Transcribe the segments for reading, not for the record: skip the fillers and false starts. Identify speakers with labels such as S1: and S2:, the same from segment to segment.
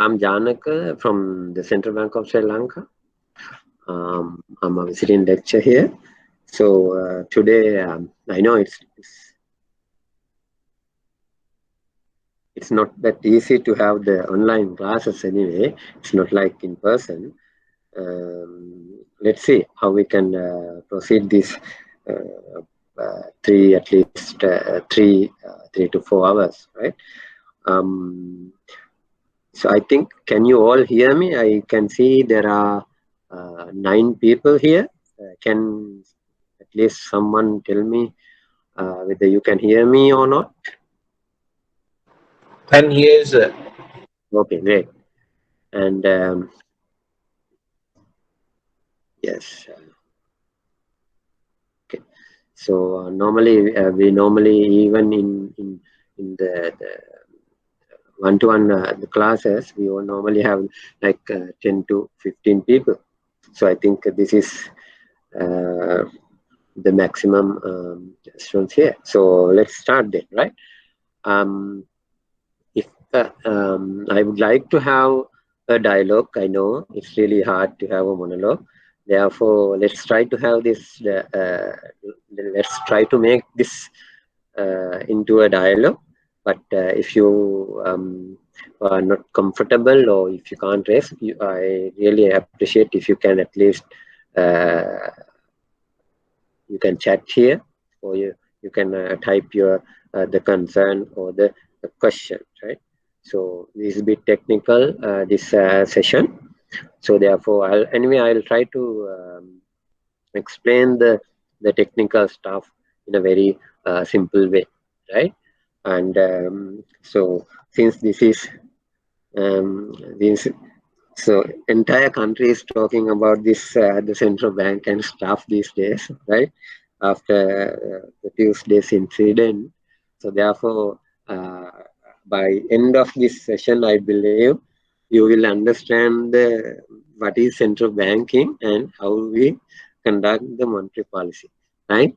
S1: I'm Janaka from the Central Bank of Sri Lanka. I'm a visiting lecturer here. So today, I know it's not that easy to have the online classes anyway. It's not like in person. Let's see how we can proceed this at least 3 to 4 hours, right? So I think, can you all hear me? I can see there are 9 people here. Can at least someone tell me whether you can hear me or not?
S2: Can hear, sir.
S1: Okay, great. And yes. Okay. So we normally even in the one-to-one the classes, we will normally have like 10 to 15 people. So I think this is the maximum students here. So let's start then, right? If I would like to have a dialogue, I know it's really hard to have a monologue. Therefore, let's try to have this. Let's try to make this into a dialogue. But if you are not comfortable or if you can't rest, I really appreciate if you can at least you can chat here, or you can type your the concern or the question, right? So this is a bit technical, this session. So therefore, I'll try to explain the technical stuff in a very simple way, right? And so since this is so entire country is talking about this the central bank and stuff these days, right? After the Tuesday's incident. So therefore, by end of this session, I believe you will understand what is central banking and how we conduct the monetary policy, right?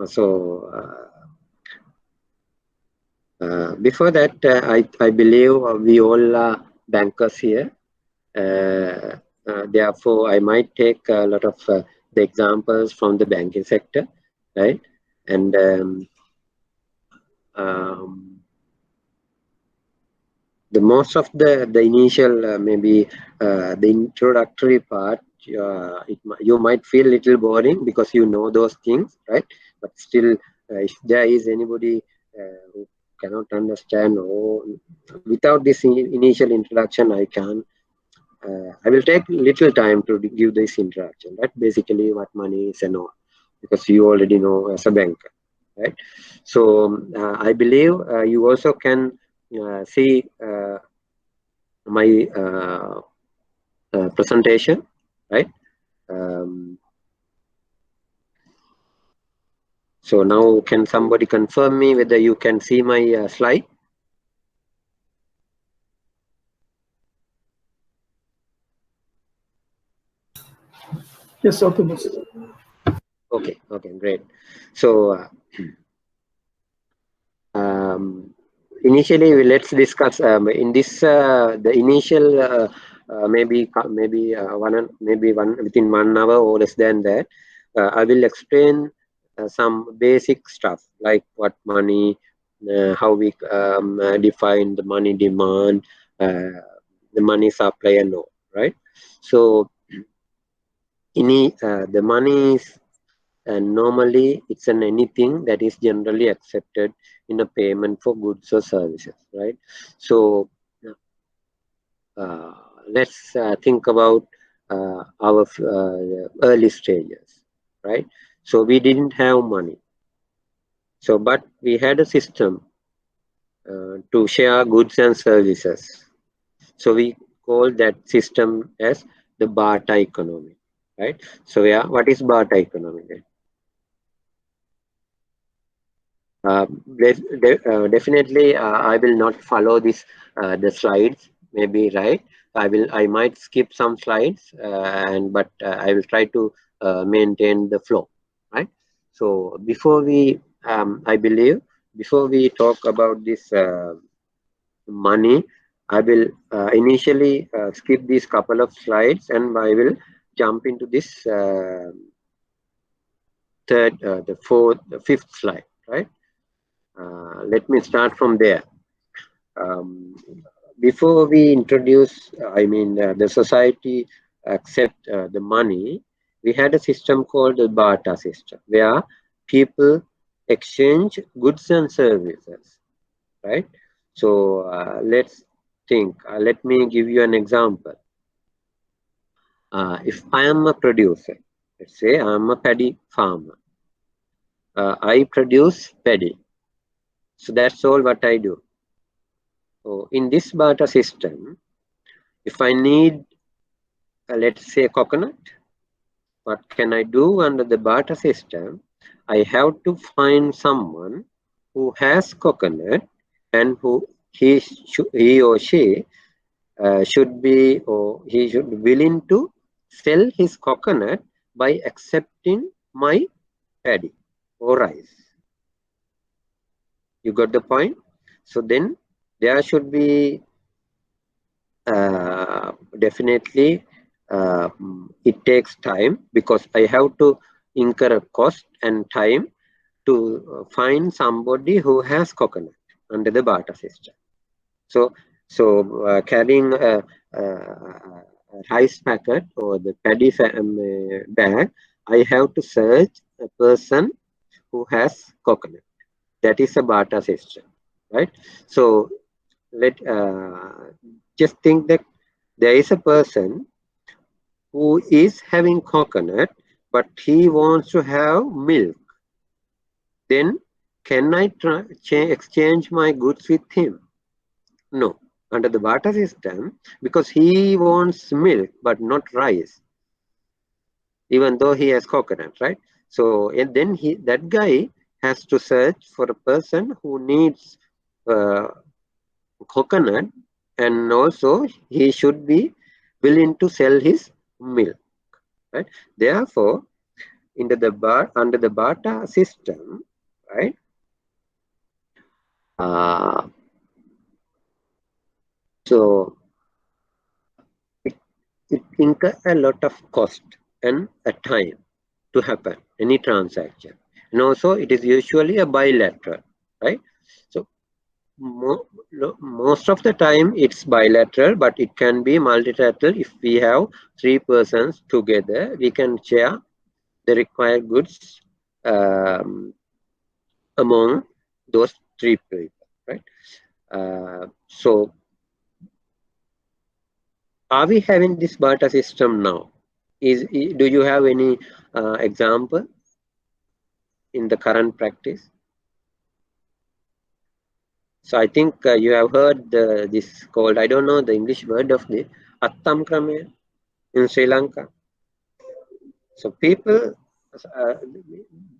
S1: So before that, I believe we all are bankers here. Therefore, I might take a lot of the examples from the banking sector, right? And the most of the initial maybe the introductory part, you might feel a little boring because you know those things, right? But still, if there is anybody who cannot understand, or without this initial introduction, I will take little time to give this introduction, right? Basically what money is and all, because you already know as a banker, right? So I believe you also can see my presentation, right? So now can somebody confirm me whether you can see my slide?
S3: Yes, okay.
S1: Okay, great. So initially, let's discuss in this the initial maybe one within 1 hour or less than that. I will explain some basic stuff like what money, how we define the money demand, the money supply and all, right? So the money is normally it's an anything that is generally accepted in a payment for goods or services, right? So let's think about our early stages, right? So we didn't have money, so but we had a system to share goods and services. So we call that system as the Barter economy, right? So yeah, what is Barter economy then? Definitely, I will not follow this the slides. Maybe right. I might skip some slides, but I will try to maintain the flow. Right. So before we, I believe, before we talk about this money, I will initially skip these couple of slides, and I will jump into this fifth slide, right? Let me start from there. Um, Before we introduce, the society accept the money, we had a system called the Barter System, where people exchange goods and services, right? So let's think. Let me give you an example. If I am a producer, let's say I am a paddy farmer. I produce paddy. So that's all what I do. So in this barter system, if I need, let's say, coconut, what can I do under the barter system? I have to find someone who has coconut and who he or she should be, or he should be willing to sell his coconut by accepting my paddy or rice. You got the point? So then there should be definitely it takes time, because I have to incur a cost and time to find somebody who has coconut under the barter system. So carrying a rice packet or the paddy bag, I have to search a person who has coconut. That is a barter system, right? So let just think that there is a person who is having coconut, but he wants to have milk. Then can I exchange my goods with him? No. Under the barter system, because he wants milk but not rice, even though he has coconut, right? So and then that guy has to search for a person who needs uh, coconut, and also he should be willing to sell his milk, right? Therefore, under the barter system, right? Uh, so it incurs a lot of cost and a time to happen any transaction, and also it is usually a bilateral, right? So most of the time it's bilateral, but it can be multilateral. If we have three persons together, we can share the required goods among those three people, right? So are we having this barter system now? Do you have any example in the current practice? So I think you have heard this called, I don't know the English word of the Attam Krame in Sri Lanka. So people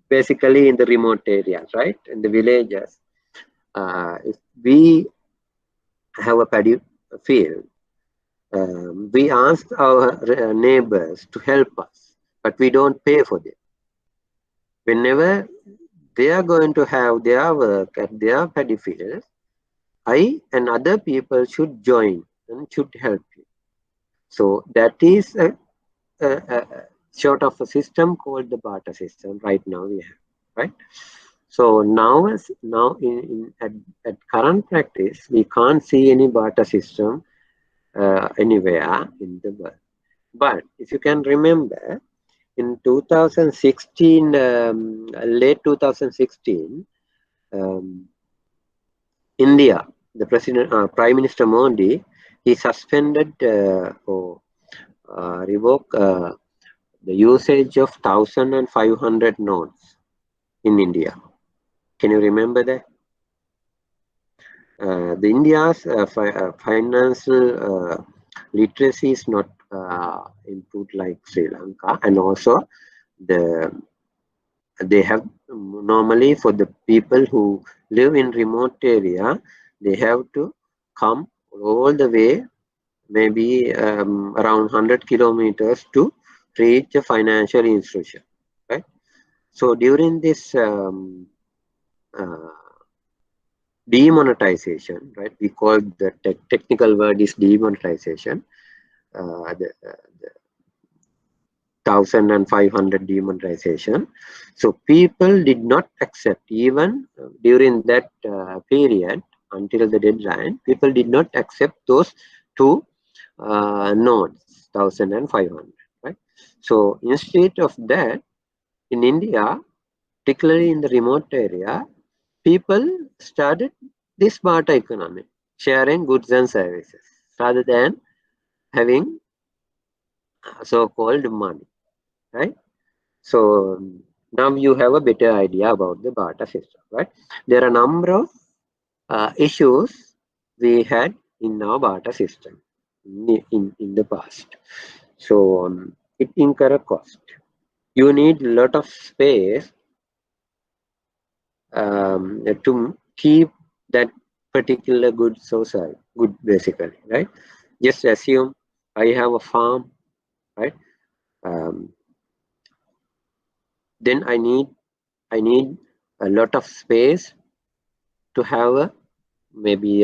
S1: basically in the remote areas, right, in the villages, if we have a paddy field, we ask our neighbors to help us, but we don't pay for them. Whenever they are going to have their work at their paddy fields, I and other people should join and should help you. So that is a sort of a system called the barter system right now we have, right? So now at current practice, we can't see any barter system anywhere in the world. But if you can remember, in 2016, late 2016, India, the Prime Minister Modi, he suspended or revoked the usage of 1,500 notes in India. Can you remember that? The India's financial literacy is not improved like Sri Lanka, and also they have normally, for the people who live in remote area, they have to come all the way, maybe around 100 kilometers to reach a financial institution, right? So during this demonetization, right? We call the technical word is demonetization. The 1500 demonetization. So people did not accept, even during that period until the deadline, people did not accept those two nodes, 1500, right? So instead of that, in India, particularly in the remote area, people started this barter economy, sharing goods and services rather than having so-called money, right? So now you have a better idea about the barter system, right? There are a number of issues we had in our barter system in the past. So it incur a cost. You need a lot of space to keep that particular good social good basically, right? Just assume I have a farm, right? Um, then I need a lot of space to have a maybe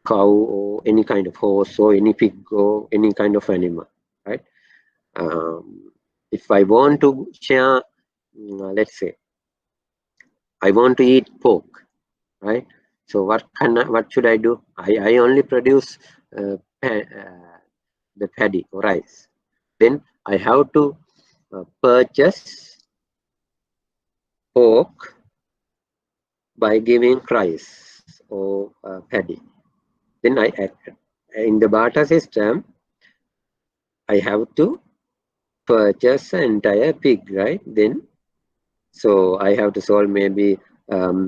S1: cow or any kind of horse or any pig or any kind of animal, right? If I want to share, let's say I want to eat pork, right? So what should I do? I only produce the paddy or rice. Then I have to purchase pork by giving rice or paddy. Then in the barter system, I have to purchase an entire pig, right? Then so I have to solve maybe 5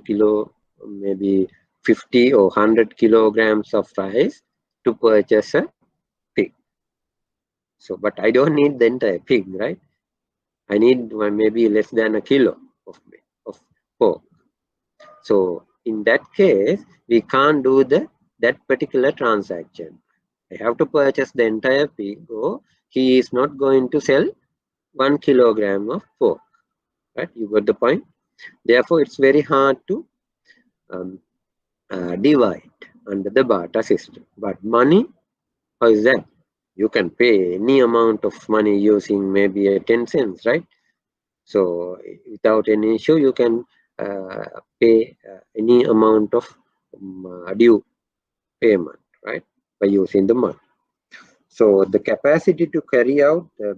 S1: kilo, maybe 50 or 100 kilograms of rice to purchase a pig. So, but I don't need the entire pig, right? I need maybe less than a kilo of pork. So in that case, we can't do that particular transaction. I have to purchase the entire pig, or he is not going to sell 1 kilogram of pork, right? You got the point. Therefore, it's very hard to um, divide under the barter system. But money, how is that? You can pay any amount of money using maybe a 10 cents, right? So without any issue, you can pay any amount of due payment, right, by using the money. So the capacity to carry out the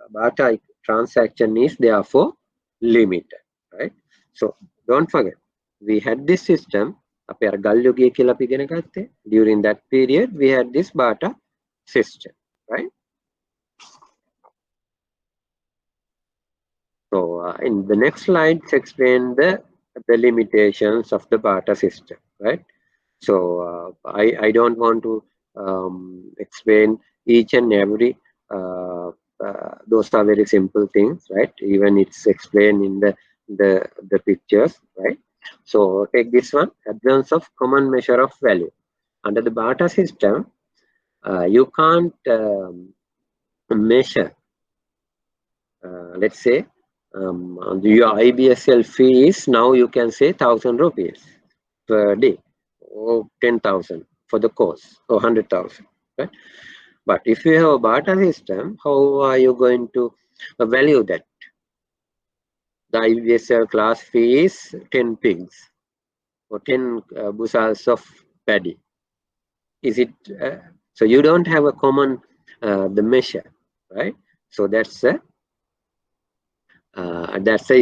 S1: barter transaction is therefore limited, right? So don't forget, we had this system. අපි අර ගල් යුගය කියලා අපි ඉගෙන ගත්තේ. During that period, we had this barter system, right? So in the next slides, explain the limitations of the barter system, right? So I don't want to explain each and every. Those are very simple things, right? Even it's explained in the pictures, right? So take this one: advance of common measure of value. Under the barter system, you can't measure. Let's say your IBSL fee is now you can say 1,000 rupees per day, or 10,000 for the course, or 100,000, right? But if you have a barter system, how are you going to value that? The IBSL class fee is 10 pigs or 10 bushels of paddy. Is it so? You don't have a common the measure, right? So that's the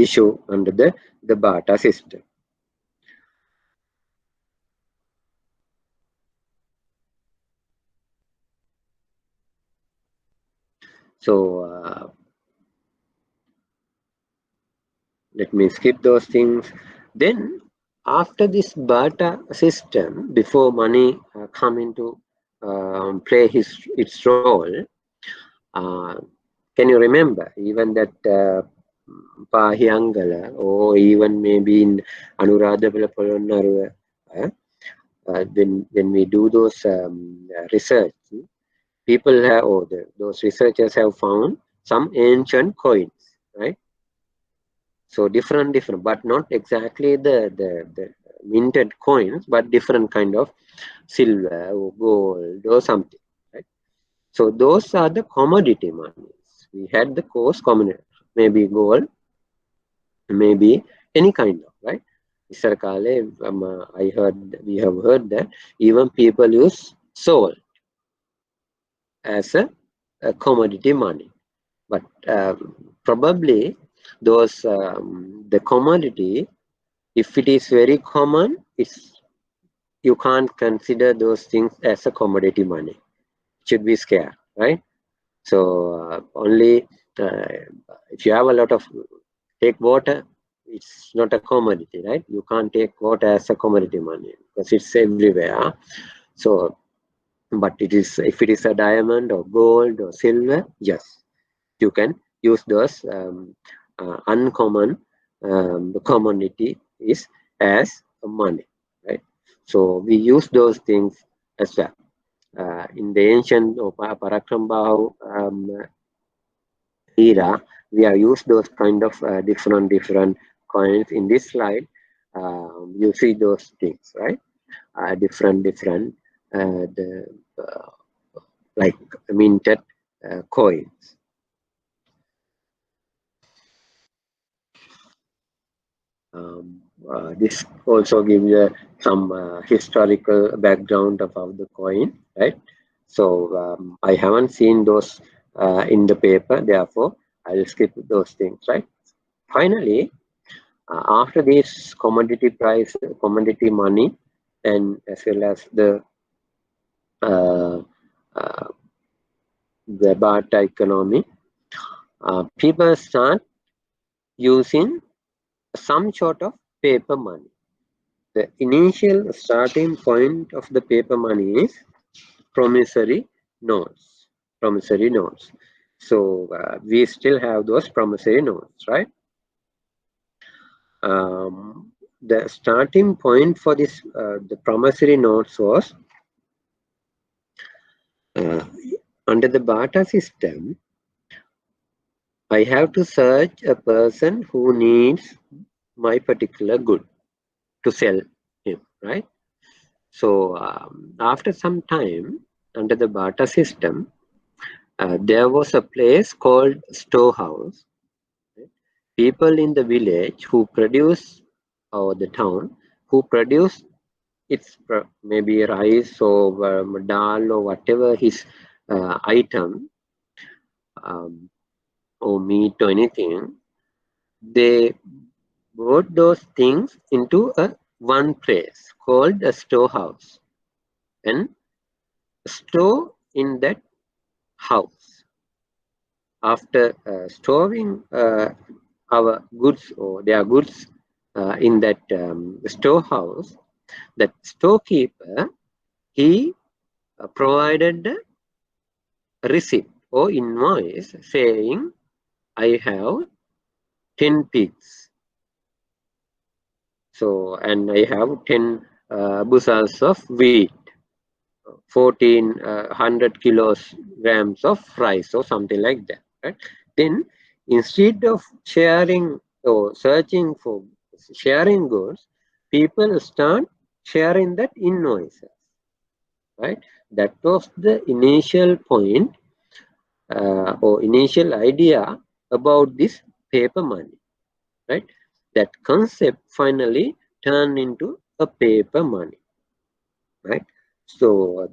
S1: issue under the barter system. So let me skip those things. Then after this barter system, before money come into play its role, uh, can you remember even that Pahiyangala, or even maybe in Anuradhapula Polonnaruwa, when we do those research, people have, or those researchers have found some ancient coins, right? So different, but not exactly the minted coins, but different kind of silver or gold or something, right? So those are the commodity monies. We had the coarse commodity, maybe gold, maybe any kind of, right? ඉස්සර කාලේ we have heard that even people use salt as a commodity money, but probably those the commodity, if it is very common, it's you can't consider those things as a commodity money. It should be scarce, right? So only if you have a lot of take water, it's not a commodity, right? You can't take water as a commodity money because it's everywhere. So but it is, if it is a diamond or gold or silver, yes, you can use those uncommon commodity is as money, right? So we use those things as well. In the ancient or Parakrambahu era, we have used those kind of different coins. In this slide, you see those things, right? Different the like minted coins. This also gives some historical background about the coin, right? So I haven't seen those in the paper, therefore I'll skip those things, right? Finally, after this commodity price, commodity money, and as well as uh, uh, the Barter economy, people start using some sort of paper money. The initial starting point of the paper money is promissory notes. Promissory notes. So we still have those promissory notes, right? The starting point for this the promissory notes was under the barter system. I have to search a person who needs my particular good to sell him, right? So after some time, under the barter system, there was a place called storehouse. Right? People in the village who produce, or the town, who produce its maybe rice or dal or whatever his item, or meat or anything, they brought those things into a one place called a storehouse and store in that house. After storing our goods or their goods in that storehouse, that storekeeper, he provided a receipt or invoice saying, I have 10 pigs, so and I have 10 bushels of wheat, 1400 kilograms of rice or something like that, right? Then instead of sharing or searching for sharing goods, people start sharing that invoices, right? That was the initial point or initial idea about this paper money, right? That concept finally turned into a paper money, right? So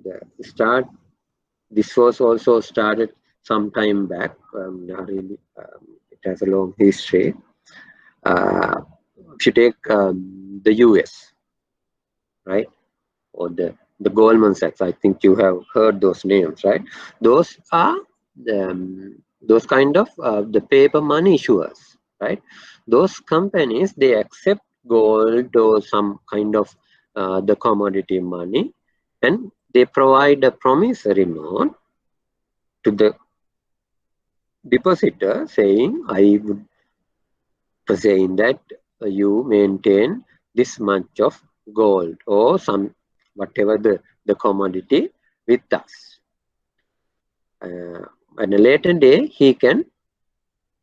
S1: this was also started some time back. Not really, it has a long history. If you take the US, right, or the Goldman Sachs, I think you have heard those names, right? Those are those kind of the paper money issuers, right? Those companies, they accept gold or some kind of the commodity money, and they provide a promissory note to the depositor saying, I would saying that you maintain this much of gold or some whatever the commodity with us. And a later day, he can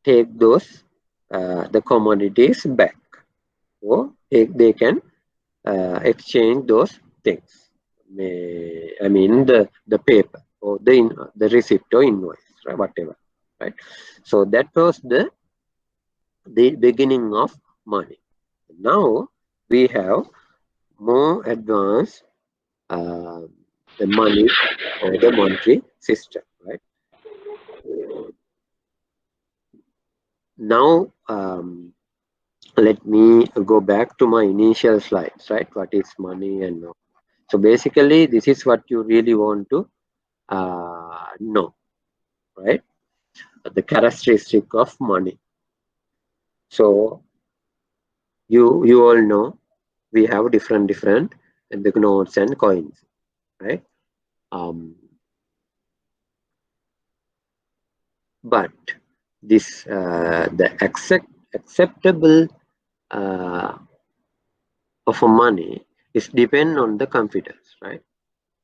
S1: take those the commodities back, or they can exchange those things. I mean the paper or the receipt or invoice, right? Whatever, right? So that was the beginning of money. Now we have more advanced uh, the money or the monetary system, right? Now let me go back to my initial slides, right? What is money and all. So basically, this is what you really want to know, right? The characteristic of money. So you all know we have different the notes and coins, right? But this the acceptable uh, of a money is depend on the computers, right?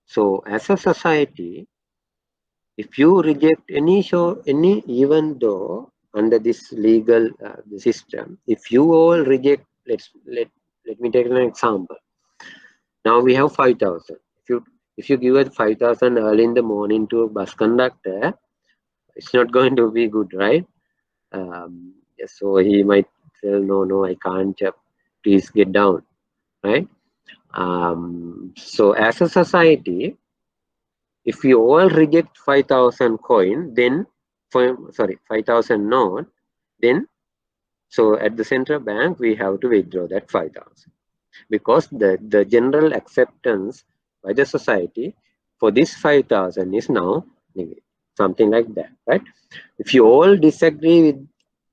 S1: So as a society, if you reject any, even though under this legal system, if you all reject, let me take an example. Now we have 5,000. If you give it 5,000 early in the morning to a bus conductor, it's not going to be good, right? So he might say, no, I can't. Please get down, right? So as a society, if we all reject 5,000 coin, then 5,000 note, then so at the central bank we have to withdraw that 5,000, because the general acceptance by the society for this 5,000 is now negative, something like that, right? If you all disagree with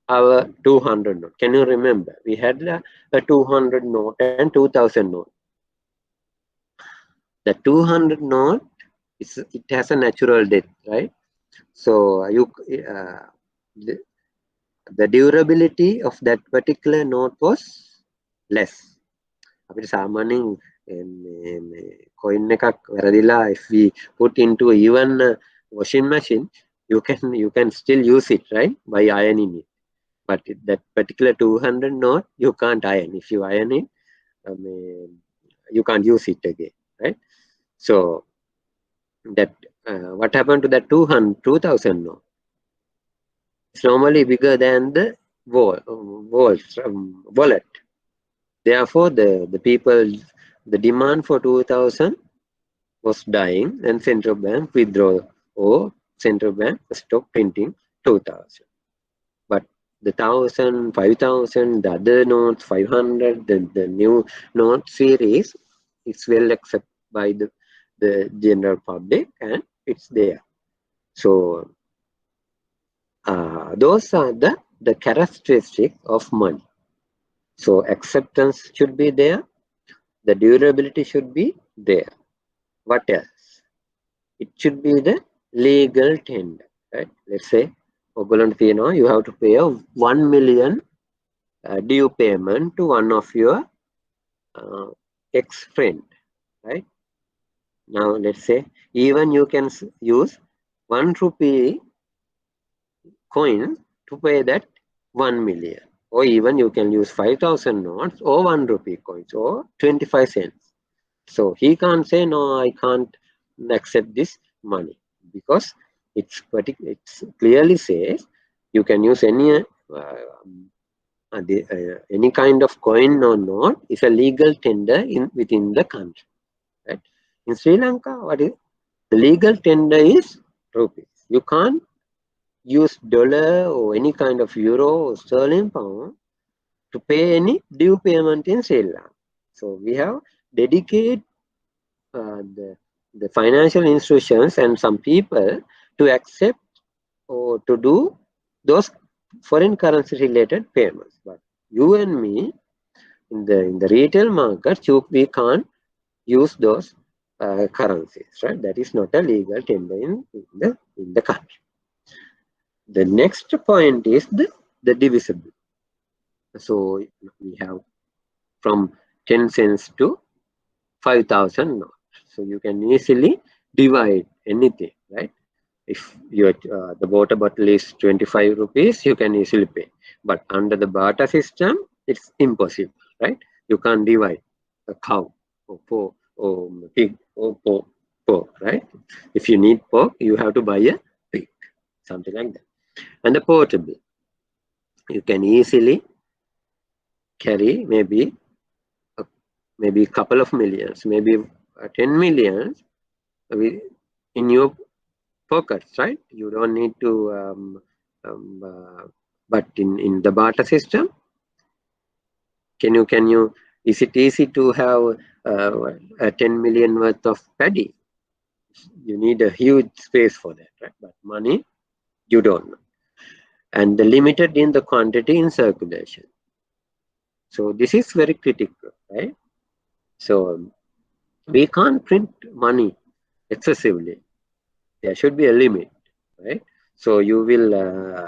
S1: our 200 note, can you remember we had a 200 note and 2,000 note? The 200 note it has a natural death, right? So the, the durability of that particular note was less. අපිට සාමාන්‍යයෙන් coin එකක් වැරදිලා if we put into even washing machine, you can still use it, right, by ironing it. But that particular 200 note you can't iron. If you iron it, you can't use it again, right? So that what happened to that 2,000 note? It's normally bigger than the wallet. Therefore, the people, the demand for 2,000 was dying, and central bank withdraw, or central bank stop printing 2,000. But the 1,000, 5,000, the other notes, 500, the new note series, it's well accepted by the general public, and it's there. So those are the characteristics of money. So acceptance should be there, the durability should be there. What else? It should be the legal tender, right? Let's say you have to pay a 1 million due payment to one of your ex-friend, right? Now let's say even you can use 1 rupee coin to pay that 1 million, or even you can use 5,000 notes or 1 rupee coins or 25 cents. So he can't say, no, I can't accept this money, because it's clearly says you can use any kind of coin or note is a legal tender within the country, right? In Sri Lanka, what is the legal tender is rupees. You can't use dollar or any kind of euro or sterling pound to pay any due payment in Sri Lanka. So we have dedicated the financial institutions and some people to accept or to do those foreign currency related payments. But you and me in the retail market, we can't use those currencies, right? That is not a legal tender in the country. The next point is the divisible. So we have from 10 cents to 5,000 notes. So you can easily divide anything, right? If your the water bottle is 25 rupees, you can easily pay. But under the barter system, it's impossible, right? You can't divide a cow or pork or pig or pork, right? If you need pork, you have to buy a pig, something like that. And the portable, you can easily carry maybe a couple of millions, maybe 10 millions in your pockets, right? You don't need to, um, uh, but in the barter system, is it easy to have a 10 million worth of paddy? You need a huge space for that, right? But money, you don't know. And the limited in the quantity in circulation. So this is very critical, right? So we can't print money excessively. There should be a limit, right? So you will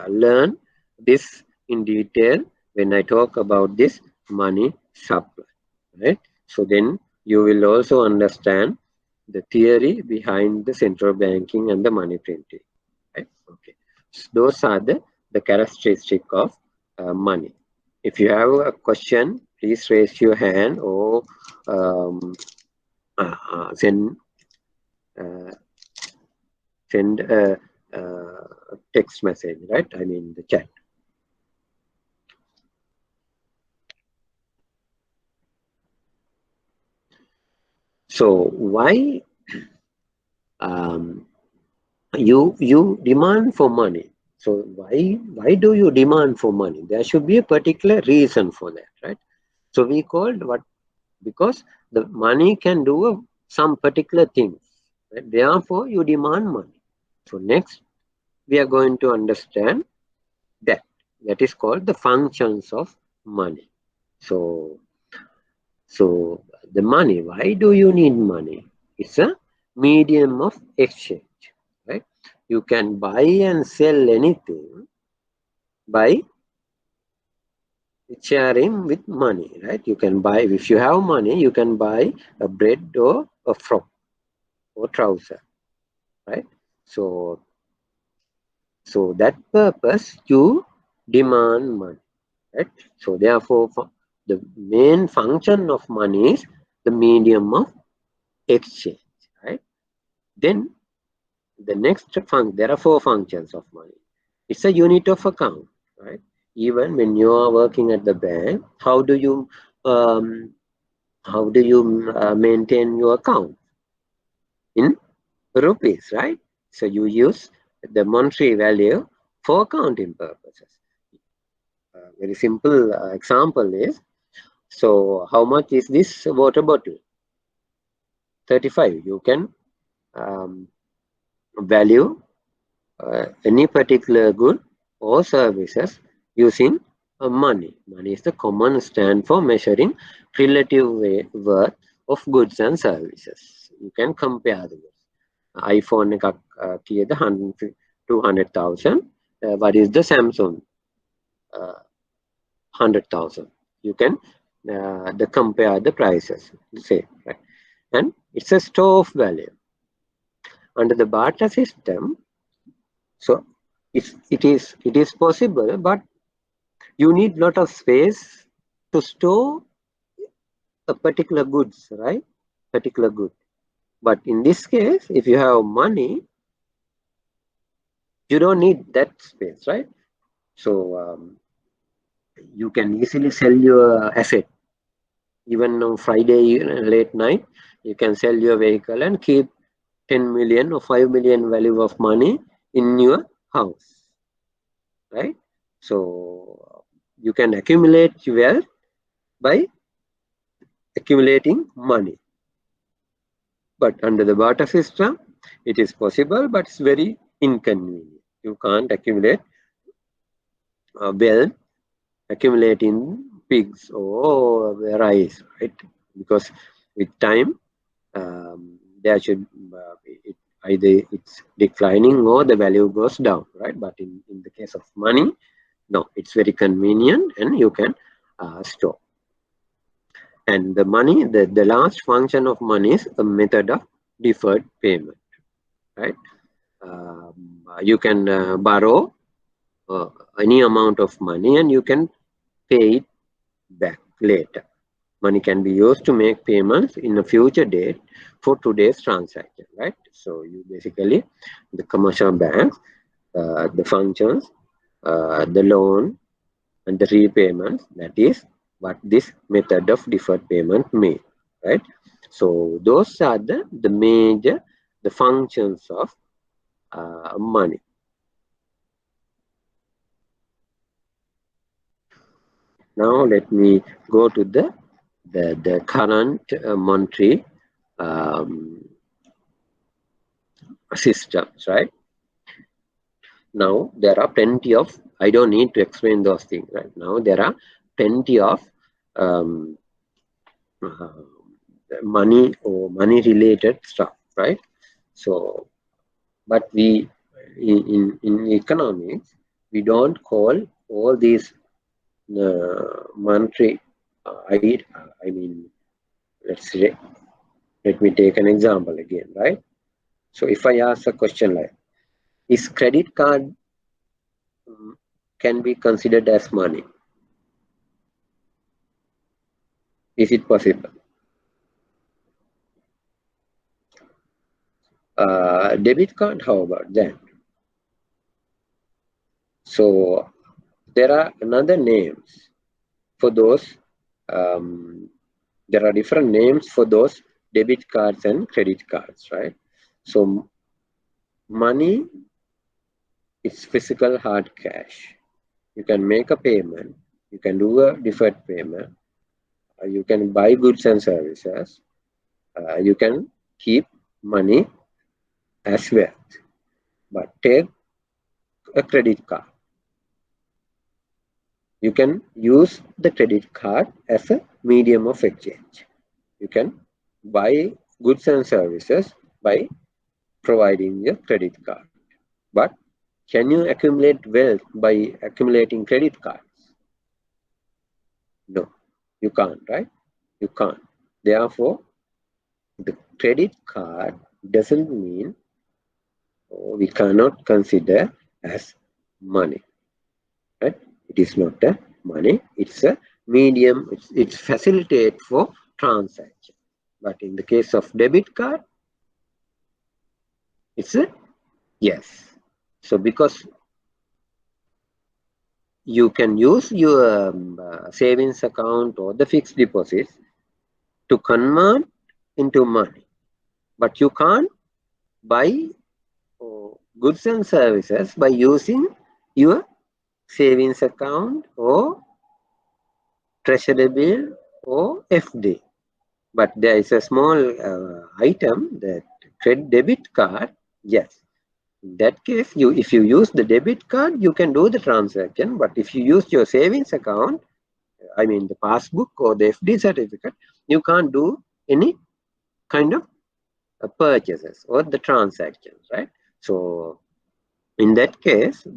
S1: learn this in detail when I talk about this money supply, right? So then you will also understand the theory behind the central banking and the money printing, right? Okay, so those are the characteristic of money. If you have a question, please raise your hand or um, send uh, send a text message, right? I mean the chat. So why um, you demand for money? So why do you demand for money? There should be a particular reason for that, right? So we called what, because the money can do some particular things, right? Therefore you demand money. So next we are going to understand that is called the functions of money. So the money, why do you need money? It's a medium of exchange, right? You can buy and sell anything by sharing with money, right? You can buy, if you have money, you can buy a bread or a frock or trouser, right? So, so that purpose you demand money, right? So therefore, the main function of money is the medium of exchange, right? Then the next there are four functions of money. It's a unit of account, right? Even when you are working at the bank, um, how do you maintain your account in rupees, right? So you use the monetary value for accounting purposes. Very simple example is, so how much is this water bottle? 35. You can value any particular good or services using money. Money is the common stand for measuring relative worth of goods and services. You can compare the goods. iPhone එකක් කියද 200,000. What is the Samsung? 100,000. You can compare the prices, say, right? And it's a store of value. Under the barter system, so it is possible, but you need lot of space to store a particular goods, right? Particular good. But in this case, if you have money, you don't need that space, right? So you can easily sell your asset. Even on Friday late night, you can sell your vehicle and keep 10 million or 5 million value of money in your house, right? So you can accumulate wealth by accumulating money. But under the barter system, it is possible, but it's very inconvenient. You can't accumulate wealth, accumulating pigs or rice, right? Because with time, there should either it's declining or the value goes down, right? But in the case of money, no, it's very convenient and you can store. And the money, the last function of money is a method of deferred payment, right? you can borrow any amount of money and you can pay it back later. Money can be used to make payments in a future date for today's transaction, right? So you basically, the commercial banks, the functions, the loan and the repayments, that is what this method of deferred payment means, right? So those are the major, the functions of money. Now let me go to the current monetary systems, right? Now there are plenty of, I don't need to explain those things right now. There are plenty of um, uh, money or money related stuff, right? So, but we in economics, we don't call all these monetary I mean, let's say, let me take an example again, right? So if I ask a question like, is credit card can be considered as money? Is it possible? Debit card, how about that? So there are another names for those. There are different names for those debit cards and credit cards, right? So money is physical hard cash. You can make a payment. You can do a deferred payment. You can buy goods and services. You can keep money as wealth. But take a credit card. You can use the credit card as a medium of exchange. You can buy goods and services by providing a credit card. But can you accumulate wealth by accumulating credit cards? No, you can't, right? You can't. Therefore, the credit card doesn't mean, or we cannot consider as money, right? It is not a money. It's a medium. It's facilitate for transaction. But in the case of debit card, it's a yes. So because you can use your savings account or the fixed deposits to convert into money, but you can't buy goods and services by using your savings account or treasury bill or FD. But there is a small item, that credit debit card. Yes, in that case, if you use the debit card, you can do the transaction. But if you use your savings account, I mean the passbook or the FD certificate, you can't do any kind of purchases or the transactions, right? So in that case,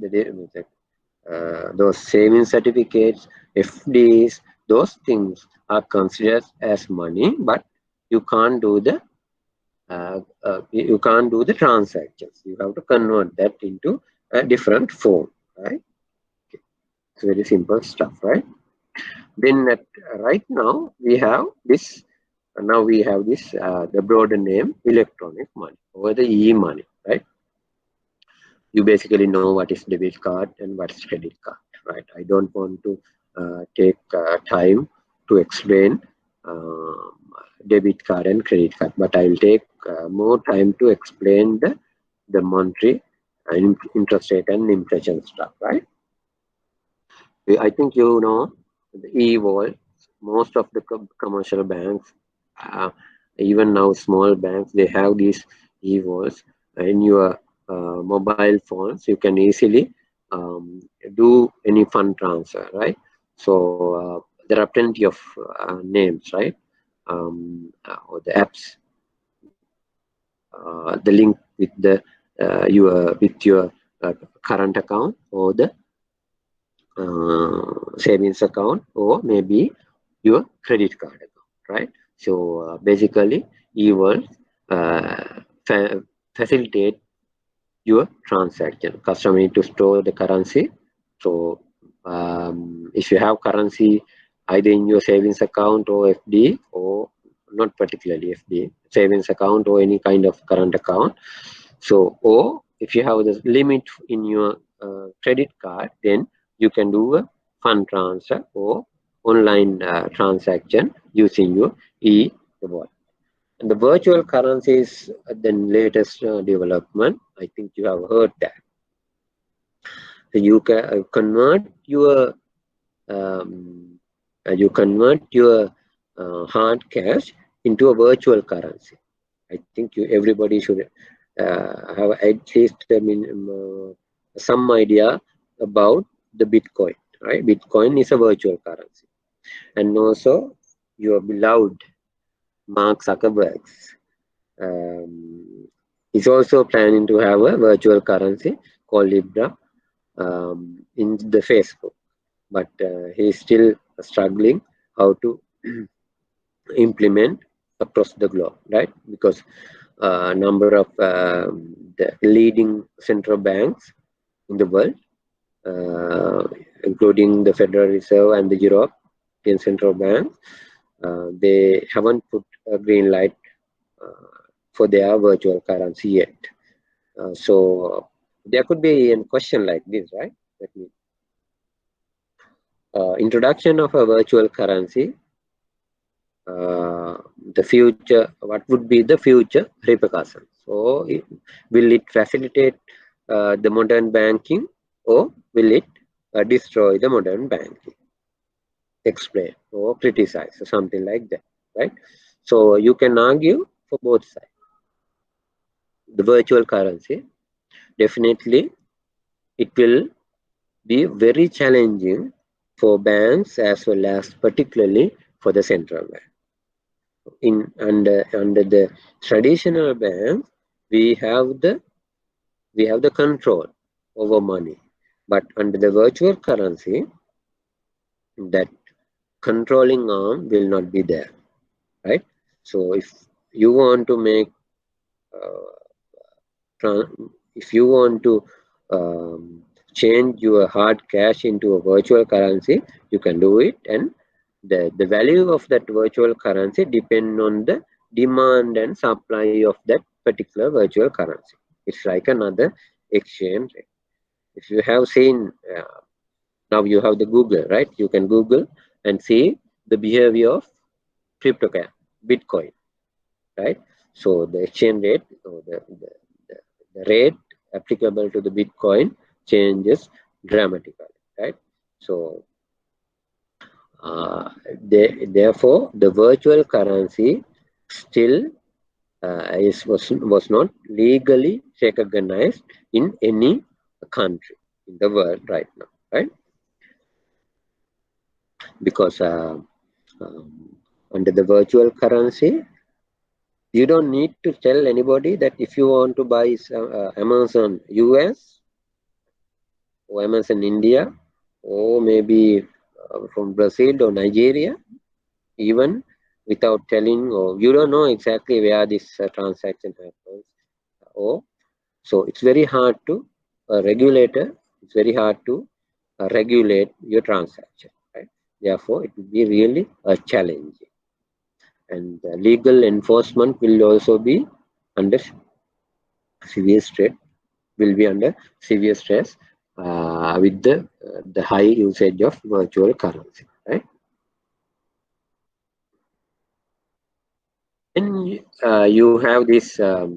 S1: those savings certificates, FDs, those things are considered as money, but you can't do the transactions. You have to convert that into a different form, right? Okay. It's very simple stuff, right? Then right now we have this. Now we have this the broader name electronic money or the e-money, right? You basically know what is debit card and what is credit card, right? I don't want to take time to explain debit card and credit card, but I will take more time to explain the monetary and interest rate and inflation stuff, right? I think you know the e-wallet. Most of the commercial banks, even now small banks, they have these e-wallets in your mobile phones. You can easily do any fund transfer, right? So there are plenty of names, right? Or the apps, the link with the your current account or the savings account or maybe your credit card account, right? So basically, e-wallet facilitate your transaction. Customer need to store the currency. So if you have currency either in your savings account or FD, or not particularly FD, savings account or any kind of current account. So, or if you have the limit in your credit card, then you can do a fund transfer or online transaction using your e-wallet. And the virtual currency is the latest development. I think you have heard that. So you can um, convert your hard cash into a virtual currency. I think everybody should have at least some idea about the Bitcoin. Right? Bitcoin is a virtual currency, and also your beloved Mark Zuckerberg is also planning to have a virtual currency called Libra in the Facebook, but he's still struggling how to implement across the globe, right? Because a number of the leading central banks in the world, including the Federal Reserve and the European Central Bank, they haven't put a green light for their virtual currency yet. So there could be a question like this, right? Let me introduction of a virtual currency, the future, what would be the future repercussions? So will it facilitate the modern banking, or will it destroy the modern banking? Explain or criticize or something like that, right? So you can argue for both sides. The virtual currency, definitely it will be very challenging for banks as well as particularly for the central bank. Under the traditional banks, we have the control over money, but under the virtual currency, that controlling arm will not be there, right? So if you want to make if you want to change your hard cash into a virtual currency, you can do it, and the value of that virtual currency depend on the demand and supply of that particular virtual currency. It's like another exchange rate. If you have seen, now you have the Google, right? You can Google and see the behavior of Bitcoin, right? So the exchange rate, or the rate applicable to the Bitcoin changes dramatically, right? So therefore, the virtual currency still was not legally recognized in any country in the world right now, right? Because under the virtual currency, you don't need to tell anybody that if you want to buy Amazon US or Amazon India, or maybe from Brazil or Nigeria, even without telling, or you don't know exactly where this transaction happens, or so it's very hard to regulator. It's very hard to regulate your transaction, right? Therefore, it will be really a challenge, and legal enforcement will also be under severe stress. Will be under severe stress with the high usage of virtual currency, right? Then you have this. Uh,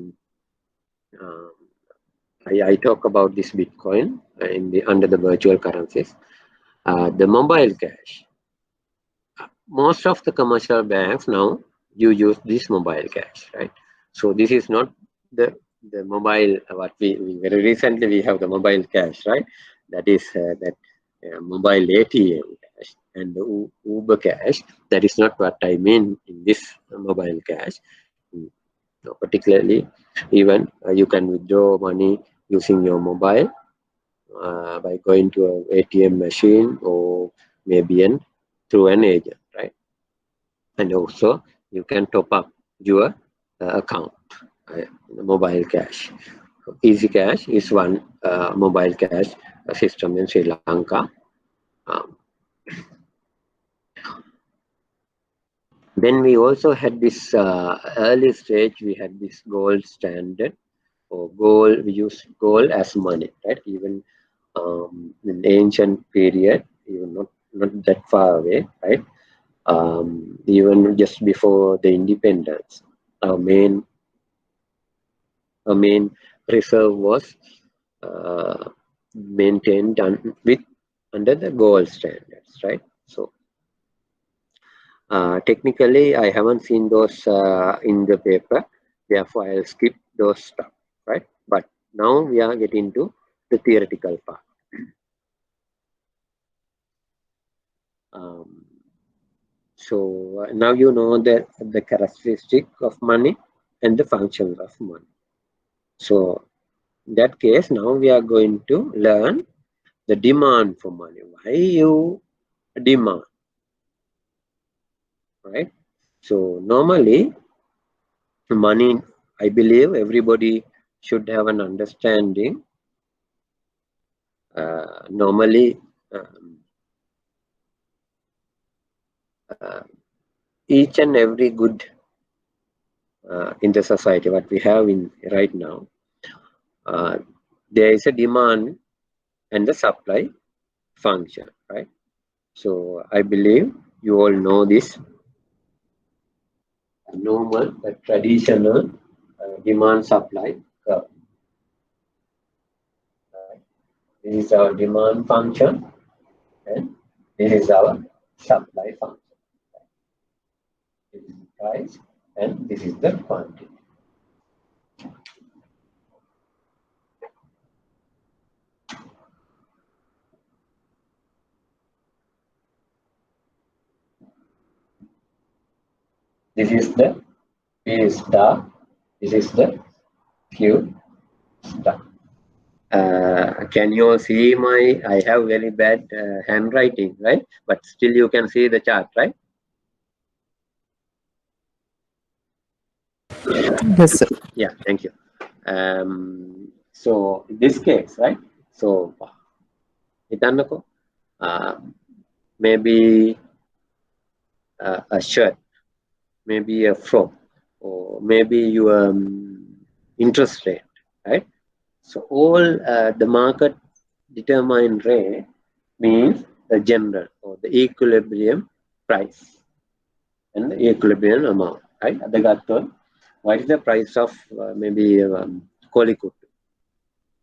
S1: I talk about this Bitcoin in the under the virtual currencies. The mobile cash. Most of the commercial banks now you use this mobile cash, right? So this is not the mobile what we very recently we have the mobile cash, right? That is that mobile ATM cash and the Uber cash. That is not what I mean in this mobile cash. So particularly, even you can withdraw money using your mobile by going to an ATM machine, or maybe through an agent, right? And also you can top up your account, mobile cash. Easy Cash is one mobile cash system in Sri Lanka. Then we also had this early stage, we had this gold standard, or gold, we use gold as money, right? Even in ancient period, even not that far away, right? Even just before the independence, our main reserve was maintained under the gold standards, right? So technically, I haven't seen those in the paper, therefore I'll skip those stuff, right? But now we are getting to the theoretical part. So now you know the characteristic of money and the functions of money. So in that case, now we are going to learn the demand for money. Why you demand, right? So normally money, I believe everybody should have an understanding. Normally each and every good in the society what we have in right now, there is a demand and the supply function, right? So I believe you all know this normal, the traditional demand supply curve. Right? This is our demand function and this is our supply function. This is price and this is the quantity. This is the P star, this is the Q star. Can you see I have very bad handwriting, right? But still you can see the chart, right?
S2: Yes, sir.
S1: Yeah, thank you. So in this case, right? So maybe a shirt, maybe a frock, or maybe your interest rate, right? So all the market determined rate means the general or the equilibrium price and the equilibrium amount, right? What is the price of maybe kolikut?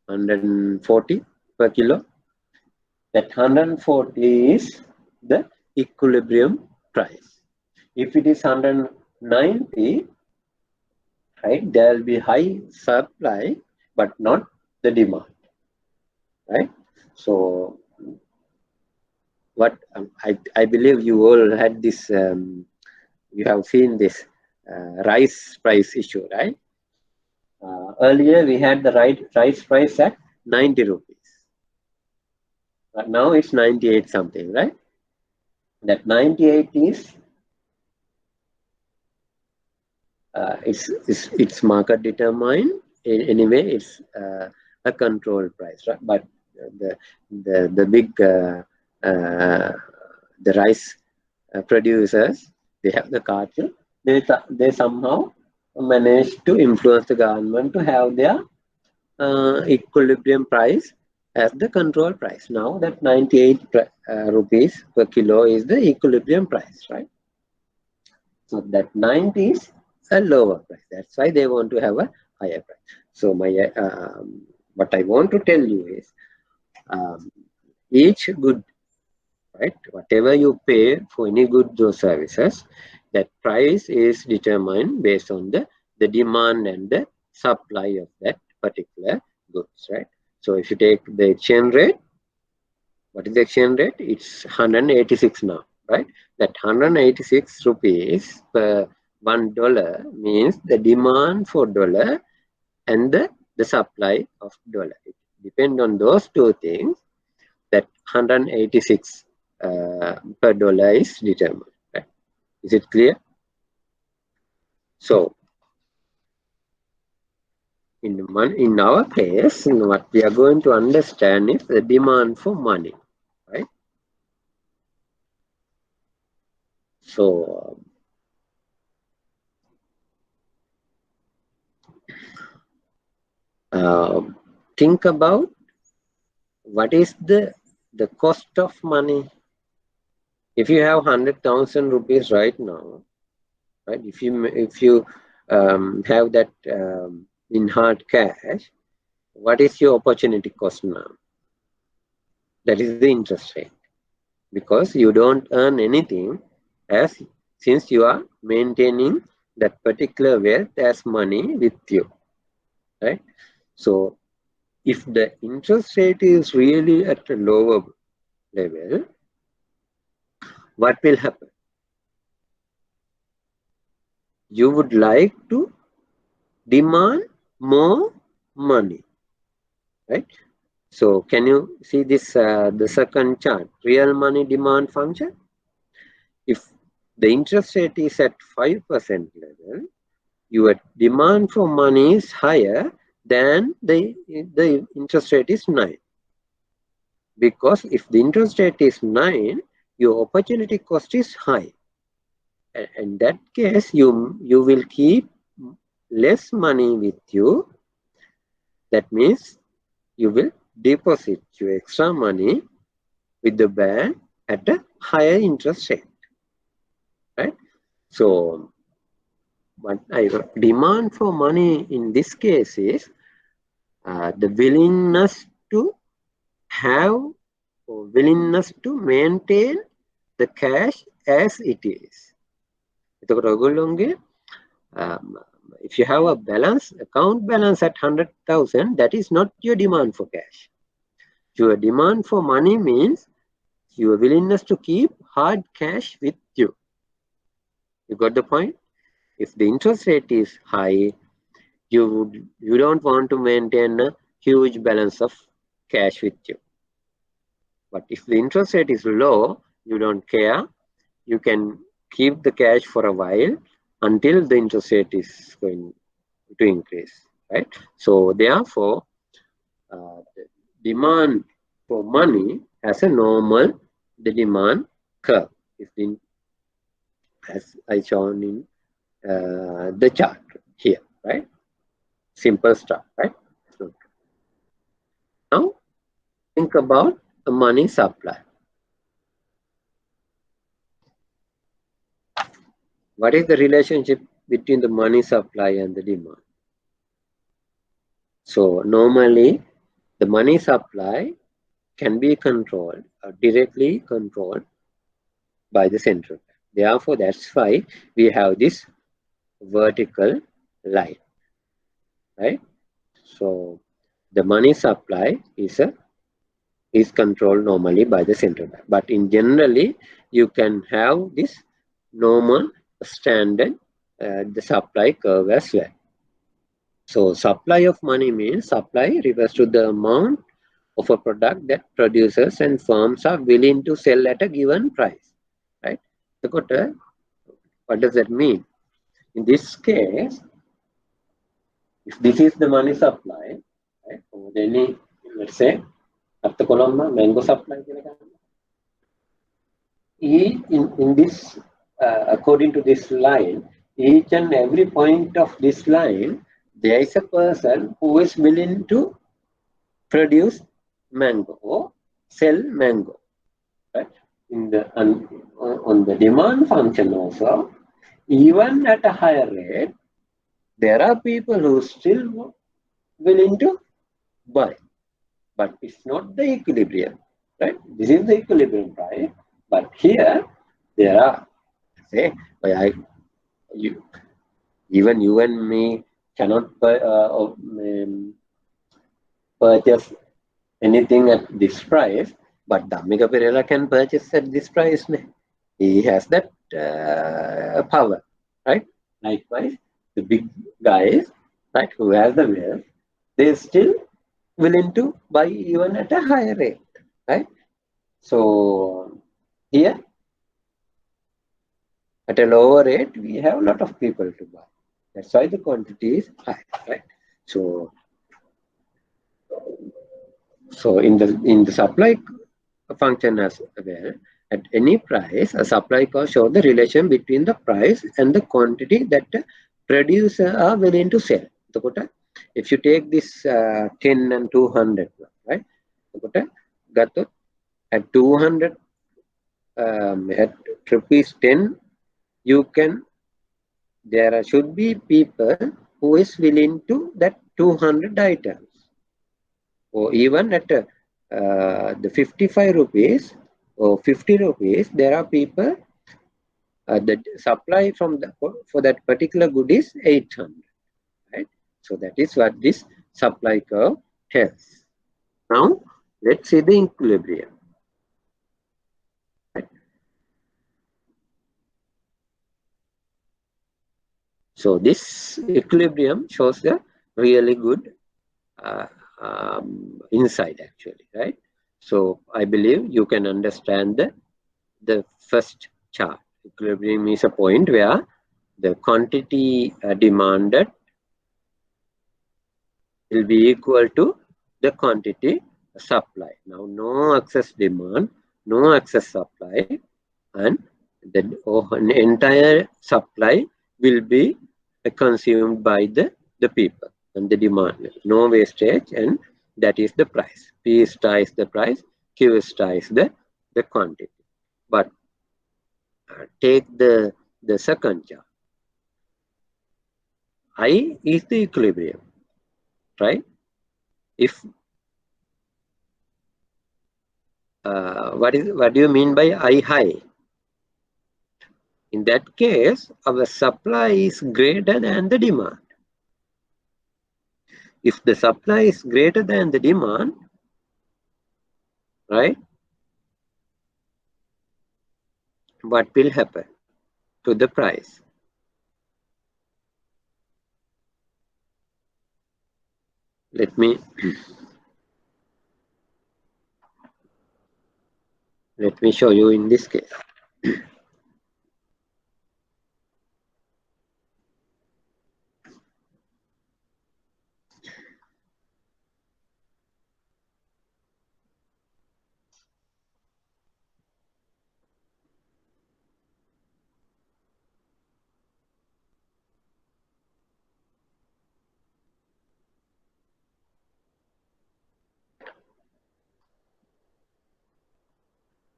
S1: 140 per kilo. That 140 is the equilibrium price. If it is 190, right, there will be high supply, but not the demand, right? So what I believe you all had this, you have seen this rice price issue, right? Earlier we had the rice price at 90 rupees, but now it's 98 something, right? That 98 is it's market determined. Anyway, it's a control price, right? But the big the rice producers, they have the cartel. They somehow manage to influence the government to have their equilibrium price as the control price. Now that 98 rupees per kilo is the equilibrium price, right? So that 90 is a lower price. That's why they want to have a higher price. So my what I want to tell you is each good, right? Whatever you pay for any goods or services, that price is determined based on the demand and the supply of that particular goods, right? So if you take the exchange rate, what is the exchange rate? It's 186 now, right? That 186 rupees per $1 means the demand for dollar and the supply of dollar. It depends on those two things that 186 per dollar is determined. Right? Is it clear? So In our case, what we are going to understand is the demand for money, right? So think about what is the cost of money. If you have 100,000 rupees right now, right? If you have that in hard cash, what is your opportunity cost now? That is the interest rate, because you don't earn anything as since you are maintaining that particular wealth as money with you, right? So if the interest rate is really at a lower level, what will happen? You would like to demand more money, right? So can you see this, the second chart, real money demand function? If the interest rate is at 5% level, your demand for money is higher than the interest rate is 9. Because if the interest rate is 9, your opportunity cost is high. In that case, you will keep less money with you. That means you will deposit your extra money with the bank at a higher interest rate, right? So what I demand for money in this case is the willingness to have or willingness to maintain the cash as it is. If you have a account balance at 100,000, that is not your demand for cash. Your demand for money means your willingness to keep hard cash with you. You got the point? If the interest rate is high, you don't want to maintain a huge balance of cash with you. But if the interest rate is low, you don't care. You can keep the cash for a while until the interest rate is going to increase, right? So therefore, the demand for money has a normal the demand curve, as I shown in the chart here, right? Simple stuff, right? So now think about the money supply. What is the relationship between the money supply and the demand? So normally the money supply can be controlled or directly controlled by the central bank. Therefore, that's why we have this vertical line, right? So the money supply is controlled normally by the central bank. But in generally, you can have this normal standard the supply curve as well. So supply of money means supply refers to the amount of a product that producers and firms are willing to sell at a given price, right? So what does that mean? In this case, if this is the money supply, right? So any, let's say, at the column mango supply, in this, according to this line, each and every point of this line, there is a person who is willing to produce mango or sell mango, right? On the demand function also, even at a higher rate, there are people who still willing to buy, but it's not the equilibrium, right? This is the equilibrium price, but here there are, say, you, even you and me cannot purchase anything at this price, but Dhammika Perera can purchase at this price. He has that power, right? Likewise, the big guys, right, who has the wealth, they're still willing to buy even at a higher rate, right? So here, at a lower rate, we have a lot of people to buy. That's why the quantity is high, right? So in the supply function as well, at any price, a supply cost shows the relation between the price and the quantity that the producer are willing to sell. If you take this 10 and 200, right? At 200 at rupees 10, you can, there should be people who is willing to that 200 items, or even at the 55 rupees or 50 rupees, there are people the supply from the for that particular good is 800, right? So that is what this supply curve tells. Now let's see the equilibrium. Right? So this equilibrium shows a really good insight actually, right? So I believe you can understand the first chart. Equilibrium is a point where the quantity demanded will be equal to the quantity supply. Now no excess demand, no excess supply, and the entire supply will be consumed by the people and the demand. No wastage, and that is the price. P star is the price, Q star is the quantity. But take the second chart. I is the equilibrium, right? If what do you mean by I high? In that case, our supply is greater than the demand. If the supply is greater than the demand, right, what will happen to the price? Let me show you in this case.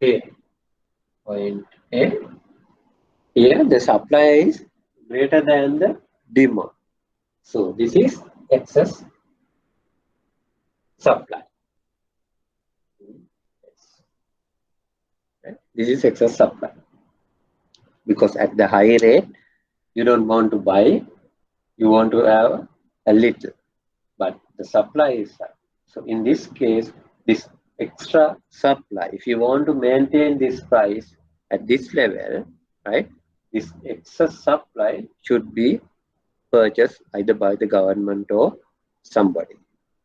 S1: A, point A. Here the supply is greater than the demand. So this is excess supply. Right? This is excess supply. Because at the high rate, you don't want to buy, you want to have a little, but the supply is high. So in this case, this extra supply, if you want to maintain this price at this level, right, this excess supply should be purchased either by the government or somebody,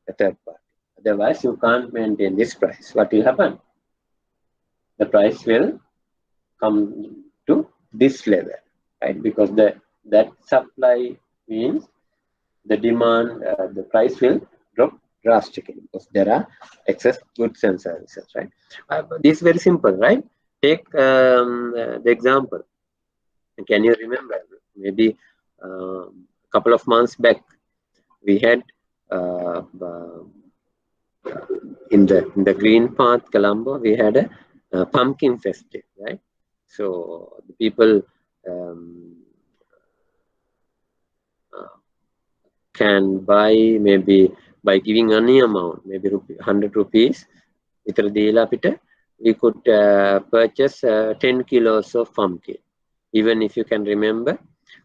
S1: a third party. Otherwise, you can't maintain this price. What will happen? The price will come to this level, right? Because that supply means the demand, the price will drop drastically because there are excess goods and services, right? This is very simple, right? Take the example. Can you remember? Maybe a couple of months back, we had in the Green Path, Colombo, we had a pumpkin festival, right? So the people can buy maybe by giving any amount, maybe 100 rupees. We could purchase 10 kilos of pumpkin. Even if you can remember,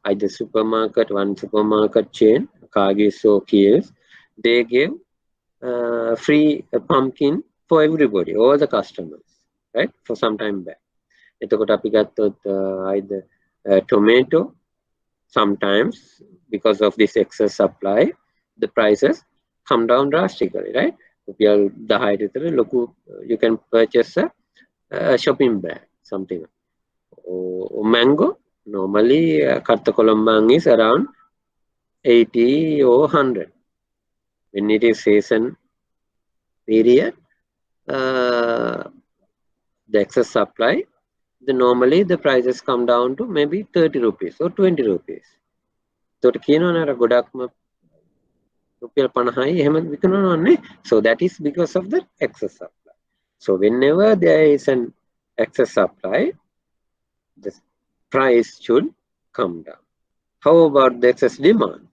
S1: either one supermarket chain, Kagis or Kiels, they gave free pumpkin for everybody, all the customers, right? For some time back. Either tomato, sometimes because of this excess supply, the prices come down drastically, right? You can purchase a shopping bag, something. Or mango, normally Kattakolambang is around 80 or 100. When it is season period, the excess supply, normally the prices come down to maybe 30 rupees or 20 rupees. So so that is because of the excess supply. So whenever there is an excess supply, the price should come down. How about the excess demand?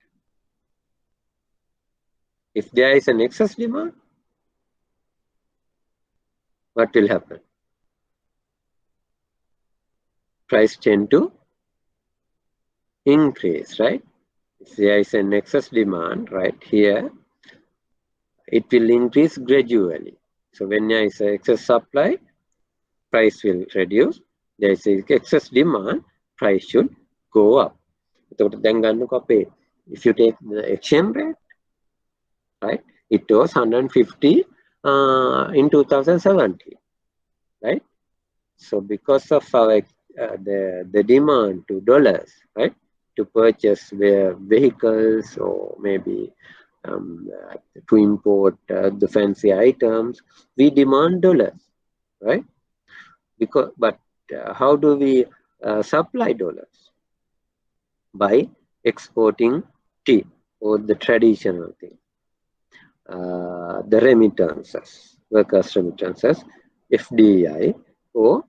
S1: If there is an excess demand, what will happen? Price tend to increase, right? If there is an excess demand right here, it will increase gradually. So when there is an excess supply, price will reduce. There is excess demand, price should go up. If you take the exchange rate, right, it was 150 in 2017, right? So because of our the demand to dollars, right, to purchase vehicles or maybe to import the fancy items, we demand dollars, right? But how do we supply dollars? By exporting tea or the traditional thing, the remittances, workers' remittances, FDI, or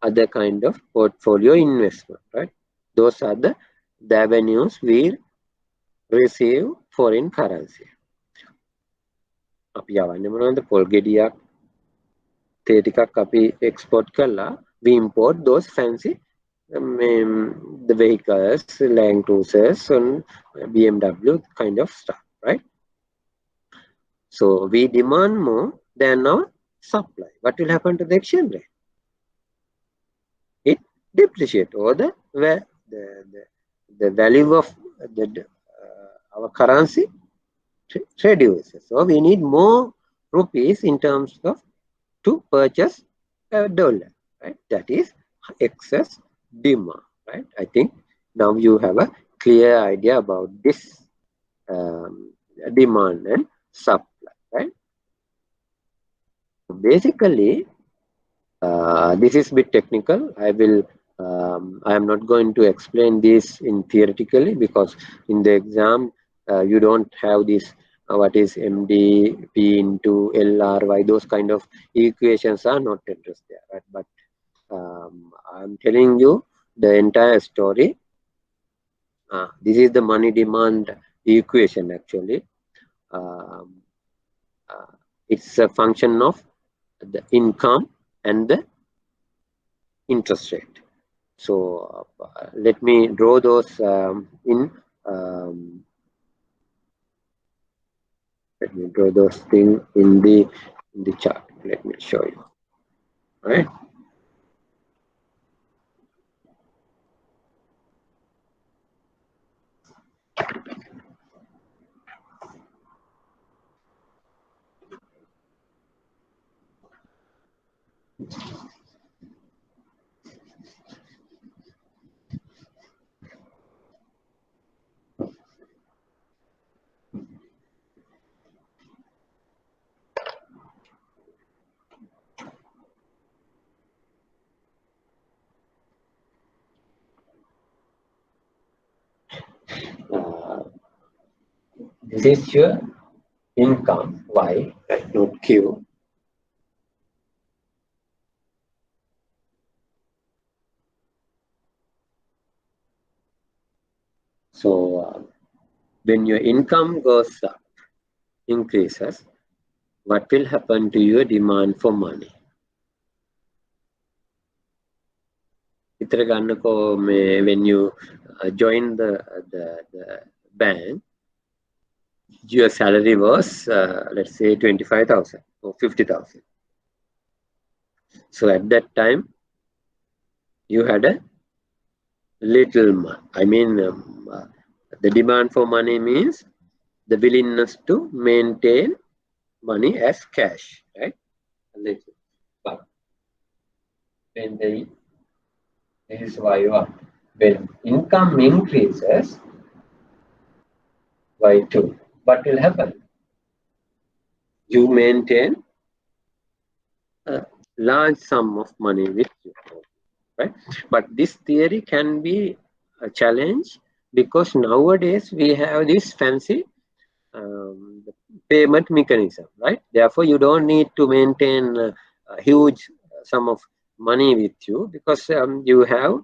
S1: other kind of portfolio investment, right? Those are the avenues we receive foreign currency. අපි යවන්නේ මොනවද? පොල් ගෙඩියක් තේ ටිකක් අපි export කළා. We import those fancy the vehicles, Land Cruisers and BMW kind of stuff, right? So we demand more than our supply. What will happen to the exchange rate? It depreciates, or the value of our currency reduces. So we need more rupees in terms of to purchase a dollar, right? That is excess demand, right? I think now you have a clear idea about this demand and supply, right? Basically, this is a bit technical. I am not going to explain this in theoretically, because in the exam you don't have this what is MD P into LRY, those kind of equations are not addressed there, right? But I'm telling you the entire story. This is the money demand equation actually. It's a function of the income and the interest rate. So let me draw those let me draw those things in the chart. Let me show you. All right. This is your income, Y, right, not Q. So when your income goes up, increases, what will happen to your demand for money? When you join the bank, your salary was let's say 25,000 or 50,000. So at that time, you had a little money. I mean, the demand for money means the willingness to maintain money as cash, right? A little. But when this is why you are, when income increases by 2, what will happen? you maintain a large sum of money with you, right? But this theory can be a challenge because nowadays we have this fancy payment mechanism, right? Therefore, you don't need to maintain a huge sum of money with you because you have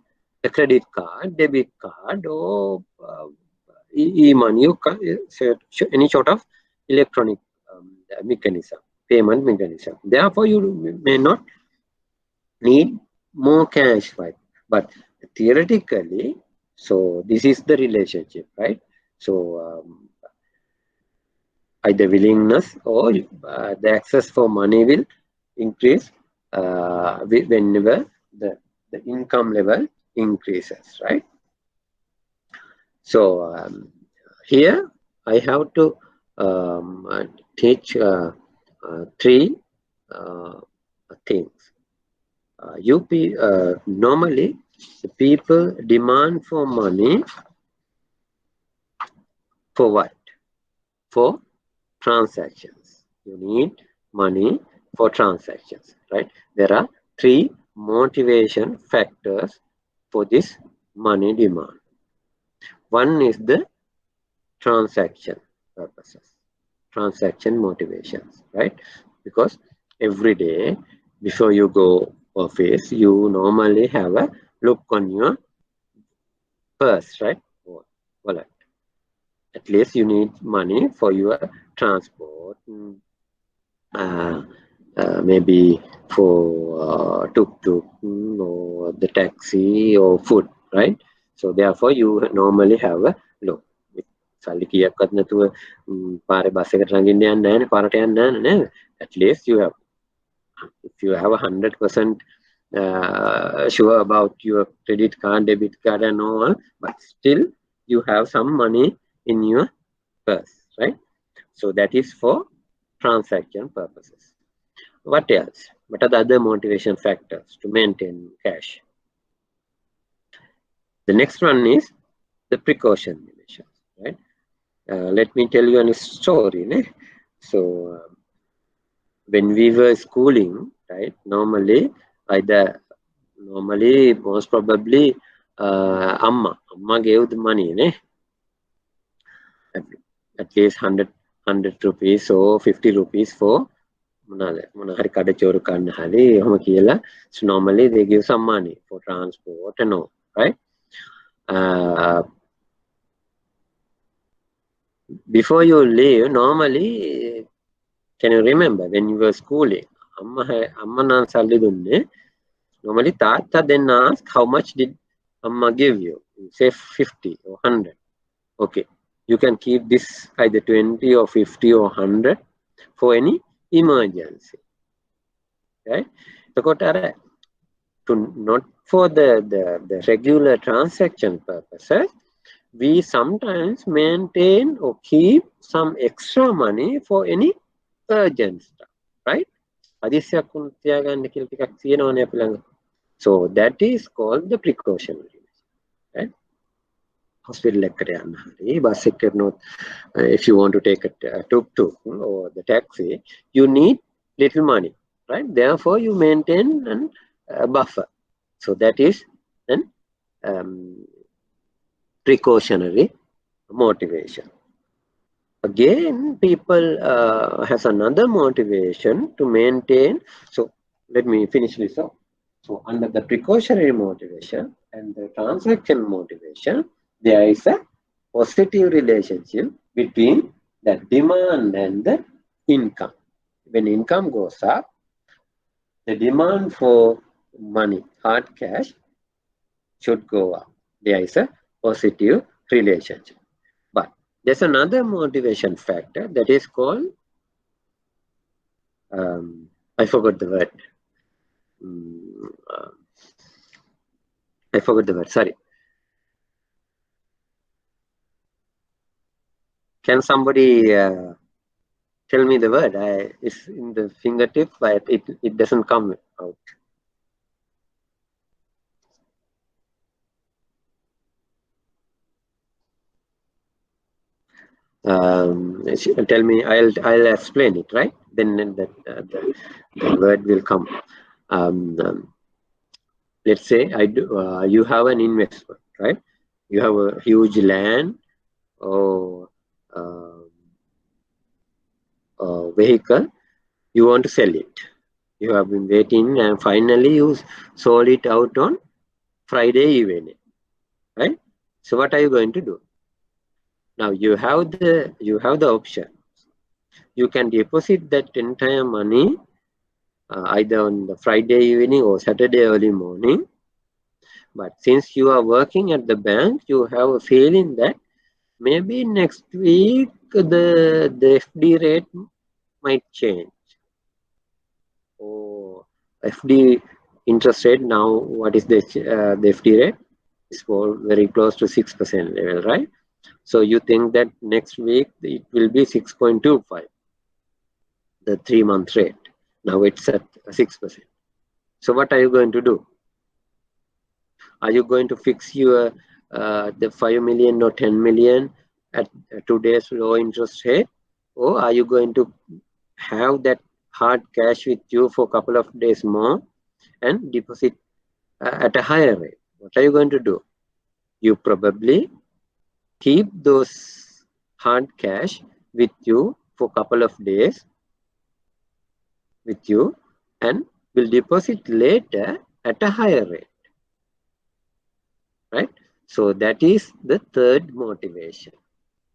S1: a credit card, debit card, or e-money. You can any sort of electronic mechanism, payment mechanism. Therefore, you may not need more cash, right? But theoretically, so this is the relationship, right? So either willingness or the access for money will increase whenever the income level increases, right? So here I have to teach three uh, things. Normally the people demand for money for what? For transactions. You need money for transactions, right? There are three motivation factors for this money demand. One is the transaction purposes, transaction motivations, right? Because every day before you go office, you normally have a look on your purse, right? Or wallet. At least you need money for your transport, uh, maybe for tuk-tuk or the taxi or food, right? So therefore you normally have a look. සල්ලි කීයක්වත් නැතුව පාරේ bus එකට ළඟින් යන්නේ නැහැ නේ පාරට යන්නේ නැහැ නේද? At least you have, if you have 100% sure about your credit card, debit card and all, but still you have some money in your purse, right? So that is for transaction purposes. What else? What are the other motivation factors to maintain cash? The next one is the precaution measures, right? Let me tell you a story. Ne? So when we were schooling, right? Normally, most probably, Amma gave the money, ne? At least 100 rupees or 50 rupees for මොනහරි කඩචෝරු කන්න හරි එහෙම කියලා. So normally they give some money for transport and all, right? Before you leave, normally, can you remember when you were schooling, amma nan salli dunne, normally tata then ask how much did amma give you? You say 50 or 100. Okay, you can keep this either 20 or 50 or 100 for any emergency, right? Not for the regular transaction purposes, we sometimes maintain or keep some extra money for any urgent stuff, right? So that is called the precautionary, right? Hospital bus if you want to take a tuk-tuk or the taxi, you need little money, right? Therefore you maintain a buffer. So that is an precautionary motivation. Again, people has another motivation to maintain. So let me finish this off. So under the precautionary motivation and the transaction motivation, there is a positive relationship between the demand and the income. When income goes up, the demand for money, hard cash, should go up. There is a positive relationship. But there's another motivation factor that is called, I forgot the word. Sorry. Can somebody tell me the word? It's in the fingertip, but it doesn't come out. Tell me, I'll explain it, right? Then the word will come. Let's say you have an investment, right? You have a huge land or vehicle. You want to sell it. You have been waiting, and finally you sold it out on Friday evening, right? So what are you going to do? Now you have the option. You can deposit that entire money either on the Friday evening or Saturday early morning. But since you are working at the bank, you have a feeling that maybe next week the FD rate might change. Or FD interest rate now, what is the FD rate? It's for very close to 6% level, right? So you think that next week it will be 6.25, the 3-month rate. Now it's at 6%. So what are you going to do? Are you going to fix your the 5 million or 10 million at today's low interest rate, or are you going to have that hard cash with you for a couple of days more and deposit at a higher rate? What are you going to do? You probably keep those hard cash with you for a couple of days with you and will deposit later at a higher rate, right? So that is the third motivation,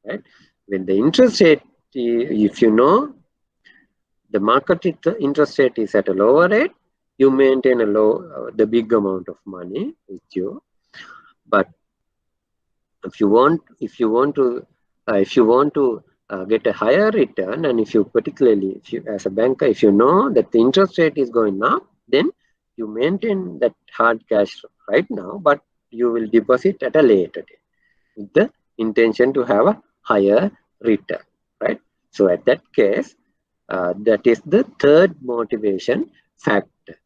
S1: right? When the interest rate, if you know the market interest rate is at a lower rate, you maintain the big amount of money with you. But if you want to get a higher return, and if you particularly, if you as a banker, if you know that the interest rate is going up, then you maintain that hard cash right now, but you will deposit at a later date with the intention to have a higher return, right? So at that case, that is the third motivation factor.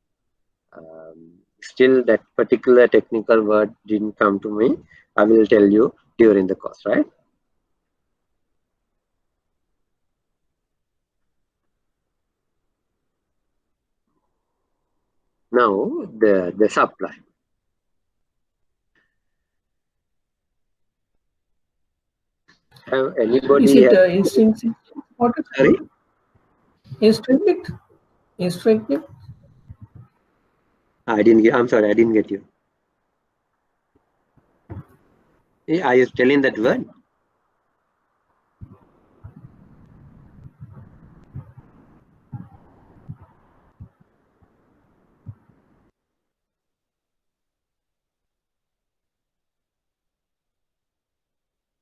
S1: Still, that particular technical word didn't come to me. I will tell you during the course, right? Now, the supply. Have
S3: Is
S1: anybody
S3: it
S1: had,
S3: intrinsic? What is
S1: sorry?
S3: intrinsic? Intrinsic?
S1: I'm sorry, I didn't get you. Are you telling that word?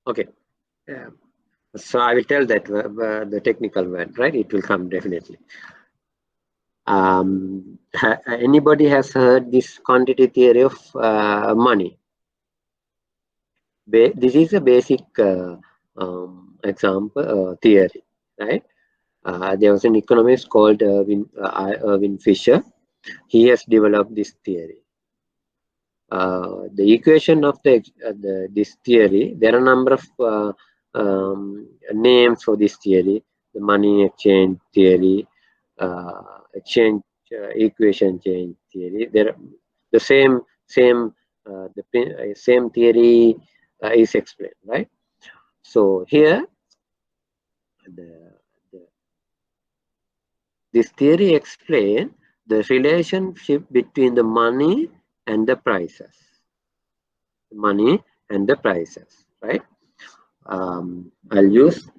S1: Okay. So I will tell that the technical word, right? It will come definitely. Anybody has heard this quantity theory of money? This is a basic example theory, right? There was an economist called Irving Fisher. He has developed this theory. The equation of this theory, there are a number of names for this theory. The money exchange theory, exchange equation change theory. There are the same same theory is explained, right? So here this theory explains the relationship between the money and the prices. Money and the prices, right? I'll use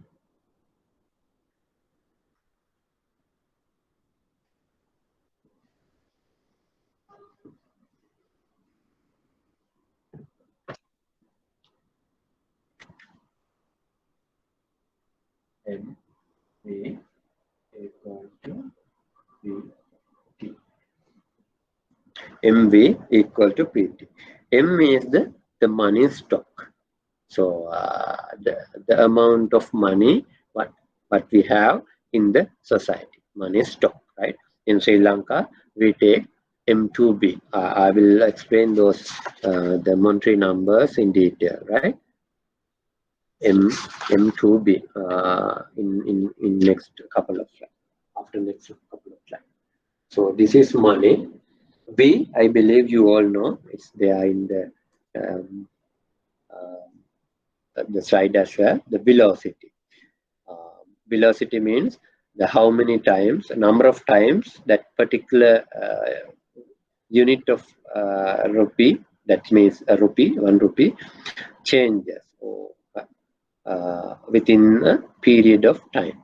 S1: MV equal to PT. MV equal to PT. M is the money stock. So the amount of money what we have in the society, money stock, right? In Sri Lanka, we take M2B. I will explain those the monetary numbers in detail, right? M M2B in next couple of slides. After next couple of slides. So this is money. B, I believe you all know, it's there in um, the slide as well. The velocity. Velocity means the how many times, number of times that particular unit of rupee, that means a rupee, 1 rupee, changes or within a period of time,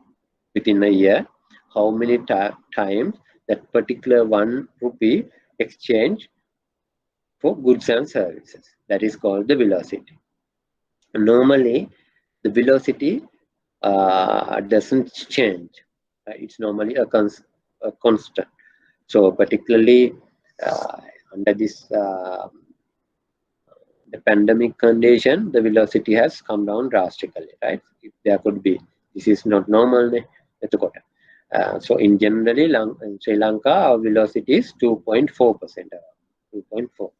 S1: within a year, how many times that particular 1 rupee exchange for goods and services. That is called the velocity. Normally, the velocity doesn't change. It's normally a constant. So particularly under this the pandemic condition, the velocity has come down drastically, right? If there could be, this is not normal. So in generally, in Sri Lanka, our velocity is 2.4%. 2.4.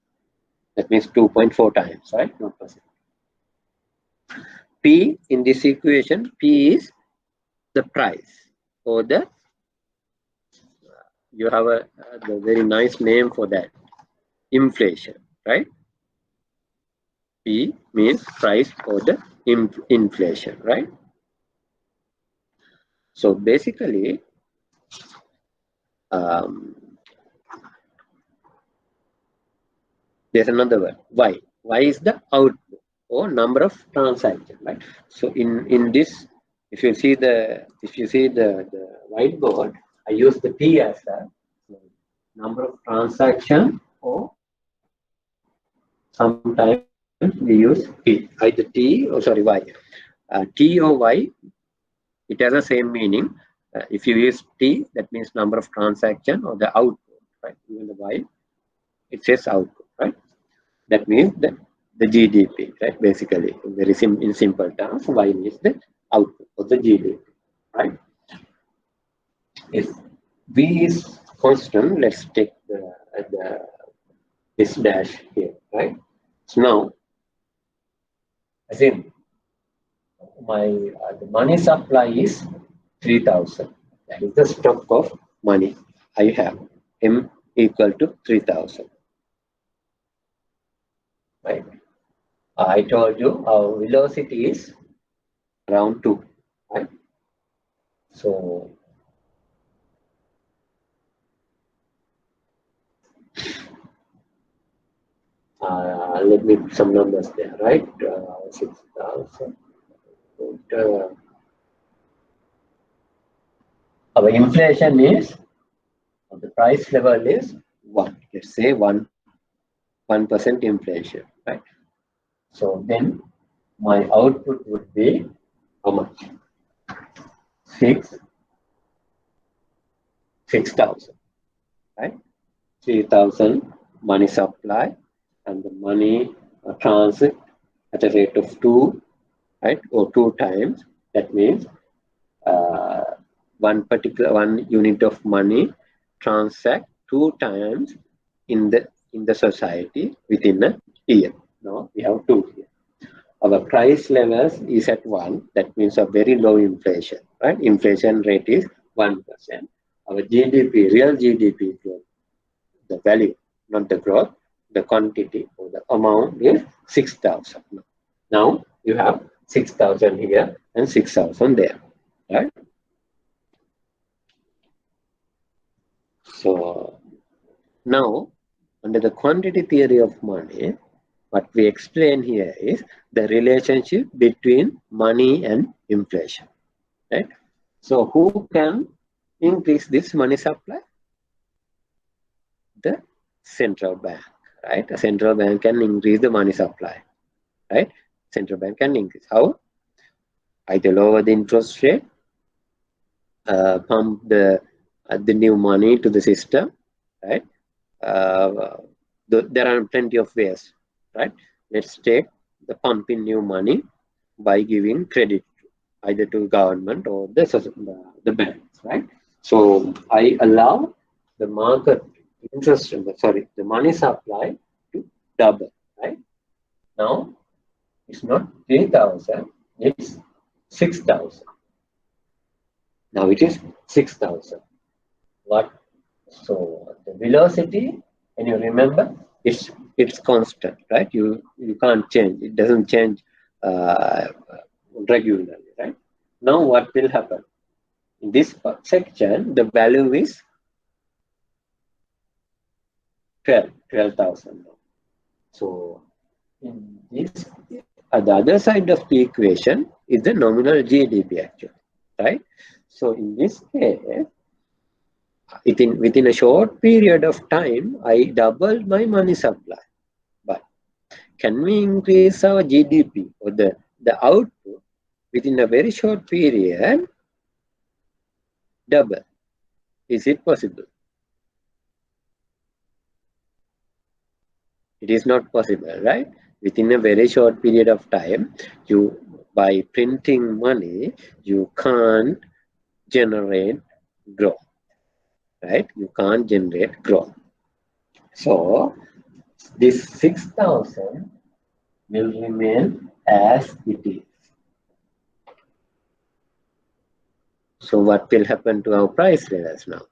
S1: That means 2.4 times, right? Not percent. P in this equation, P is the price or the, you have a the very nice name for that, inflation, right? P means price or the inflation, right? So basically, there's another word, Y. Y is the output or number of transactions, right? So in this, if you see the whiteboard, I use the T as a number of transaction, or sometimes we use P, either T or sorry Y. T or Y, it has the same meaning. If you use T, that means number of transaction or the output, right? Even the Y, it says output, right? That means that the GDP, right? Basically, very in simple terms, Y is the output of the GDP, right? If V is constant, let's take this dash here, right? So now, assume my the money supply is 3,000. That is the stock of money I have. M equal to 3,000. Right? I told you our velocity is around 2. Right? So let me put some numbers there, right? 6,000. Our inflation is, the price level is 1. Let's say 1% inflation, right? So then my output would be how much? 6,000, right? 3,000 money supply and the money transit at a rate of 2, right? Or 2 times. That means one unit of money transact 2 times in the society within a year. Now we have 2 here. Our price levels is at 1. That means a very low inflation, right? Inflation rate is 1%. Our GDP, real GDP growth, the value, not the growth, the quantity or the amount is 6,000. Now you have 6,000 here and 6,000 there, right? So now, under the quantity theory of money, what we explain here is the relationship between money and inflation, right? So who can increase this money supply? The central bank, right? A central bank can increase the money supply, right? Central bank can increase. How? Either lower the interest rate, pump the new money to the system, right? There are plenty of ways, right? Let's take the pumping new money by giving credit either to government or the banks, right? So I allow the market interest, the money supply to double, right? Now it's not 3,000, It's 6,000. Now it is 6,000. What? So the velocity, and you remember, it's constant, right? You can't change. It doesn't change uh, regularly, right? Now what will happen? In this section, the value is 12,000. So in this, the other side of the equation is the nominal GDP actually, right? So in this case, within a short period of time, I doubled my money supply. But can we increase our GDP or the output within a very short period double? Is it possible? It is not possible, right? Within a very short period of time, you by printing money, you can't generate growth, right? You can't generate growth. So this 6,000 will remain as it is. So what will happen to our price levels now?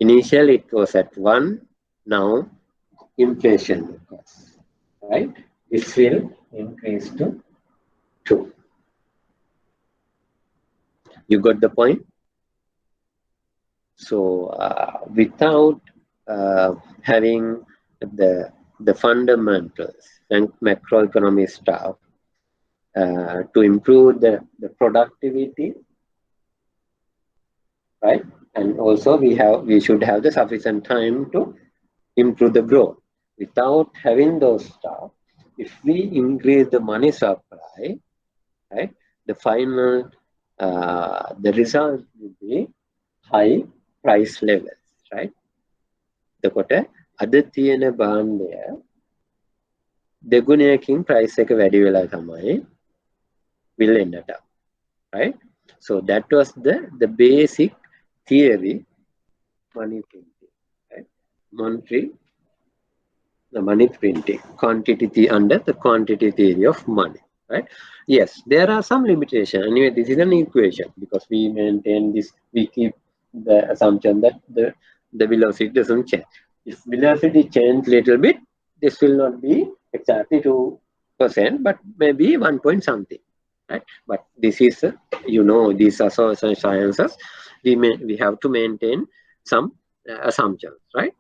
S1: Initially it was at 1, now inflation occurs, right? This will increase to 2. You got the point? So without having the fundamentals and macroeconomic stuff to improve the productivity, right? And also we should have the sufficient time to improve the growth. Without having those stuff, if we increase the money supply, right, the final the result will be high price levels, right? එතකොට අද තියෙන භාණ්ඩය දෙගුණයකින් price එක වැඩි වෙලා තමයි will end up, right? So that was the basic theory money printing, right? The money printing quantity under the quantity theory of money, right? Yes, there are some limitations. Anyway, this is an equation because we maintain this, we keep the assumption that the velocity doesn't change. If velocity change little bit, this will not be exactly 2%, but maybe 1 point something, right? But this is these are social sciences. We have to maintain some assumptions, right?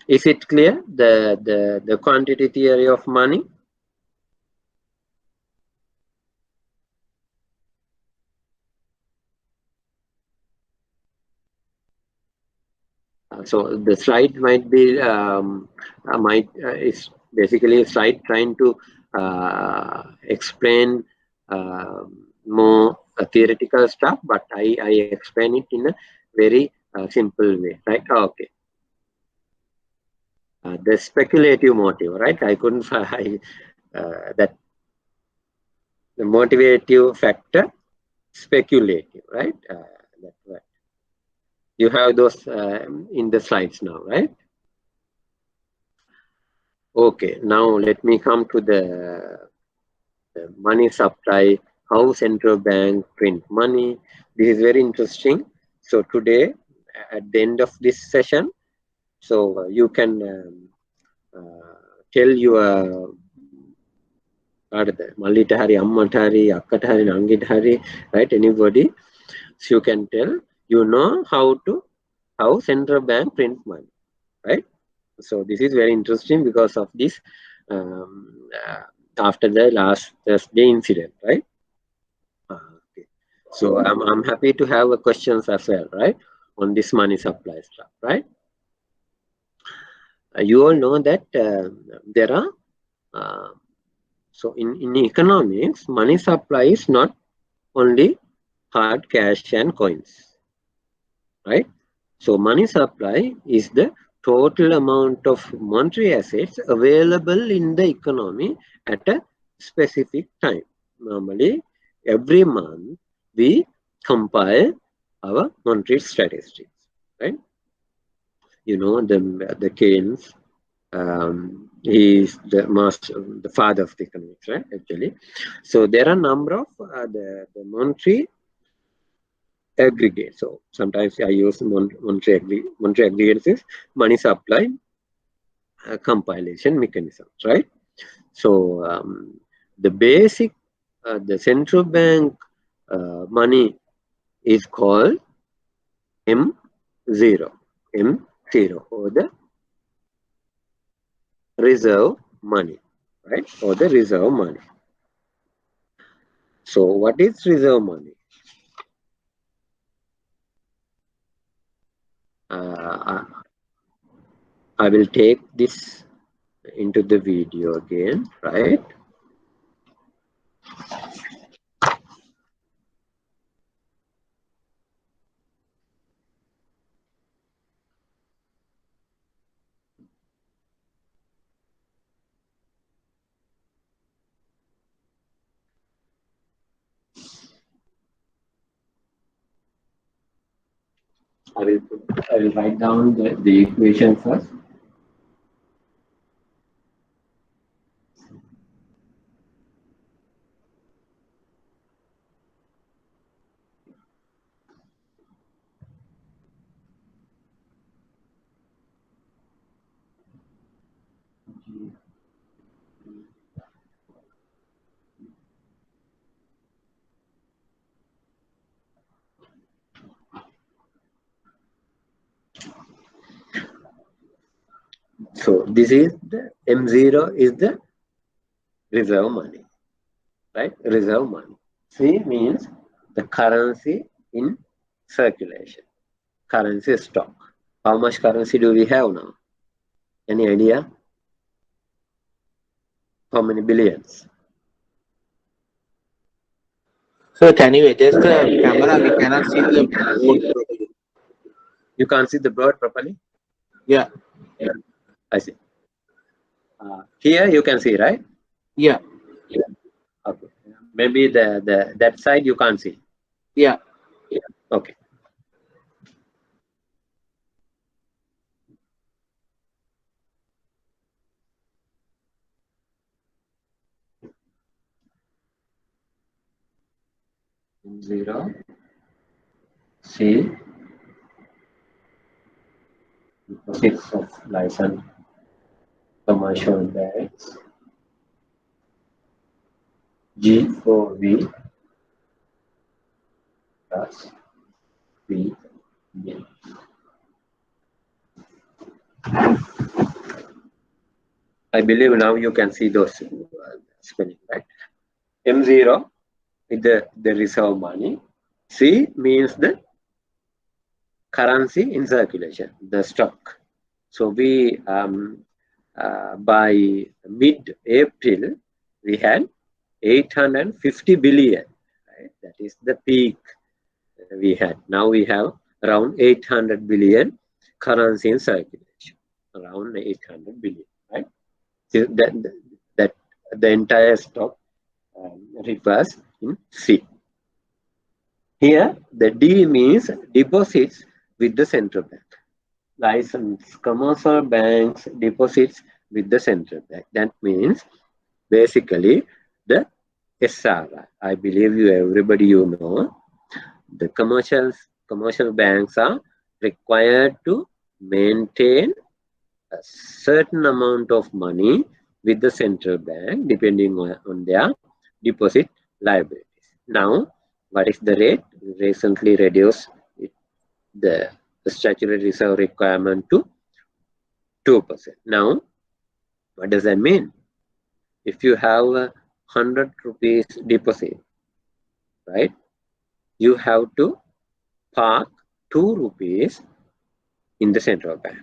S1: Is it clear, the quantity theory of money? So the slide might be is basically a slide trying to explain more theoretical stuff, but I explain it in a very simple way, right? Okay. The speculative motive, right? I couldn't find that the motivative factor, speculative, right? That's right. You have those in the slides now, right? Okay, now let me come to the money supply, how central bank print money. This is very interesting. So today, at the end of this session, so you can tell your මල්ලිට හරි අම්මට හරි අක්කට හරි නංගිට හරි, right? Anybody, so you can tell, how central bank print money, right? So this is very interesting because of this after the last Thursday incident, right? Okay. So I'm happy to have questions as well, right, on this money supply stuff, right? You all know that there are so in economics, money supply is not only hard cash and coins, right? So money supply is the total amount of monetary assets available in the economy at a specific time. Normally, every month we compile our monetary statistics, right? You know, the Keynes, he is the master, the father of the economics, right? Actually, so there are a number of the monetary aggregate. So sometimes I use monetary aggregates is money supply compilation mechanisms, right? So the basic, the central bank money is called M0, M0, or the reserve money, right? Or the reserve money. So what is reserve money? I will take this into the video again, right? I will write down the equation first. So this is the M0 is the reserve money, right? Reserve money. C means the currency in circulation, currency stock. How much currency do we have now? Any idea? How many billions?
S2: So can you adjust the camera? We cannot see the board properly.
S1: You can't see the bird properly?
S2: Yeah.
S1: I see. Here you can see, right?
S2: Yeah.
S1: Okay. Maybe that side you can't see.
S2: Yeah.
S1: Okay. M0 C deposits of license commercial banks G4V plus V. I believe now you can see those spelling, right? M0 is the reserve money. C means the currency in circulation, the stock. So we by mid-April we had 850 billion. Right? That is the peak we had. Now we have around 800 billion currency in circulation. Around 800 billion. Right? So that the entire stock refers in C. Here the D means deposits with the central bank. License commercial banks deposits with the central bank. That means basically the SRI. I believe everybody know the commercial banks are required to maintain a certain amount of money with the central bank depending on their deposit liabilities. Now, what is the rate? Recently reduced the statutory reserve requirement to 2%. Now, what does that mean? If you have a 100 rupees deposit, right, you have to park 2 rupees in the central bank.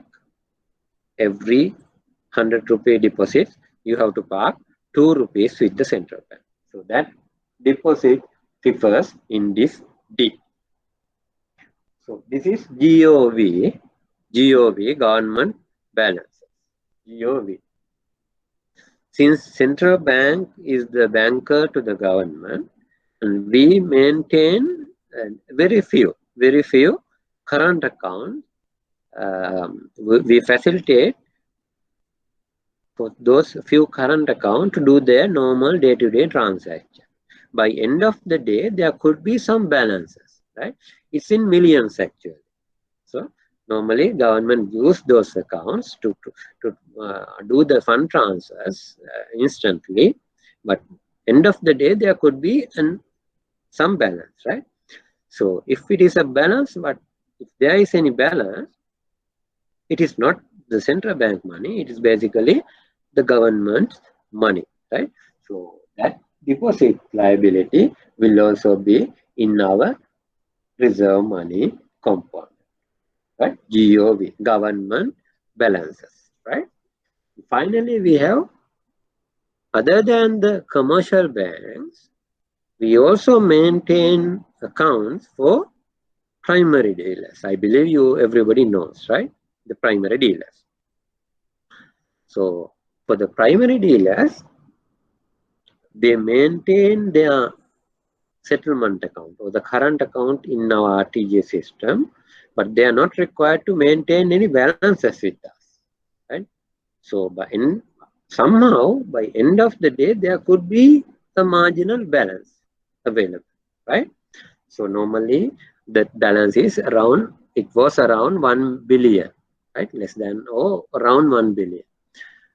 S1: Every 100 rupee deposit, you have to park 2 rupees with the central bank. So that deposit differs in this D. So this is GOV, government balances, GOV. Since central bank is the banker to the government, and we maintain very few current accounts we facilitate for those few current accounts to do their normal day-to-day transaction. By end of the day, there could be some balances, right? It's in millions actually. So normally government use those accounts to do the fund transfers instantly, but end of the day there could be some balance, right? So if it is a balance, but if there is any balance, it is not the central bank money, it is basically the government's money, right? So that deposit liability will also be in our reserve money component, right? GOV, government balances, right? Finally, we have, other than the commercial banks, we also maintain accounts for primary dealers. I believe everybody knows, right? The primary dealers. So for the primary dealers, they maintain their settlement account or the current account in our RTG system, but they are not required to maintain any balances with us, right? So somehow by end of the day, there could be a marginal balance available, right? So normally that balance is around, it was around 1 billion, right? Less than or around 1 billion.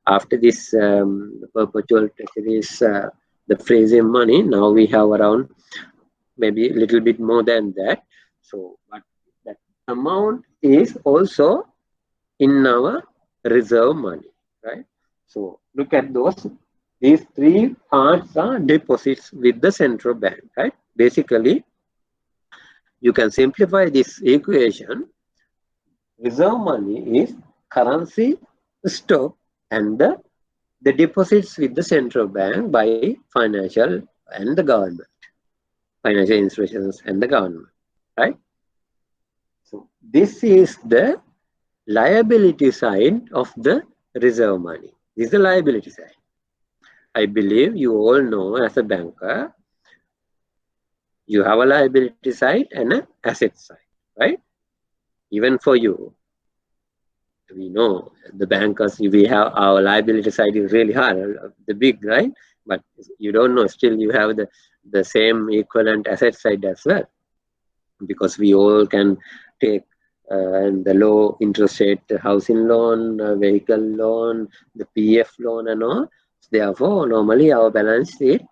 S1: After this perpetual treasuries, the freezing money, now we have around maybe a little bit more than that. So, but that amount is also in our reserve money, right? So look at those. These three parts are deposits with the central bank, right? Basically, you can simplify this equation. Reserve money is currency stock and the deposits with the central bank by financial and the government, financial institutions and the government, right? So this is the liability side of the reserve money. This is the liability side. I believe you all know as a banker, you have a liability side and an asset side, right? Even for you, we know the bankers, we have our liability side is really hard, the big, right? But you don't know, still you have the same equivalent asset side as well, because we all can take and the low interest rate housing loan, vehicle loan, the PF loan and all. Therefore, normally our balance sheet,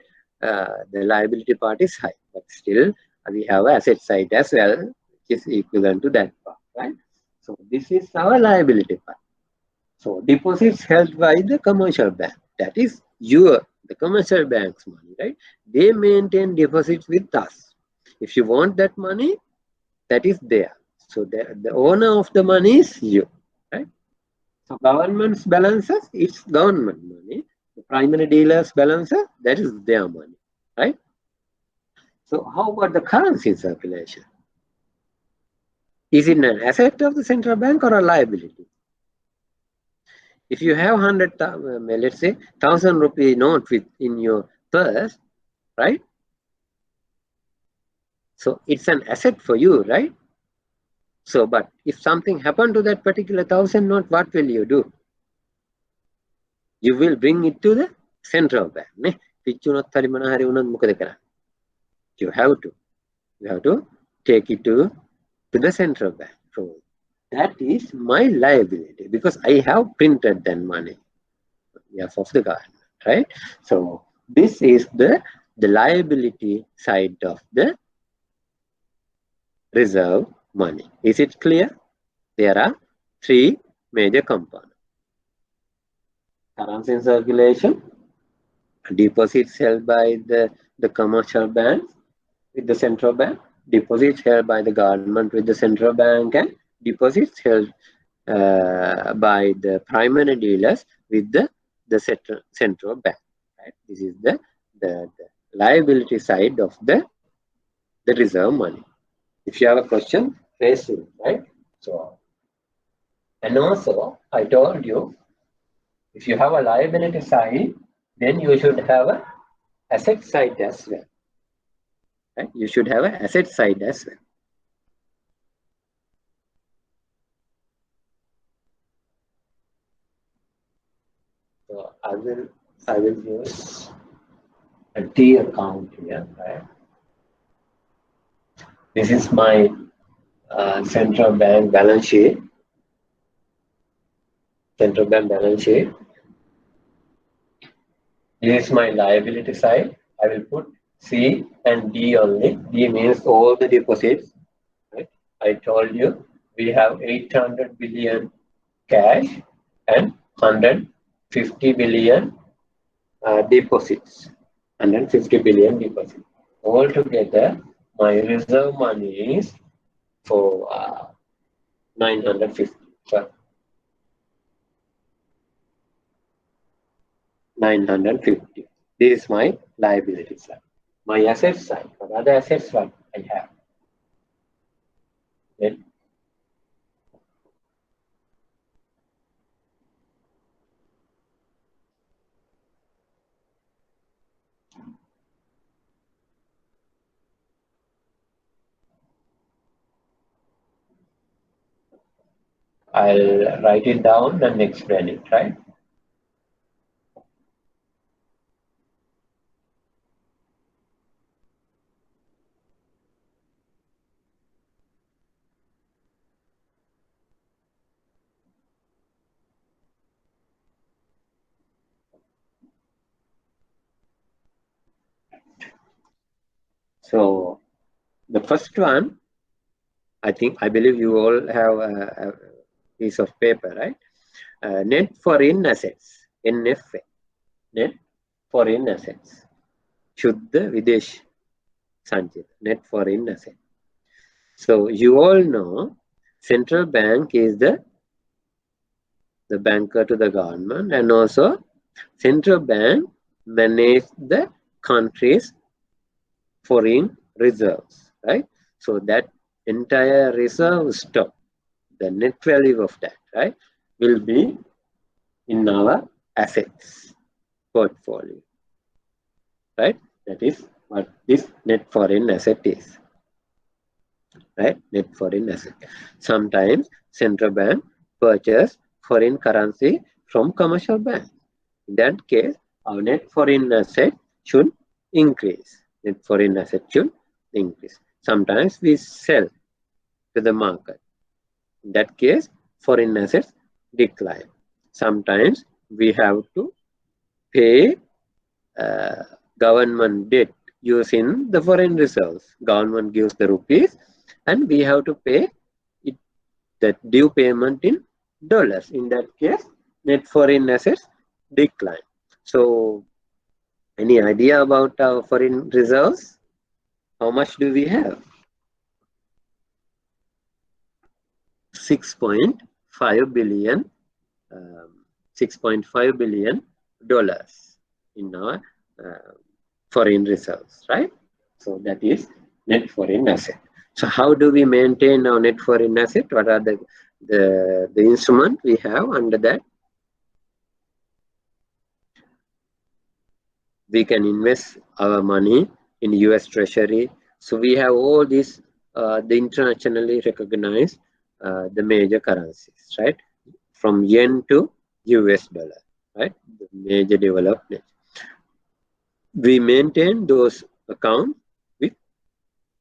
S1: the liability part is high, but still we have asset side as well, which is equivalent to that part, right? So this is our liability part. So deposits held by the commercial bank, that is the commercial bank's money, right? They maintain deposits with us. If you want that money, that is there. So the owner of the money is you, right? So government's balances, it's government money. The primary dealer's balances, that is their money, right? So how about the currency circulation? Is it an asset of the central bank or a liability? If you have 100, let's say 1,000 rupee note in your purse, right? So it's an asset for you, right? So, but if something happened to that particular 1,000 note, what will you do? You will bring it to the central bank. You have to take it to the central bank. So that is my liability because I have printed that money. Yes, of the government, right? So this is the liability side of the reserve money. Is it clear? There are three major components. Currency in circulation, deposits held by the commercial banks with the central bank, deposits held by the government with the central bank, and deposits held by the primary dealers with the central bank. Right? This is the liability side of the reserve money. If you have a question, raise it, right? So, and also I told you, if you have a liability side, then you should have a asset side as well. Right? You should have an asset side as well. So I will use a T account here, right? This is my central bank balance sheet. Central bank balance sheet. This is my liability side. I will put C and D only. D means all the deposits. Right? I told you we have 800 billion cash and 150 billion deposits. 150 billion deposits. Altogether, my reserve money is for 950. Sorry, 950. This is my liability side. My asset side. What other assets what I have? Then I'll write it down and explain it, right? So the first one, I believe you all have a piece of paper, right? Net foreign assets, NFA, net foreign assets. Shuddha Videsh Sanchit, net foreign assets. So you all know central bank is the banker to the government, and also central bank manage the country's foreign reserves, right? So that entire reserve stock, the net value of that, right, will be in our assets portfolio, right? That is what this net foreign asset is, right? Net foreign asset. Sometimes central bank purchase foreign currency from commercial bank. In that case, our net foreign asset should increase. Net foreign asset should increase. Sometimes we sell to the market. In that case, foreign assets decline. Sometimes we have to pay government debt using the foreign reserves. Government gives the rupees and we have to pay it, that due payment in dollars. In that case, net foreign assets decline. So, any idea about our foreign reserves? How much do we have? 6.5 billion, $6.5 billion in our foreign reserves, right? So that is net foreign asset. So how do we maintain our net foreign asset? What are the instrument we have under that? We can invest our money in US Treasury. So we have all these, the internationally recognized the major currencies, right? From yen to US dollar, right? The major development. We maintain those accounts with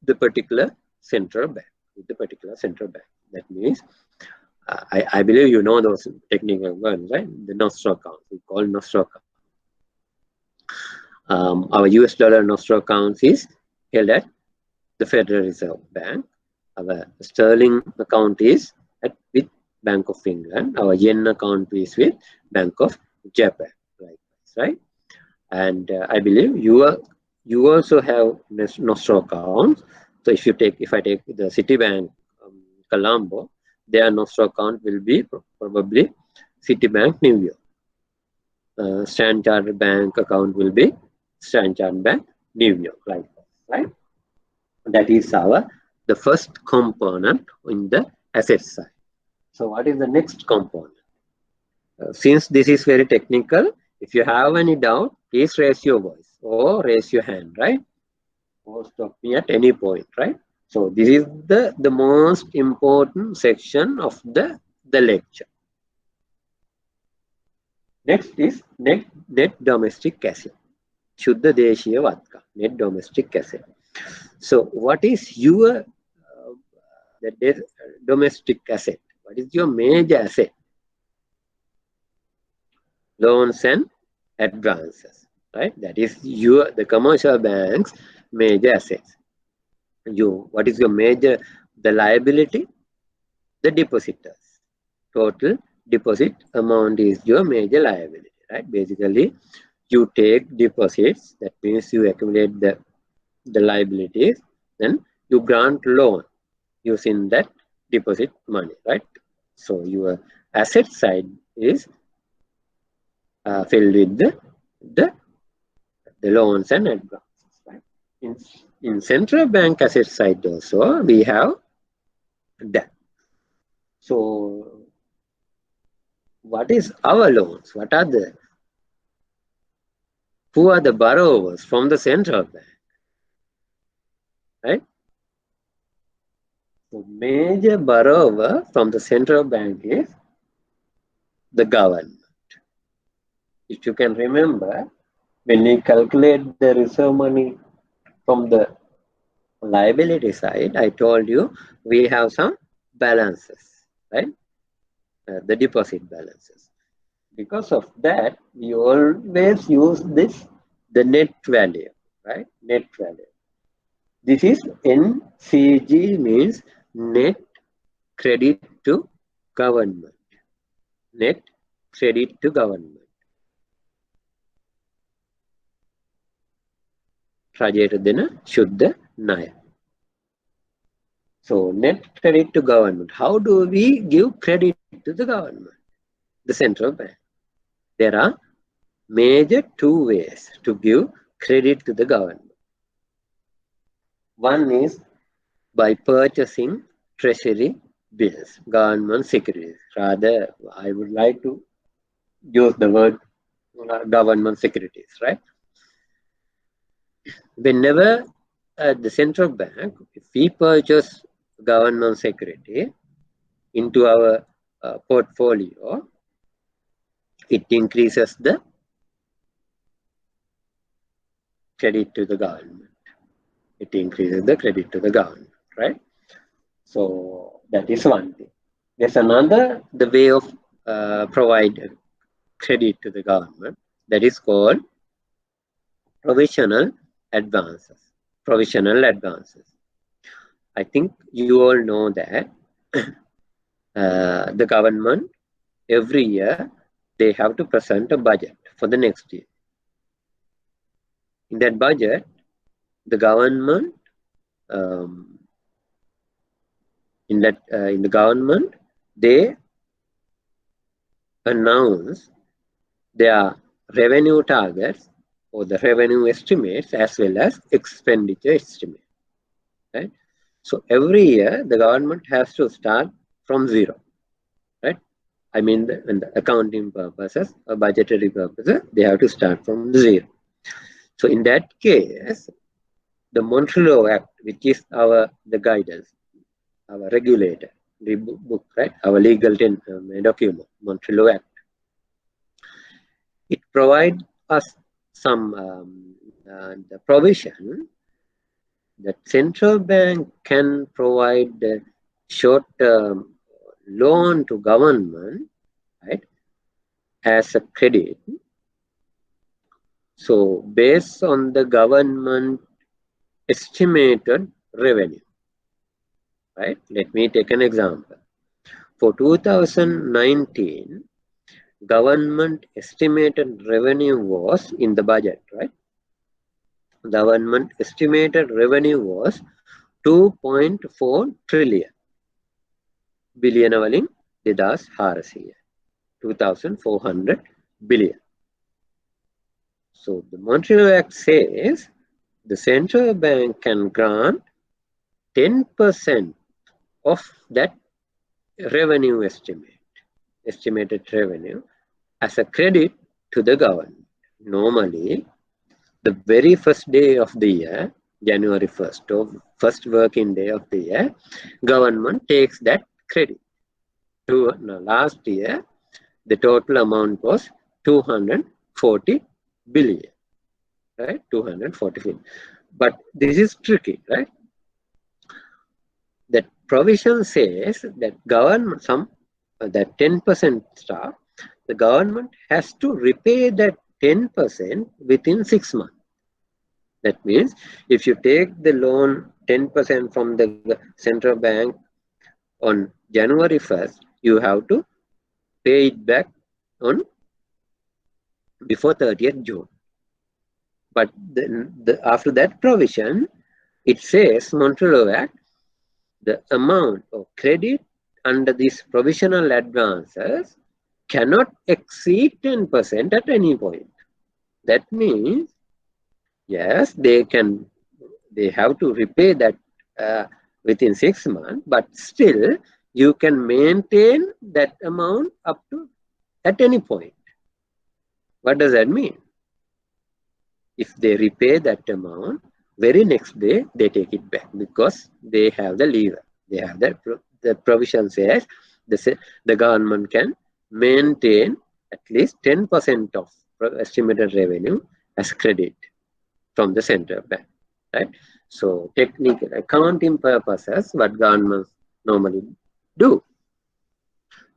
S1: the particular central bank, That means, I believe you know those technical words, right? The nostro account, we call nostro account. Our US dollar nostro account is held at the Federal Reserve Bank. Our sterling account is with Bank of England. Our yen account is with Bank of Japan, right? And I believe you also have nostro accounts. So if I take the Citibank Colombo, their nostro account will be probably Citibank New York. Standard Chartered Bank account will be Standard Chartered Bank New York, right? That is the first component in the asset side. So what is the next component? Since this is very technical, if you have any doubt, please raise your voice or raise your hand, right? Or stop me at any point, right? So this is the most important section of the lecture. Next is net domestic asset. Shuddha Deshiya Vatka, net domestic asset. So what is your domestic asset? What is your major asset? Loans and advances, right? That is the commercial bank's major assets. What is your major? The liability, the depositors. Total deposit amount is your major liability, right? Basically, you take deposits. That means you accumulate the liabilities, then you grant loan using that deposit money, right? So your asset side is filled with the loans and advances, right? In central bank asset side also we have that. So what is our loans? Who are the borrowers from the central bank, right? The major borrower from the central bank is the government. If you can remember, when we calculate the reserve money from the liability side, I told you we have some balances, right? The deposit balances. Because of that, we always use the net value, right? Net value. This is NCG, means net credit to government. Net credit to government. රජයට දෙන ශුද්ධ ණය. So net credit to government. How do we give credit to the government? The central bank. There are major two ways to give credit to the government. One is by purchasing treasury bills, government securities. Rather, I would like to use the word government securities, right? Whenever the central bank, if we purchase government security into our portfolio, it increases the credit to the government. It increases the credit to the government, right? So that is one thing. There's another, the way of provide credit to the government, that is called provisional advances. Provisional advances. I think you all know that the government every year they have to present a budget for the next year. In that budget, the government in the government they announce their revenue targets or the revenue estimates as well as expenditure estimates, right? So every year the government has to start from zero, right? I mean, when the accounting purposes or budgetary purposes, they have to start from zero. So in that case, the Montreal Act, which is the guidance, our regulator, the book, right? Our legal document, Montreal Act. It provides us some the provision that central bank can provide short-term loan to government, right, as a credit. So based on the government estimated revenue, right? Let me take an example. For 2019, government estimated revenue was in the budget, right? Government estimated revenue was 2.4 trillion. Billion වලින් 2400. 2,400 billion. So the Montreal Act says the central bank can grant 10% of that revenue estimated revenue as a credit to the government. Normally, the very first day of the year, January 1st, or first working day of the year, government takes that credit. Last year, the total amount was 240 billion, right? 240 billion. But this is tricky, right? That provision says that government, that 10% staff, the government has to repay that 10% within 6 months. That means if you take the loan 10% from the central bank on January 1st, you have to pay it back on before 30th June. But after that provision, it says Montreal Act, the amount of credit under these provisional advances cannot exceed 10% at any point. That means, yes, they have to repay that within 6 months, but still you can maintain that amount up to at any point. What does that mean? If they repay that amount, very next day they take it back because they have the lever. They have the provision says the government can maintain at least 10% of estimated revenue as credit from the central bank, right? So technical accounting purposes, what governments normally do,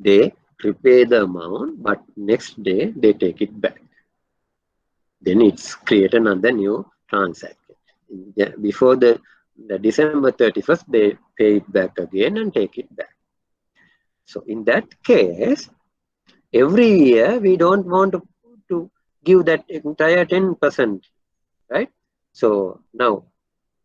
S1: they repay the amount, but next day they take it back. Then it's create another new transaction. Before the December 31st, they pay it back again and take it back. So in that case, every year we don't want to give that entire 10%, right? So now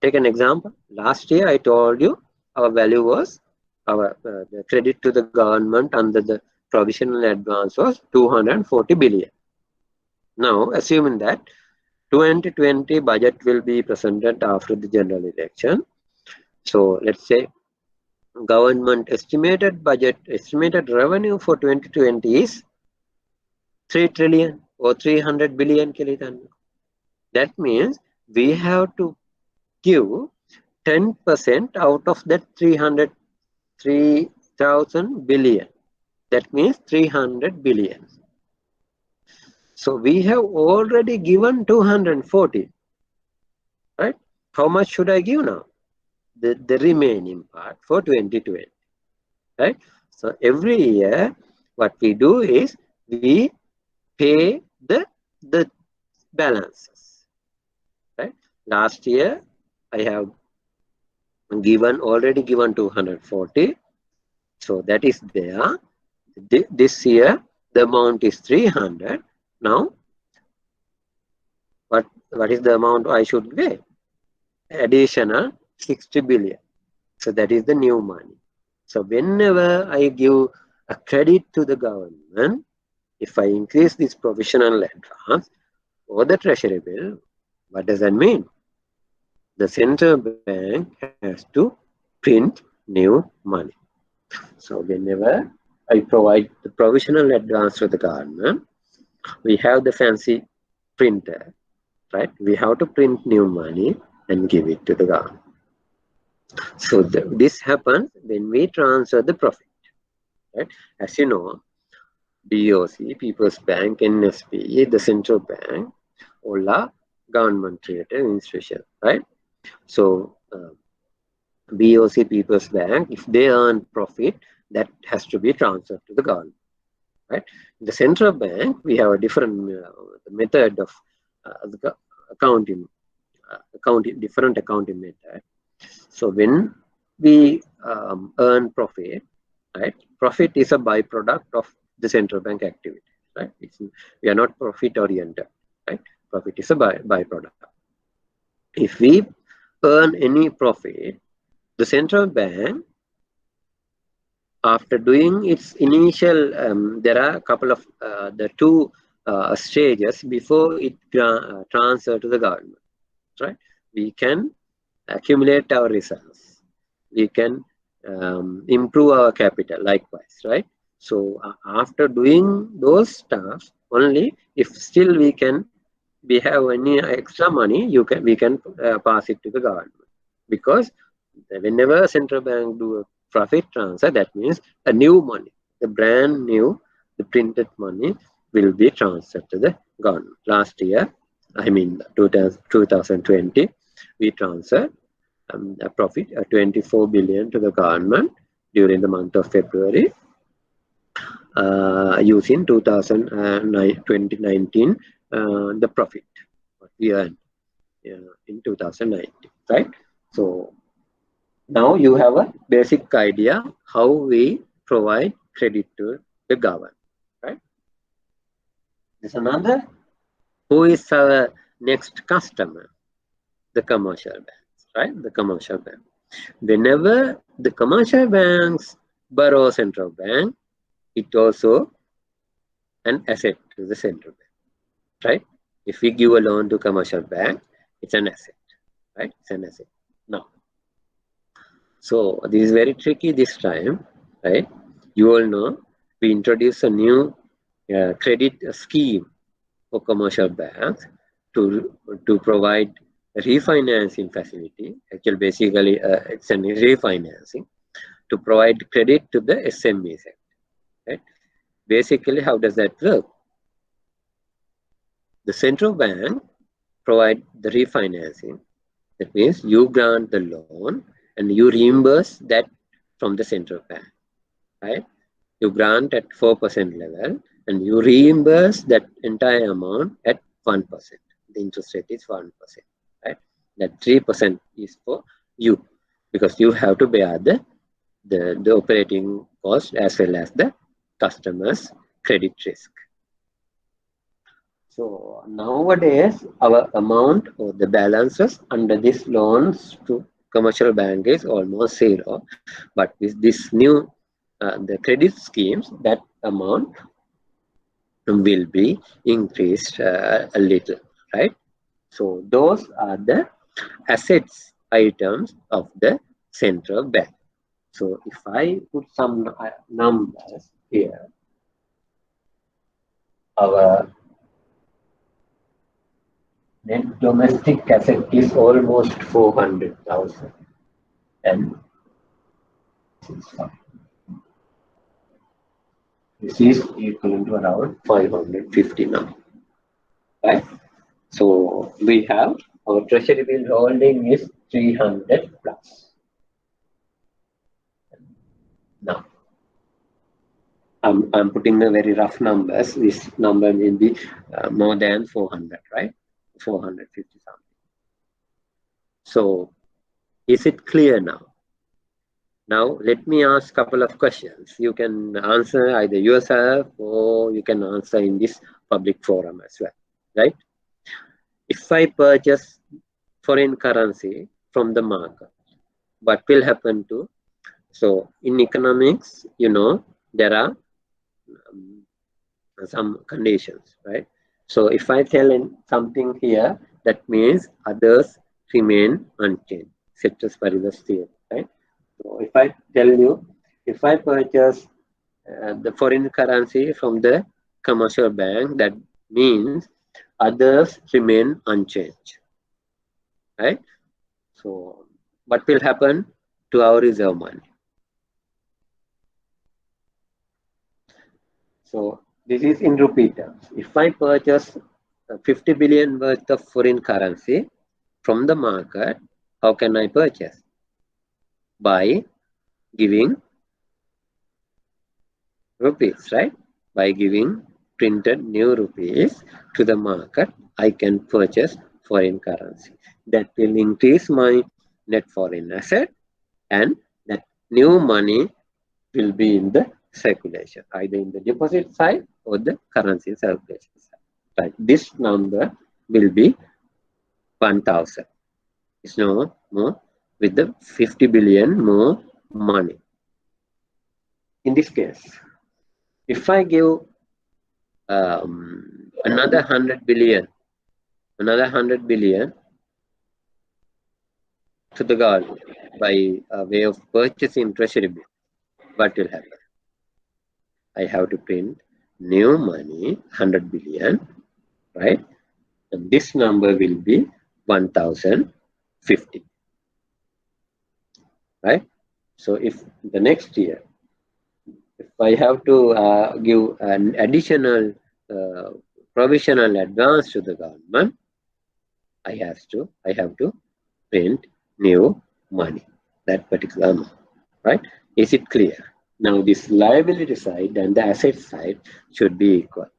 S1: take an example. Last year I told you our value was the credit to the government under the provisional advance was 240 billion. Now assuming that 2020 budget will be presented after the general election. So let's say government estimated revenue for 2020 is 3 trillion or 300 billion. That means we have to give 10% out of that 3,000 billion. That means 300 billion. So we have already given 240, right? How much should I give now? The remaining part for 2020, right? So every year what we do is we pay the balances, right? Last year I have already given 240, so that is there. This year the amount is 300. Now what is the amount I should pay? Additional 60 billion. So that is the new money. So whenever I give a credit to the government, if I increase this provisional advance or the treasury bill, what does that mean? The central bank has to print new money. So whenever I provide the provisional advance to the government, we have the fancy printer, right? We have to print new money and give it to the government. So this happens when we transfer the profit, right? As you know, BOC, People's Bank, NSP, the central bank, all are government-related institutions, right? So BOC, People's Bank, if they earn profit, that has to be transferred to the government, right? In the central bank, we have a different method of accounting, different accounting method. So when we earn profit, right? Profit is a byproduct of the central bank activity, right? We are not profit oriented, right? Profit is a byproduct. If we earn any profit, the central bank, after doing its initial, there are a couple of the two stages before it transfer to the government, right? We can accumulate our reserves. We can improve our capital likewise, right? So after doing those stuff, only if still we have any extra money, we can pass it to the government, because whenever central bank do a profit transfer, that means a new money, the brand new, the printed money will be transferred to the government. Last year, I mean 2020, we transferred a profit 24 billion to the government during the month of February, using 2019 the profit what we earned in 2019, right? So now you have a basic idea how we provide credit to the government, right? There's another. Who is our next customer? The commercial banks, right? The commercial bank. Whenever the commercial banks borrow central bank, it also an asset to the central bank, right? If we give a loan to commercial bank, it's an asset, right? It's an asset. Now, so this is very tricky this time, right? You all know we introduced a new credit scheme for commercial banks to provide a refinancing facility. Actually, basically, it's a refinancing to provide credit to the SME sector, right? Basically, how does that work? The central bank provide the refinancing. That means you grant the loan and you reimburse that from the central bank, right? You grant at 4% level and you reimburse that entire amount at 1%. The interest rate is 1%, right? That 3% is for you because you have to bear the operating cost as well as the customer's credit risk. So nowadays, our amount or the balances under these loans to commercial bank is almost zero. But with this new the credit schemes, that amount will be increased a little, right? So those are the assets items of the central bank. So if I put some numbers here, our net domestic asset is almost 400,000 and this is equivalent to around 550 now, right? So we have our treasury bill holding is 300 plus. Now I'm putting the very rough numbers. This number will be more than 400, right? 450 something. So is it clear now? Now let me ask a couple of questions. You can answer either yourself or you can answer in this public forum as well, right? If I purchase foreign currency from the market, what will happen to? So in economics, you know, there are some conditions, right? So if I tell in something here, that means others remain unchanged. Ceteris paribus theory, right? So if I tell you, if I purchase the foreign currency from the commercial bank, that means others remain unchanged, right? So what will happen to our reserve money? So this is in rupee terms. If I purchase 50 billion worth of foreign currency from the market, how can I purchase? By giving rupees, right? By giving printed new rupees to the market, I can purchase foreign currency. That will increase my net foreign asset and that new money will be in the circulation, either in the deposit side or the currency circulation side. Right. This number will be 1,000. It's no more with the 50 billion more money. In this case, if I give another 100 billion to the government by way of purchasing treasury bill, what will happen? I have to print new money, 100 billion, right? And this number will be 1,050, right? So if the next year, if I have to give an additional provisional advance to the government, I have to print new money, that particular amount, right? Is it clear? Now this liability side and the asset side should be equal,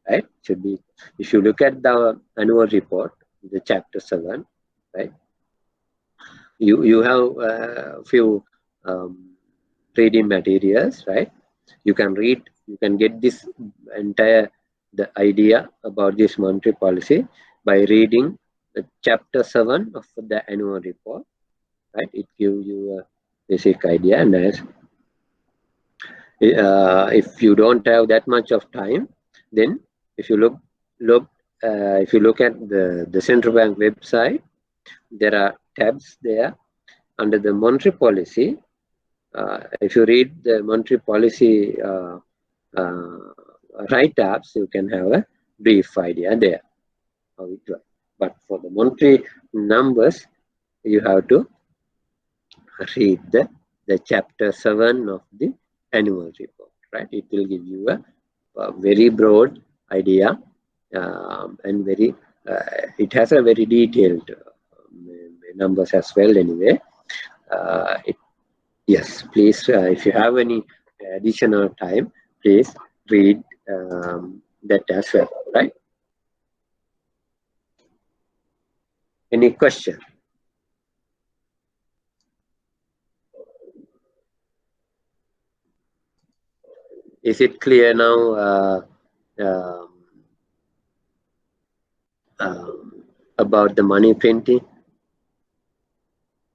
S1: right? Should be. If you look at the annual report, the chapter 7, right? You have a few reading materials, right? You can read, you can get this entire the idea about this monetary policy by reading the chapter 7 of the annual report, right? It gives you a basic idea. And as if you don't have that much of time, then if you look at the central bank website, there are tabs there under the monetary policy. If you read the monetary policy write-ups, you can have a brief idea there how it works. But for the monetary numbers, you have to read the chapter 7 of the annual report, right? It will give you a very broad idea and very it has a very detailed numbers as well anyway. Yes, please, if you have any additional time, please read that as well, right? Any question? Is it clear now about the money printing,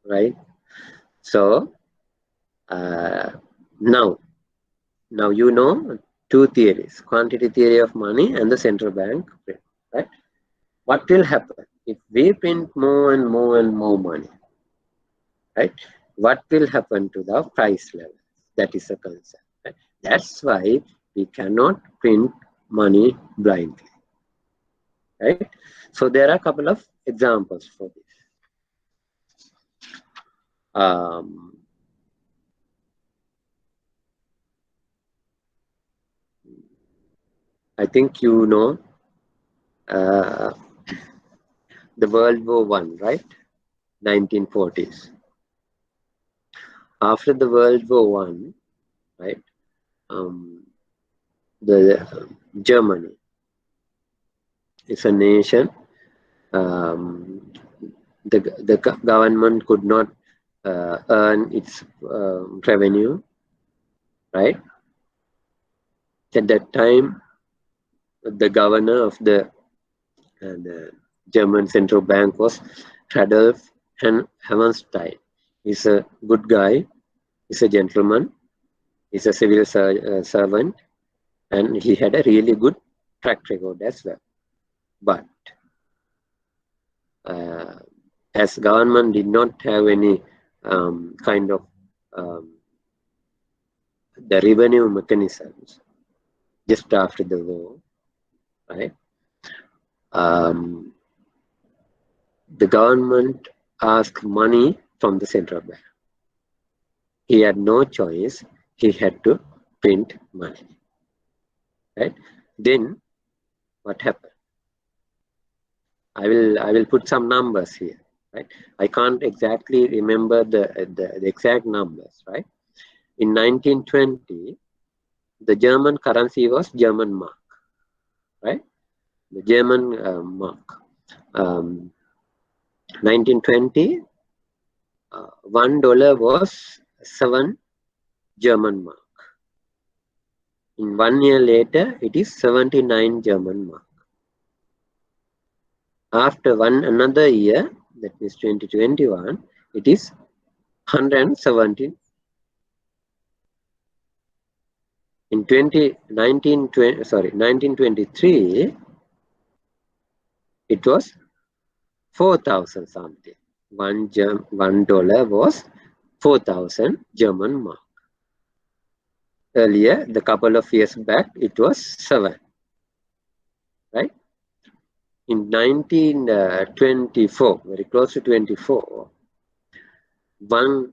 S1: right? So now you know two theories: quantity theory of money and the central bank print, right? What will happen if we print more and more and more money, right? What will happen to the price level? That is a concern, right? That's why we cannot print money blindly, right? So there are a couple of examples for this. I think you know the World War I, right? 1940s. After the World War I, right? The Germany is a nation. The government could not earn its revenue, right? At that time, the governor of the German central bank was Radolf Hammerstein. He's a good guy. He's a gentleman. He's a civil servant, and he had a really good track record as well. But as government did not have any kind of the revenue mechanisms just after the war, right? The government asked money from the central bank. He had no choice. He had to print money, right? Then what happened? I will put some numbers here, right? I can't exactly remember the exact numbers, right? In 1920, the German currency was German mark, right? The German mark. 1920, $1 was 7 German mark. In 1 year later, it is 79 German mark. After another year, that means 2021, it is 117. In 1923, it was 4,000 something. $1 was 4,000 German mark. Earlier, the couple of years back, it was 7, right? In 1924, very close to 24, one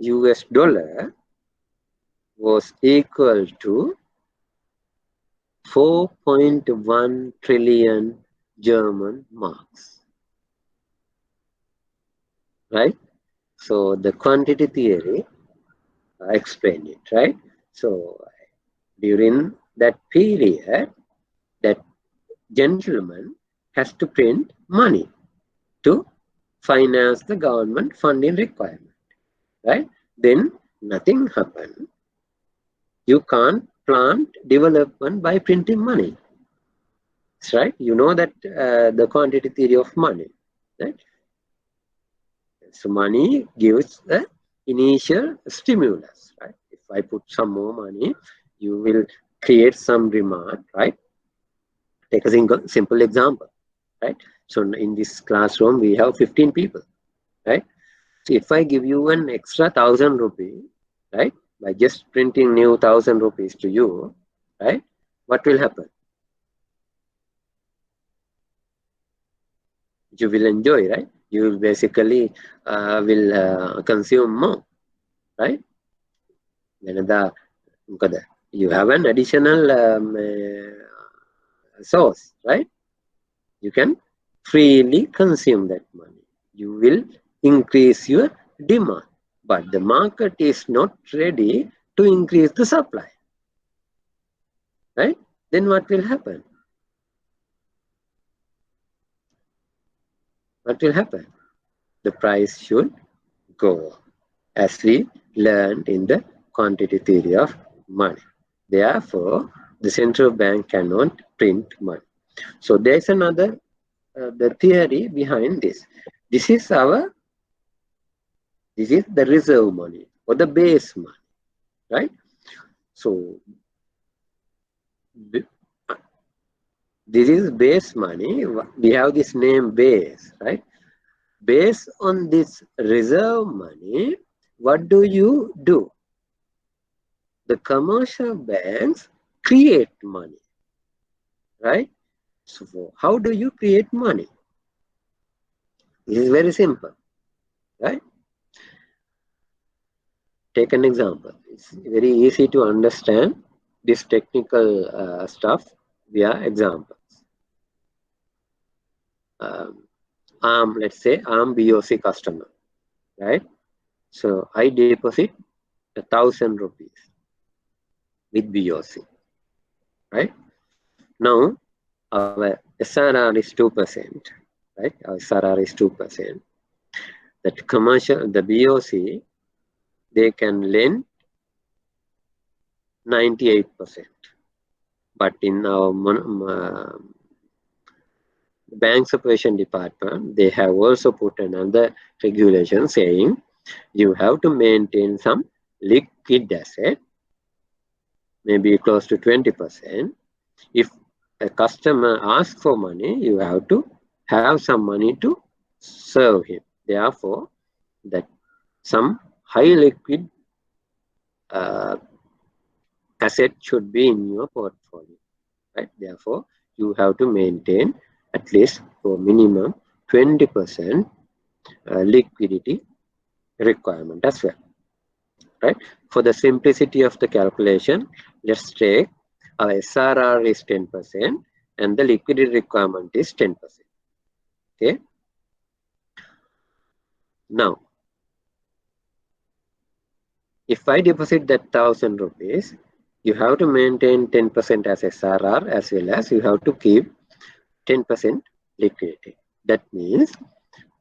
S1: US dollar was equal to 4.1 trillion German marks, right? So the quantity theory explained it, right? So during that period, that gentleman has to print money to finance the government funding requirement, right? Then nothing happened. You can't plant development by printing money. That's right. You know that the quantity theory of money, right? So money gives the initial stimulus, right? If I put some more money, you will create some demand, right? Take a simple example, right? So in this classroom, we have 15 people, right? So if I give you an extra 1,000 rupees, right, by just printing new 1,000 rupees to you, right, what will happen? You will enjoy, right? You will basically will consume more, right? You have an additional source, right? You can freely consume that money. You will increase your demand, but the market is not ready to increase the supply, right? Then what will happen? What will happen? The price should go up, as we learned in the quantity theory of money. Therefore, the central bank cannot print money. So there's another the theory behind this. This is the reserve money or the base money, right? So this is base money. We have this name base, right? Based on this reserve money, what do you do? The commercial banks create money, right? So how do you create money? This is very simple, right? Take an example. It's very easy to understand this technical stuff via examples. Let's say I'm BOC customer, right? So I deposit 1,000 rupees with BOC, right? Now our SRR is 2%, right? Our SRR is 2%. That commercial, the BOC, they can lend 98%. But in our bank supervision department, they have also put another regulation saying you have to maintain some liquid asset, maybe close to 20%. If a customer asks for money, you have to have some money to serve him. Therefore, that some high liquid asset should be in your portfolio, right? Therefore, you have to maintain at least for minimum 20% liquidity requirement as well, right? For the simplicity of the calculation, let's take our SRR is 10% and the liquidity requirement is 10%. Okay. Now, if I deposit that 1,000 rupees, you have to maintain 10% as SRR as well as you have to keep 10% liquidity. That means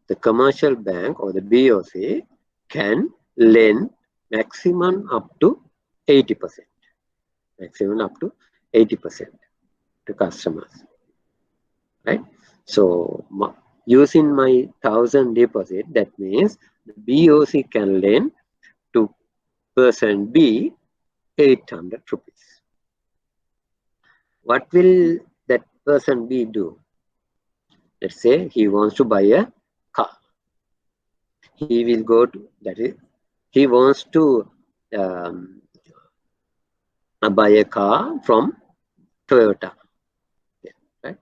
S1: the commercial bank or the BOC can lend maximum up to 80%. Maximum up to 80% to customers, right? So using my 1,000 deposit, that means the BOC can lend to person B 800 rupees. What will that person B do? Let's say he wants to buy a car. He will go to, that is, he wants to buy a car from Toyota, right?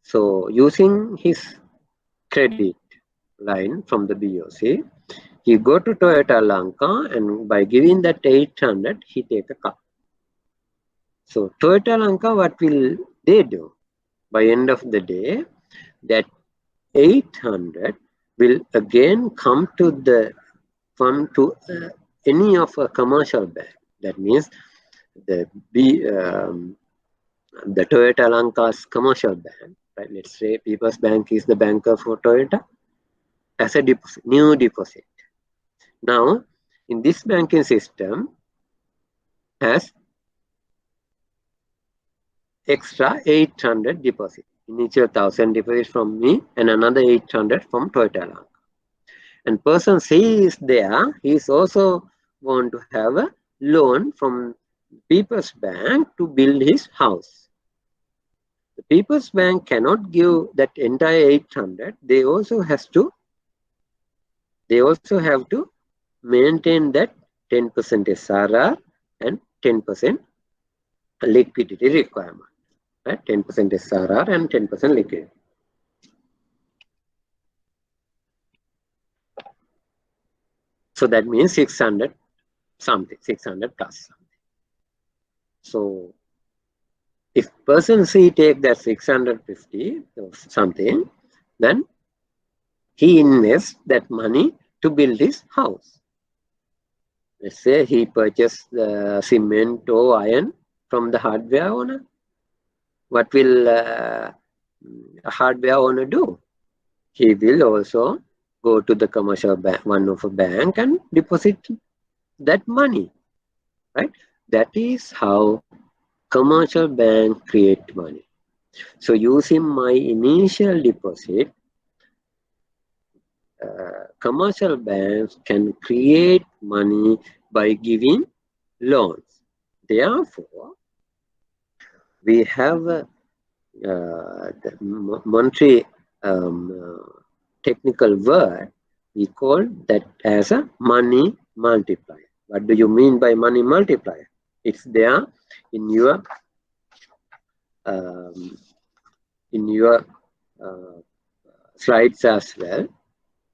S1: So using his credit line from the BOC, he go to Toyota Lanka and by giving that 800, he take a car. So Toyota Lanka, what will they do? By end of the day, that 800 will again come to any of a commercial bank. That means the the Toyota Lanka's commercial bank, right? Let's say People's Bank is the banker for Toyota as a deposit, new deposit. Now, in this banking system, has extra 800 deposit. Initial 1000 deposit from me and another 800 from Toyota Lanka. And person C is there, he is also want to have a loan from People's Bank to build his house. The People's Bank cannot give that entire 800. They also have to maintain that 10% SRR and 10% liquidity requirement. Right? 10% SRR and 10% liquidity. So that means 600 something, 600 plus something. So if person C take that 650 or something, then he invests that money to build his house. Let's say he purchased the cement or iron from the hardware owner. What will a hardware owner do? He will also go to the commercial bank, one of a bank, and deposit that money, right? That is how commercial bank create money. So using my initial deposit, commercial banks can create money by giving loans. Therefore, we have the monetary technical word, we call that as a money multiplier. What do you mean by money multiplier? It's there in your slides as well.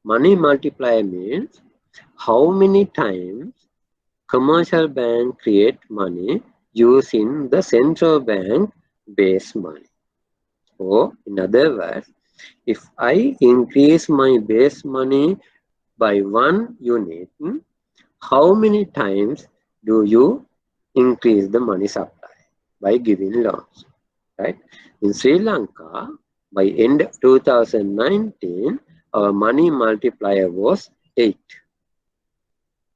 S1: Money multiplier means how many times commercial bank create money using the central bank base money. Or in other words, if I increase my base money by 1 unit, how many times do you increase the money supply? By giving loans, right? In Sri Lanka, by end of 2019, our money multiplier was 8.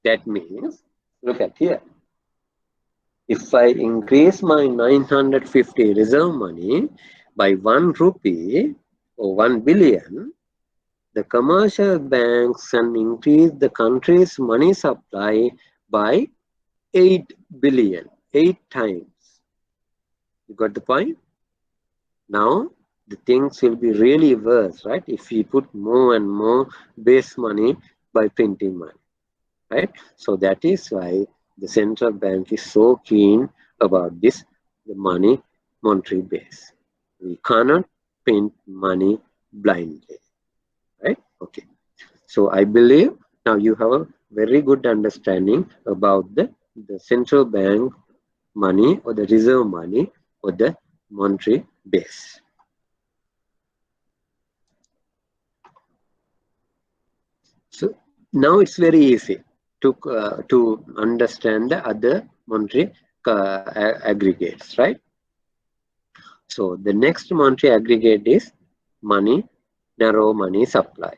S1: That means, look at here. If I increase my 950 reserve money by 1 rupee or 1 billion, the commercial banks can increase the country's money supply by 8 billion, 8 times. You got the point? Now, the things will be really worse, right? If we put more and more base money by printing money, right? So that is why the central bank is so keen about this, the money monetary base. We cannot print money blindly, right? Okay. So I believe now you have a very good understanding about the central bank money or the reserve money or the monetary base. So now it's very easy to understand the other monetary aggregates, right? So the next monetary aggregate is money, narrow money supply,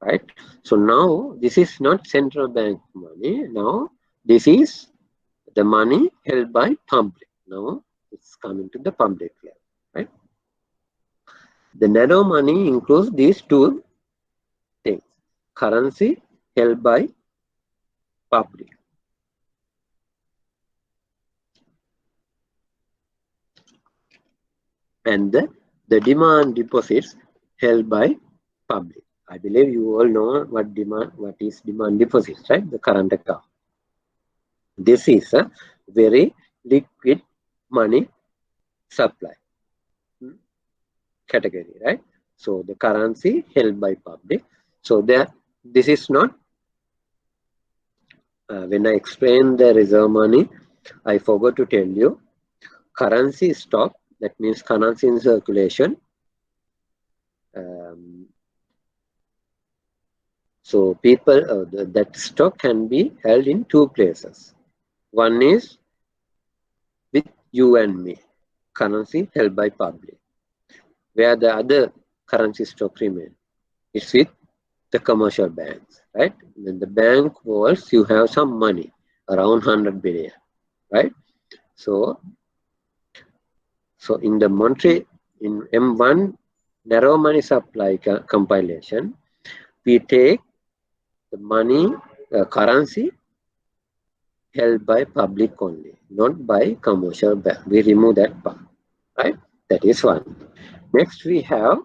S1: right? So now this is not central bank money. Now this is the money held by public. Now it's coming to the public level, right? The narrow money includes these two things: currency held by public and the demand deposits held by public. I believe you all know what is demand deposits, right? The current account. This is a very liquid money supply category, right? So the currency held by public. So this is not, when I explain the reserve money, I forgot to tell you, currency stock, that means currency in circulation. So people, that stock can be held in two places. One is with you and me, currency held by public, where the other currency stock remains. It's with the commercial banks, right? In the bank walls, you have some money, around 100 billion, right? So in the Monterey, in M1 narrow money supply compilation, we take the money, currency held by public only, not by commercial bank. We remove that part, right? That is one. Next we have,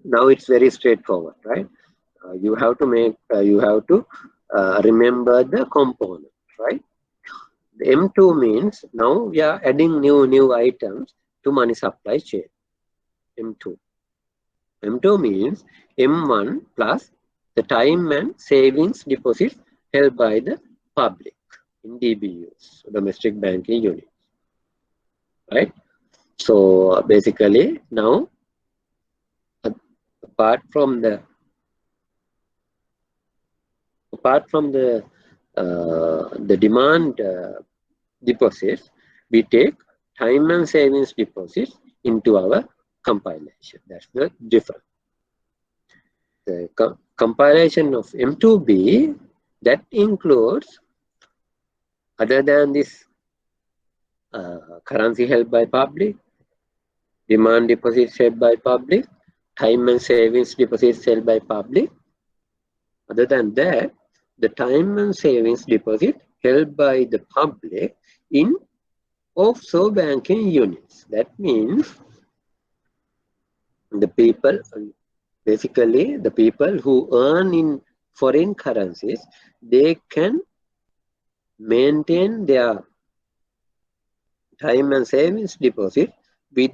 S1: now it's very straightforward, right? You have to remember the component, right? The M2 means now we are adding new items to money supply chain. M2. M2 means M1 plus the time and savings deposits held by the public in DBUs, domestic banking units, right? So basically now, apart from the demand deposits, we take time and savings deposits into our compilation. That's the difference. The compilation of M2B, that includes, other than this currency held by public, demand deposits held by public, time and savings deposits held by public. Other than that, the time and savings deposit held by the public in offshore banking units. That means the people, basically the people who earn in foreign currencies, they can maintain their time and savings deposit with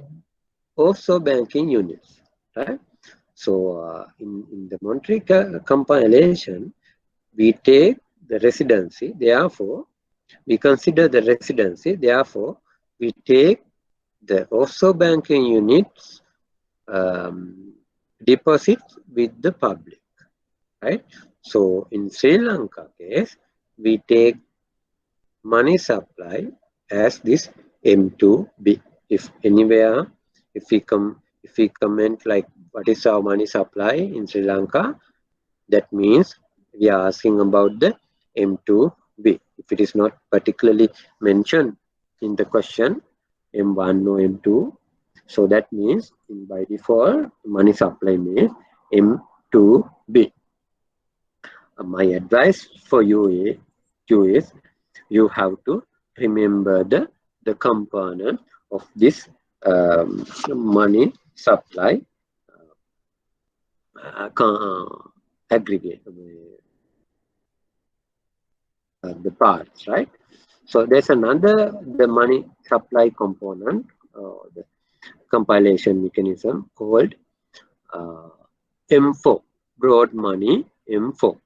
S1: offshore banking units, right? So in the monetary compilation, we take the residency, therefore we consider the residency, therefore we take the offshore banking units deposits with the public, right? So in Sri Lanka case, we take money supply as this M2B. If anywhere, if we comment like what is our money supply in Sri Lanka, that means we are asking about the M2B. If it is not particularly mentioned in the question, M1 or M2, so that means by default money supply means M2B. My advice for you is you have to remember the component of this money supply aggregate, the parts, right? So there's the money supply component, the compilation mechanism called M4, broad money M4.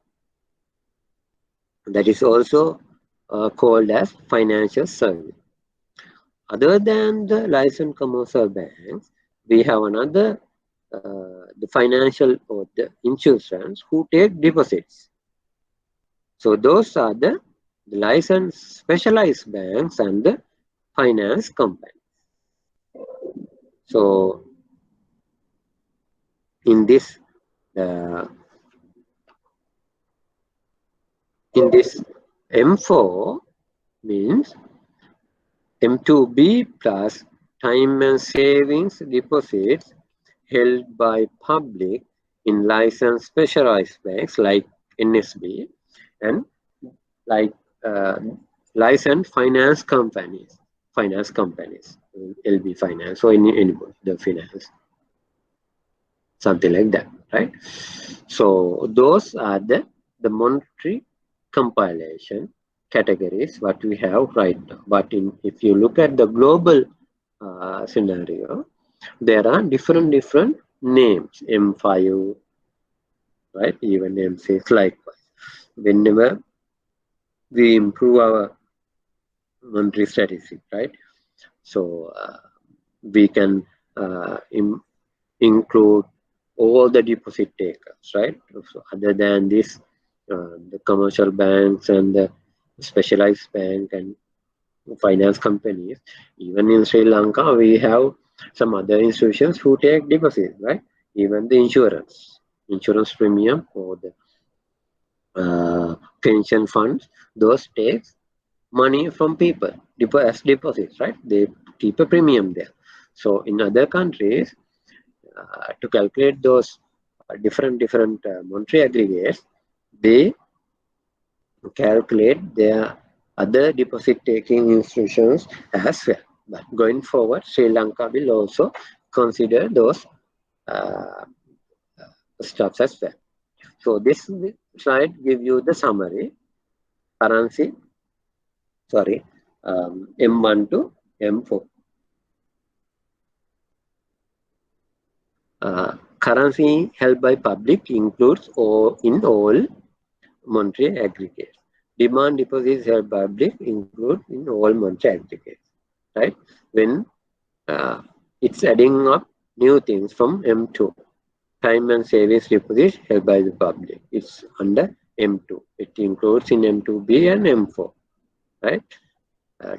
S1: That is also called as financial service. Other than the licensed commercial banks, we have another, the financial or the institutions who take deposits. So those are the licensed specialized banks and the finance companies. So in this M4 means M2B plus time and savings deposits held by public in licensed specialized banks like NSB and like licensed finance companies, LB Finance or anybody, the finance, something like that, right? So those are the monetary compilation categories what we have right now. But if you look at the global scenario, there are different names, M5, right? Even M6 likewise. Whenever we improve our monetary statistic, right? So we can include all the deposit takers, right? So other than this, the commercial banks and the specialized bank and finance companies, even in Sri Lanka, we have some other institutions who take deposits, right? Even the insurance premium or the pension funds, those takes money from people as deposits, right? They keep a premium there. So in other countries, to calculate those different monetary aggregates, they calculate their other deposit taking institutions as well. But going forward, Sri Lanka will also consider those uh, stuffs as well. So this slide gives you the summary. Currency, sorry, M1 to M4. Currency held by public includes in all monetary aggregates. Demand deposits held by public include in all monetary aggregates. Right? When it's adding up new things from M2. Time and savings deposits held by the public. It's under M2. It includes in M2B and M4. Right?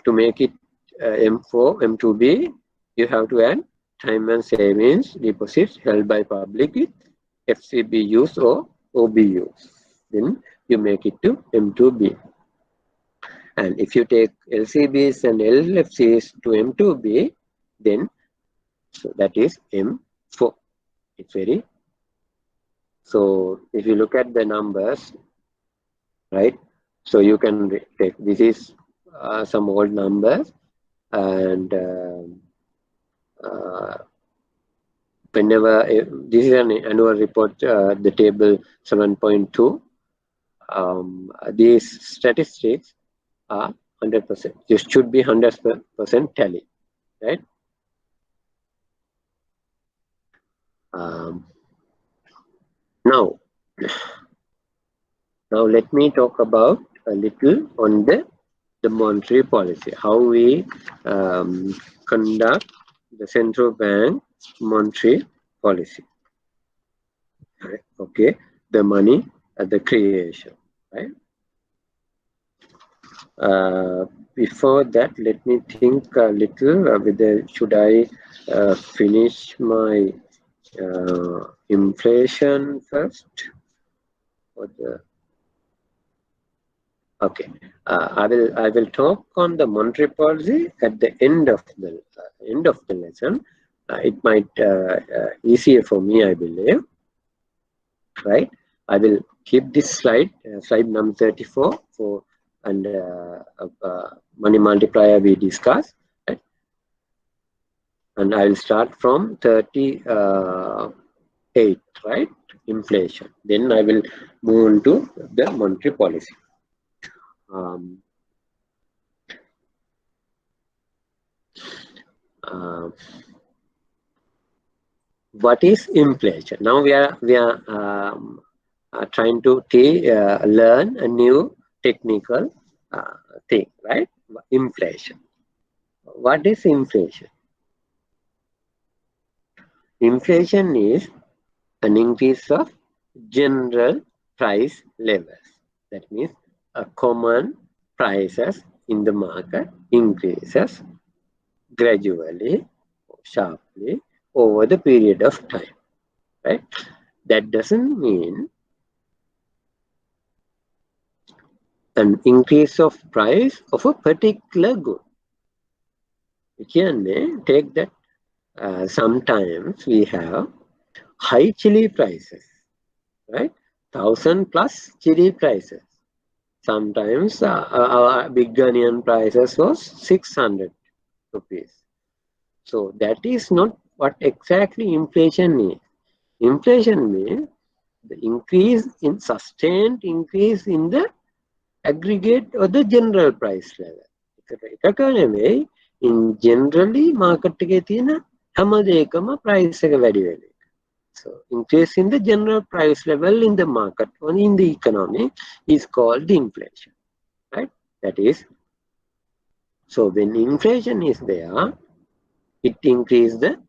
S1: To make it M4, M2B, you have to add time and savings deposits held by public with FCBUs or OBUs. Then you make it to M2B. And if you take LCBs and LFCs to M2B, then so that is M4. It's very. So if you look at the numbers, right? So you can take, this is some old numbers, and whenever this is an annual report, the table 7.2, these statistics are 100%. This should be 100% tally, right? Now let me talk about a little on the monetary policy, how we conduct the central bank monetary policy. Right? Okay, the money at the creation, right? Before that, let me think a little whether should I finish my inflation first or the. Okay, I will talk on the monetary policy at the end of the lesson. It might easier for me, I believe. Right, I will keep this slide, slide number 34 for and money multiplier we discussed, right? And I will start from 38, right? Inflation. Then I will move on to the monetary policy. What is inflation? Now we are trying to learn a new technical thing, right? Inflation. What is inflation? Inflation is an increase of general price levels. That means a common prices in the market increases gradually, sharply over the period of time, right? That doesn't mean an increase of price of a particular good. You can take that sometimes we have high chili prices, right? 1,000+ chili prices. Sometimes our big onion prices was 600 rupees. So that is not what exactly inflation is. Inflation means the sustained increase in the aggregate or the general price level. In generally market එකේ තියෙන හැම දෙයකම price එක වැඩි වෙන එක. So increase in the general price level in the market or in the economy is called inflation, right? That is So when inflation is there, it increases the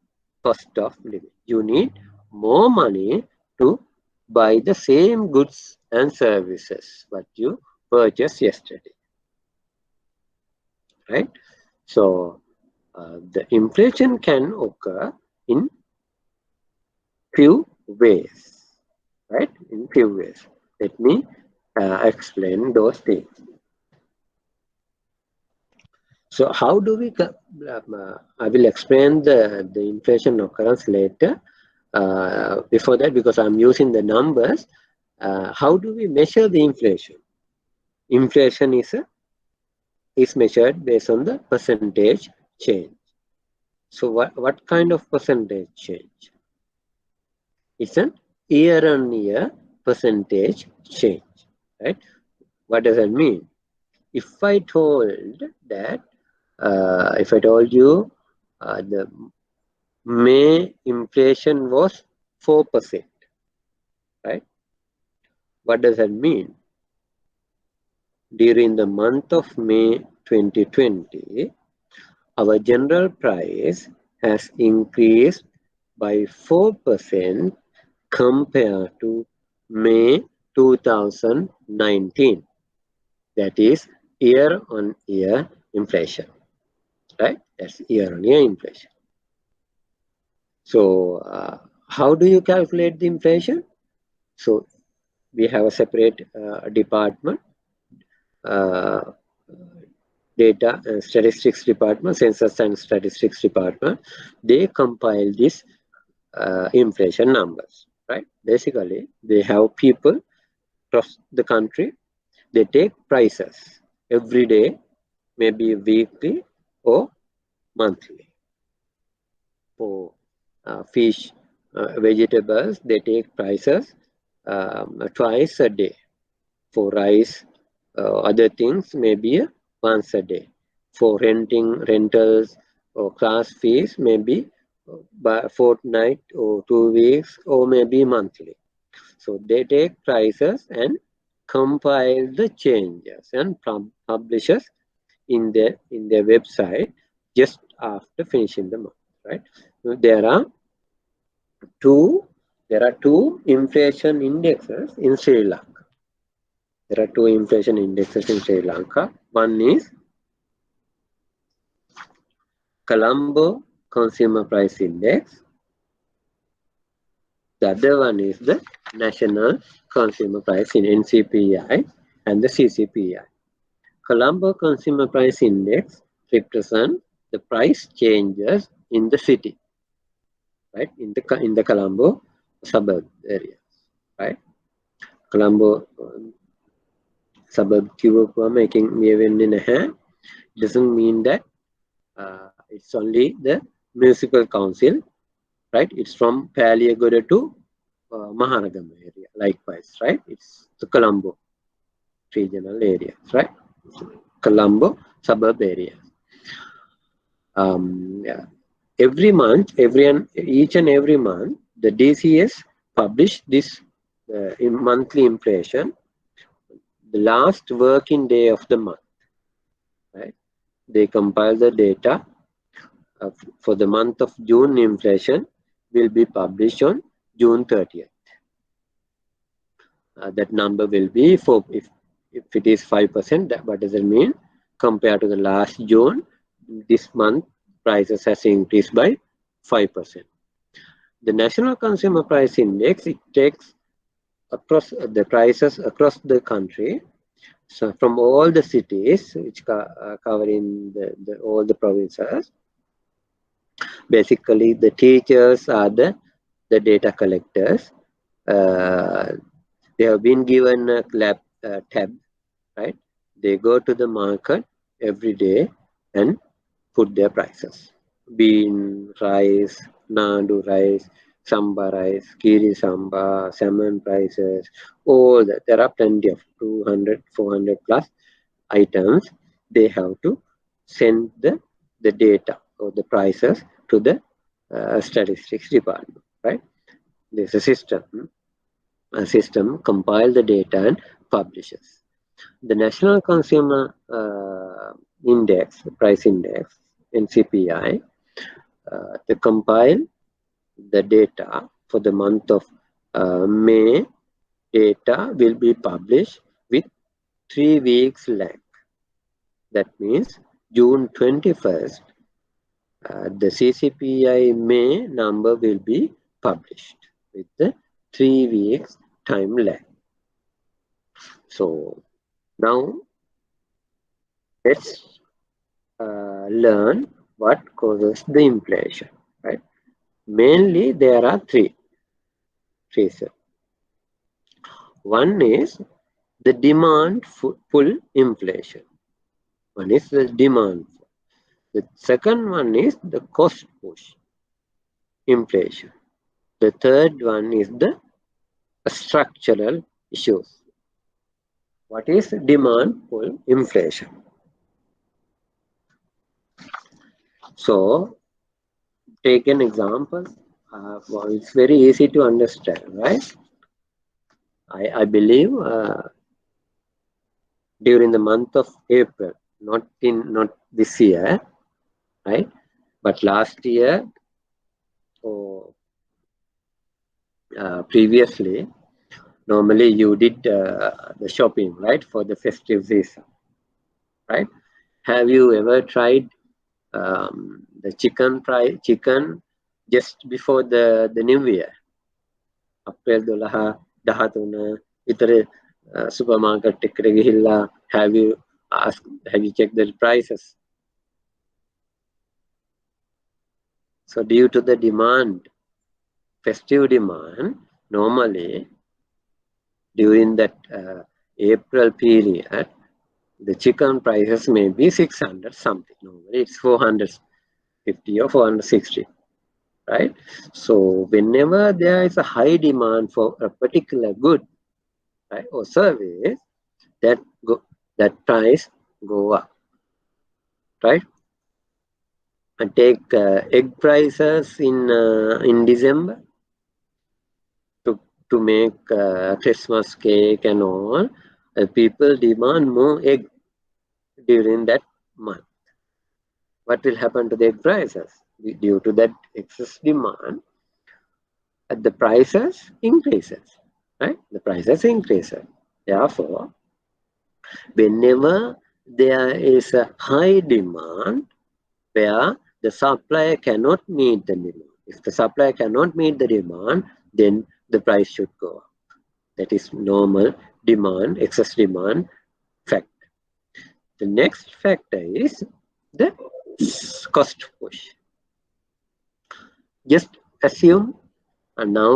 S1: cost of living. You need more money to buy the same goods and services what you purchased yesterday, right? So the inflation can occur in few ways, right? In few ways. Let me explain those things. So how do we, I will explain the inflation occurrence later. Before that, because I'm using the numbers, how do we measure the inflation? Inflation is measured based on the percentage change. So what kind of percentage change? It's an year-on-year percentage change, right? What does that mean? If I told that, if I told you the May inflation was 4%, right? What does that mean? During the month of May 2020, our general price has increased by 4% compared to May 2019. That is year-on-year inflation, right? That's year-on-year inflation. So how do you calculate the inflation? So we have a separate department, data and statistics department, census and statistics department. They compile this inflation numbers, right? Basically, they have people across the country. They take prices every day, maybe weekly or monthly. For fish, vegetables, they take prices twice a day. For rice, other things, maybe once a day. For rentals or class fees, maybe by fortnight or 2 weeks or maybe monthly. So they take prices and compile the changes and publishes in their website just after finishing the month, right? So there are two inflation indexes in Sri Lanka. There are two inflation indexes in Sri Lanka. One is Colombo Consumer Price Index. The other one is the National Consumer Price in NCPI and the CCPI. Colombo Consumer Price Index represents the price changes in the city, right? In the Colombo suburb area, right? Colombo suburb making doesn't mean that it's only the municipal council, right? It's from Paliagoda to Mahanagama area, likewise, right? It's the Colombo regional areas, right? Colombo suburb area. Yeah. Every month, each and every month, the DCS publish this monthly inflation, the last working day of the month, right? They compile the data for the month of June. Inflation will be published on June 30th. That number will be if it is 5%. What does it mean? Compared to the last June, this month prices has increased by 5%. The National Consumer Price Index, it takes across the prices across the country. So from all the cities which covering all the provinces. Basically, the teachers are the data collectors. They have been given a tab, right? They go to the market every day and put their prices. Bean, rice, nadu rice, samba rice, kiri samba, salmon prices, all that. There are plenty of 200, 400 plus items. They have to send the data or the prices to the statistics department, right? There's a system compile the data and publishes. The National Consumer index, price index, NCPI, to compile the data for the month of May. Data will be published with 3 weeks lag. That means June 21st, the CCPI May number will be published with the 3 weeks time lag. So now let's learn what causes the inflation, right? Mainly there are three reasons. One is the demand pull inflation. One is the demand. The second one is the cost push inflation. The third one is the structural issues. What is demand pull inflation? So take an example. Well, it's very easy to understand, right? I believe during the month of April, not this year, right? But last year or previously, normally you did the shopping, right, for the festive season, right? Have you ever tried the chicken just before the New Year? April 12, 13 විතර supermarket එකට ගිහිල්ලා have you checked the prices? So due to the demand, festive demand, normally during that April period, the chicken prices may be 600 something. Normally it's 450 or 460, right? So whenever there is a high demand for a particular good, right, or service, that price go up, right? And take egg prices in December to make Christmas cake and all. People demand more egg during that month. What will happen to the egg prices? Due to that excess demand, the prices increases, right? The prices increases. Therefore, whenever there is a high demand where the supplier cannot meet the demand, if the supplier cannot meet the demand, then the price should go up. That is normal demand, excess demand factor. The next factor is the cost push. Just assume, and now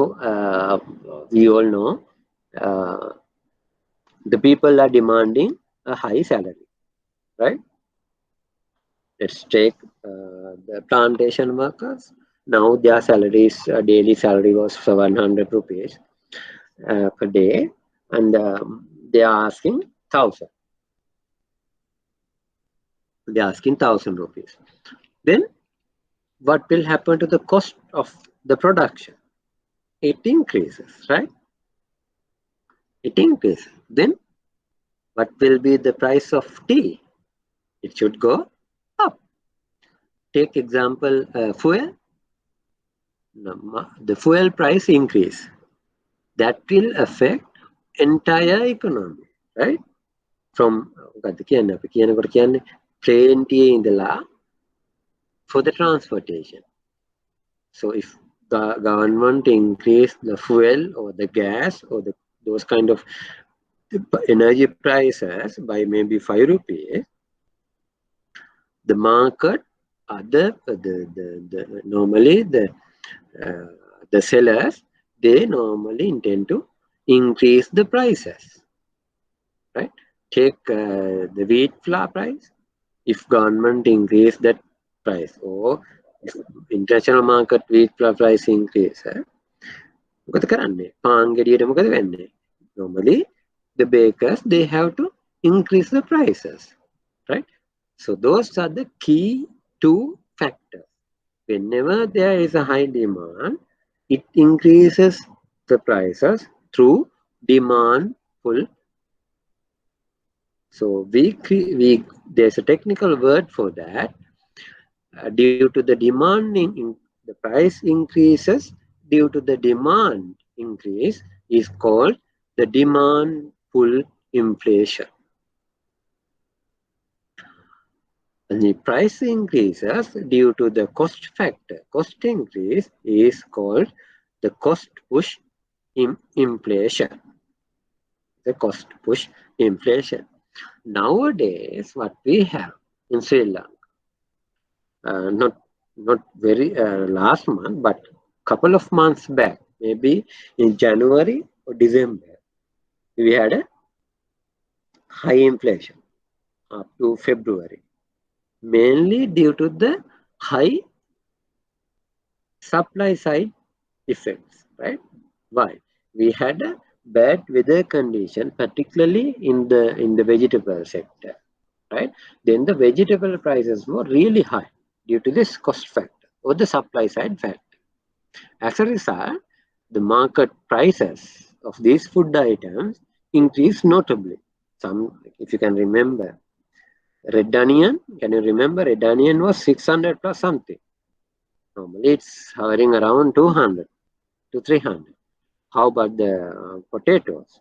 S1: we all know the people are demanding a high salary, right? Let's take the plantation workers. Now their salaries, daily salary was 700 rupees per day, and they are asking 1,000. They are asking 1,000 rupees. Then what will happen to the cost of the production? It increases, right? It increases. Then what will be the price of tea? It should go up. Take example, fuel. The fuel price increase. That will affect entire economy, right? From plane for the transportation. So if the government increase the fuel or the gas or those kind of energy prices by maybe 5 rupees, the market, normally the sellers, they normally intend to increase the prices, right? Take the wheat flour price. If government increase that price, or if international market wheat flour price increase, මොකද කරන්නේ? පාන් ගෙඩියට මොකද වෙන්නේ? Normally the bakers, they have to increase the prices, right? So those are the key two factors. Whenever there is a high demand, it increases the prices through demand pull So there's a technical word for that. Due to the the price increases due to the demand increase is called the demand pull inflation. And the price increases due to the cost factor, cost increase is called the cost push inflation. The cost push inflation. Nowadays, what we have in Sri Lanka, not very last month, but couple of months back, maybe in January or December, we had a high inflation up to February, mainly due to the high supply side effects, right? Why? We had a bad weather condition, particularly in the vegetable sector, right? Then the vegetable prices were really high due to this cost factor or the supply side factor. As a result, the market prices of these food items increased notably. Some, if you can remember, red onion, can you remember red onion was 600 plus something. Normally it's hovering around 200 to 300. How about the potatoes?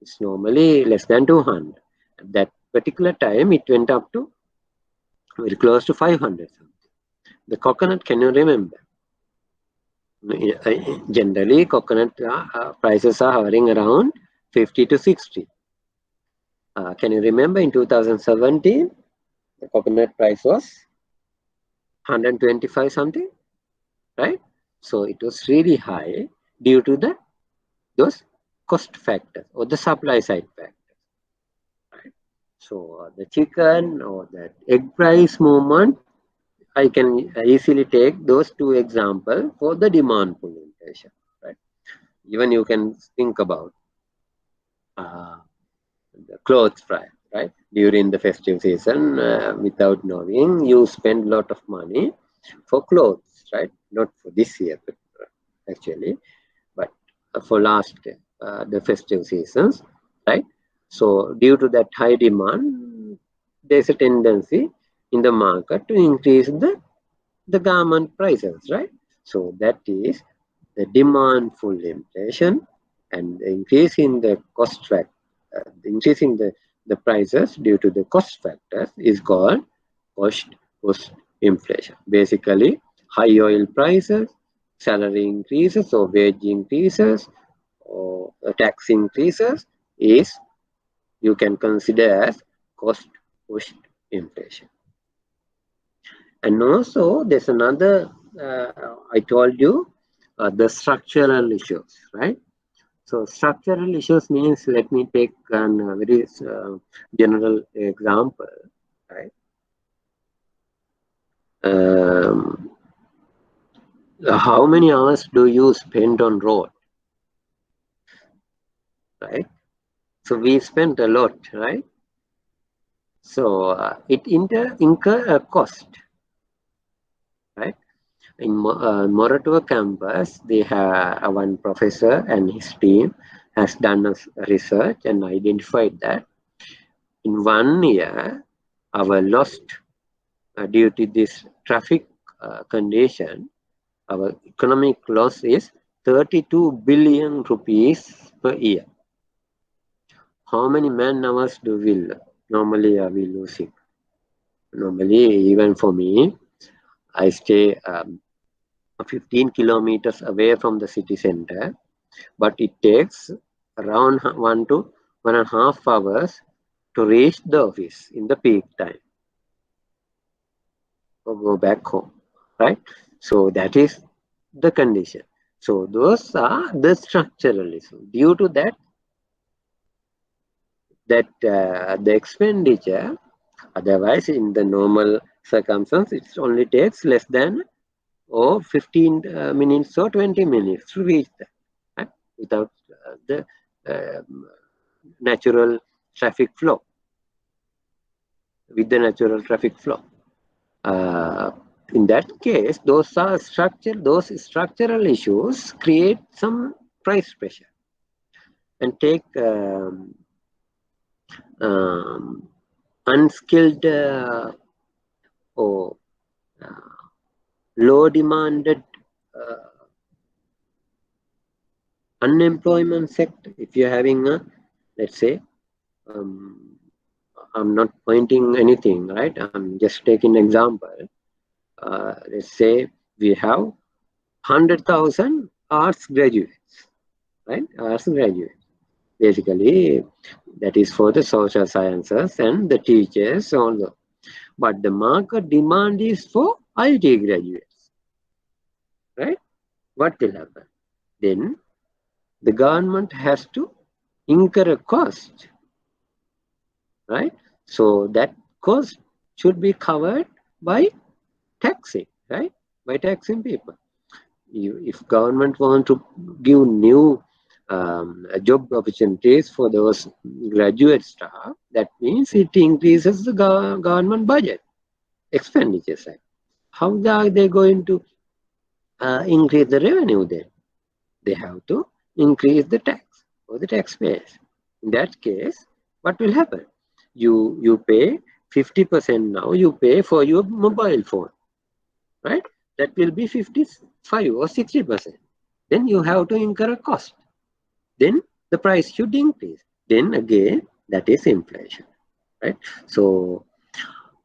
S1: It's normally less than 200. At that particular time, it went up to very close to 500 something. The coconut, can you remember? Generally, coconut prices are hovering around 50 to 60. Can you remember in 2017, the coconut price was 125 something, right? So it was really high due to those cost factors or the supply side factors, right? So the chicken or the egg price movement, I can easily take those two examples for the demand pull inflation, right? Even you can think about the clothes price, right? During the festive season, without knowing, you spend a lot of money for clothes, right? Not for this year, but actually, but for last the festive seasons, right? So due to that high demand, there's a tendency in the market to increase the garment prices, right? So that is the demand full inflation and the increase in the cost factor, increasing the prices due to the cost factors is called cost push inflation. Basically, high oil prices, salary increases or wage increases or tax increases is you can consider as cost push inflation. And also there's another, I told you, the structural issues, right? So structural issues means, let me take a very general example, right? How many hours do you spend on road, right? So we spend a lot, right? So it incur a cost, right? In Moratuwa campus, they have one professor and his team has done a research and identified that in 1 year, our lost due to this traffic condition, our economic loss is 32 billion rupees per year. How many man hours do we normally are we losing? Normally, even for me, I stay 15 kilometers away from the city center, but it takes around 1 to 1.5 hours to reach the office in the peak time or go back home, right? So that is the condition. So those are the structural issues. Due to that the expenditure, otherwise in the normal circumstance, it only takes less than 15 minutes or 20 minutes to reach that, right? Without the natural traffic flow, with the natural traffic flow. In that case, those structural issues create some price pressure. And take unskilled or low demanded unemployment sector. If you're having a, let's say, I'm not pointing anything, right? I'm just taking example. Let's say we have 100,000 arts graduates, right? Arts graduates. Basically, that is for the social sciences and the teachers also. But the market demand is for IT graduates, right? What will happen? Then the government has to incur a cost, right? So that cost should be covered by taxing, right? By taxing people. If government want to give new job opportunities for those graduate staff, that means it increases the government budget expenditure side. How are they going to increase the revenue then? They have to increase the tax for the taxpayers. In that case, what will happen? You pay 50% now, you pay for your mobile phone, right? That will be 55 or 60%. Then you have to incur a cost. Then the price should increase. Then again, that is inflation, right? So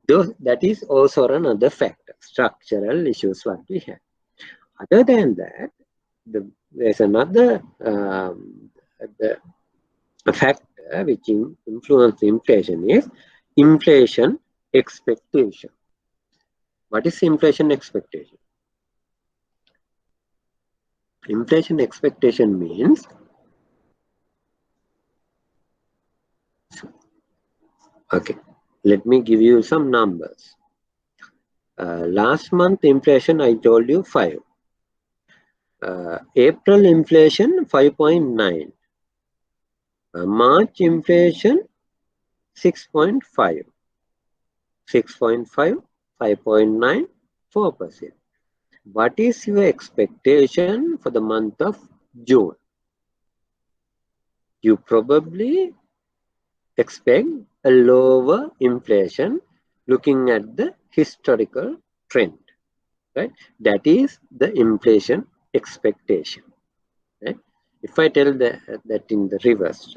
S1: that is also another factor, structural issues what we have. Other than that, there's another factor which influences inflation is inflation expectation. What is inflation expectation? Inflation expectation means, okay, let me give you some numbers. Last month inflation, I told you 5. April inflation 5.9. March inflation 6.5. 6.5, 5.9, 4%. What is your expectation for the month of June? You probably expect a lower inflation looking at the historical trend, right? That is the inflation expectation, right? If I tell that in the reverse,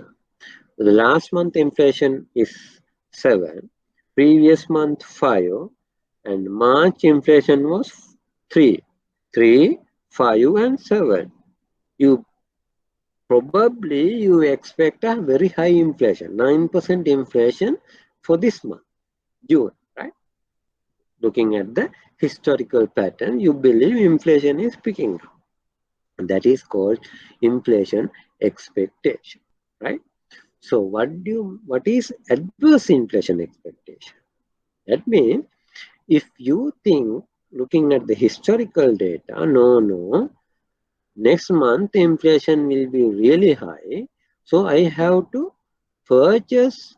S1: the last month inflation is 7, previous month 5, and March inflation was 3. 3, 5, and 7. You probably expect a very high inflation, 9% inflation for this month, June, right? Looking at the historical pattern, you believe inflation is picking up. That is called inflation expectation, right? So what is adverse inflation expectation? That means if you think looking at the historical data, no, next month inflation will be really high, so I have to purchase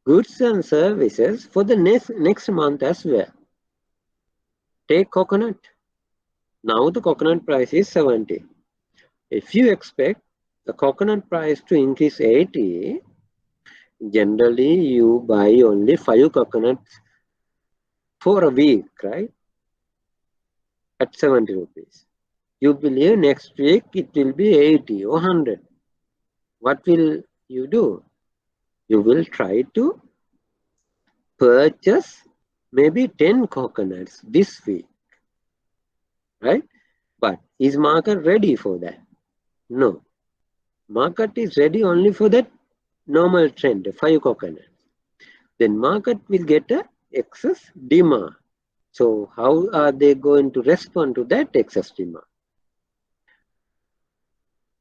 S1: goods and services for the next month as well. Take coconut. Now the coconut price is 70. If you expect the coconut price to increase 80, generally you buy only 5 coconuts for a week, right? At 70 rupees. You believe next week it will be 80 or 100. What will you do? You will try to purchase maybe 10 coconuts this week, right? But is market ready for that? No. Market is ready only for that normal trend, 5 coconuts. Then market will get a excess demand. So how are they going to respond to that excess demand?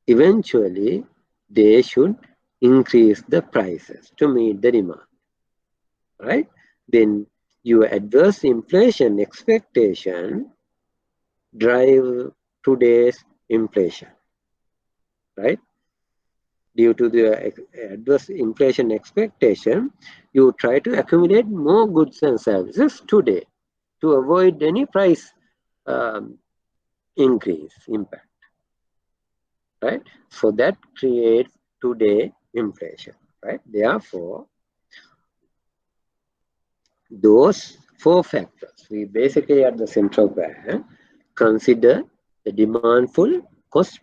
S1: Eventually, they should increase the prices to meet the demand, right? Then your adverse inflation expectation drive today's inflation, right? Due to the adverse inflation expectation, you try to accumulate more goods and services today to avoid any price increase impact, right? So that creates today inflation, right? Therefore, those four factors, we basically at the central bank consider the demandful cost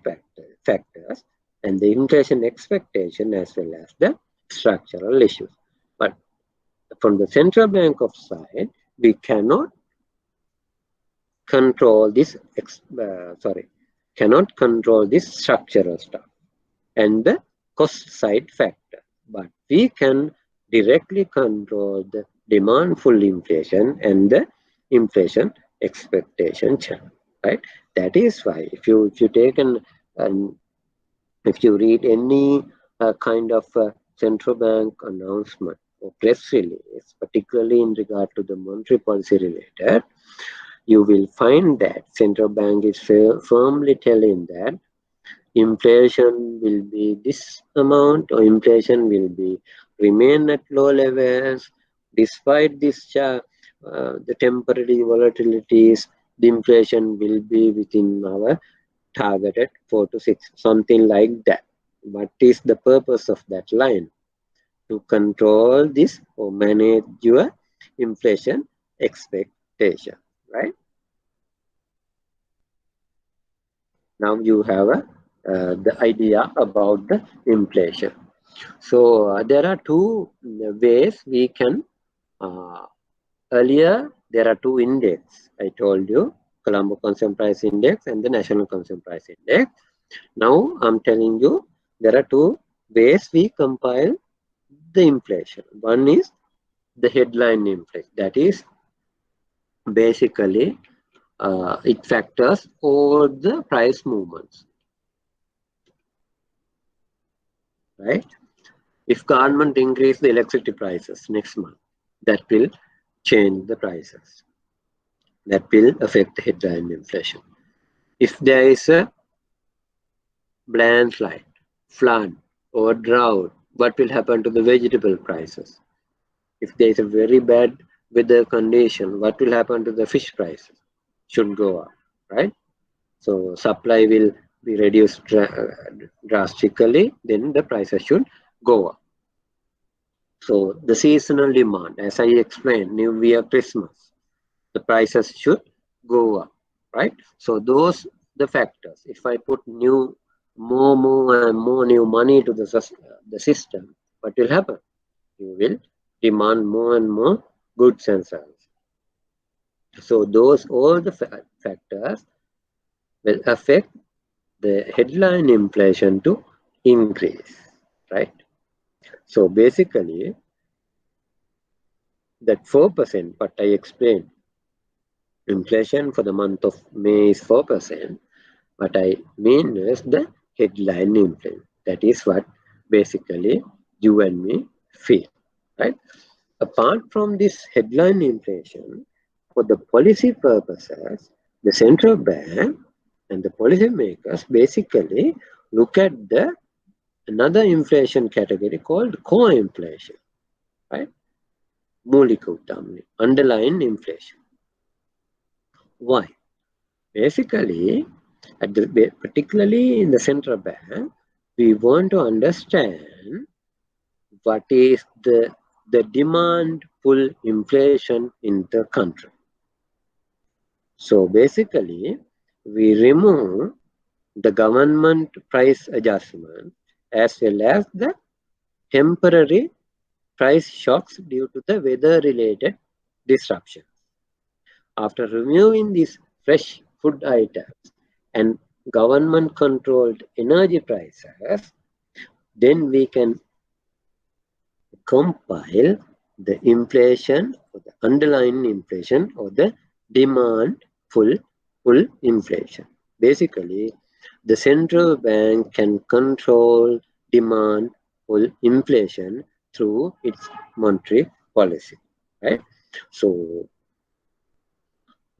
S1: factors and the inflation expectation as well as the structural issues. But from the central bank of side, we cannot control this cannot control this structural stuff and the cost side factor, but we can directly control the demandful inflation and the inflation expectation channel, right? That is why if you take an if you read any kind of central bank announcement or press release, particularly in regard to the monetary policy related, you will find that central bank is firmly telling that inflation will be this amount or inflation will be remain at low levels despite this the temporary volatilities. The inflation will be within our targeted 4 to 6, something like that. What is the purpose of that line? To control this or manage your inflation expectation, right? Now you have the idea about the inflation. So there are two ways we can, earlier there are two index, I told you, Colombo Consumer Price Index and the National Consumer Price Index. Now I'm telling you there are two ways we compile the inflation. One is the headline inflation, that is basically it factors all the price movements, right? If government increase the electricity prices next month, that will change the prices. That will affect the headline inflation. If there is a landslide, flood, or drought, what will happen to the vegetable prices? If there is a very bad weather condition, what will happen to the fish prices? Should go up, right? So supply will be reduced drastically, then the prices should go up. So the seasonal demand, as I explained, New Year, Christmas, the prices should go up, right? So those the factors. If I put more and more new money to the system, what will happen? You will demand more and more goods and services. So those all the factors will affect the headline inflation to increase, right? So basically, that 4%, what I explained, inflation for the month of May is 4%. What I mean is the headline inflation. That is what basically you and me feel, right? Apart from this headline inflation, for the policy purposes, the central bank and the policy makers basically look at the another inflation category called core inflation, right? Mulika uttamani, underlying inflation. Why? Basically, particularly in the central bank, we want to understand what is the demand pull inflation in the country. So basically, we remove the government price adjustment as well as the temporary price shocks due to the weather-related disruptions. After removing these fresh food items and government-controlled energy prices, then we can compile the inflation or the underlying inflation or the demand full inflation. Basically, the central bank can control demand full inflation through its monetary policy, right? So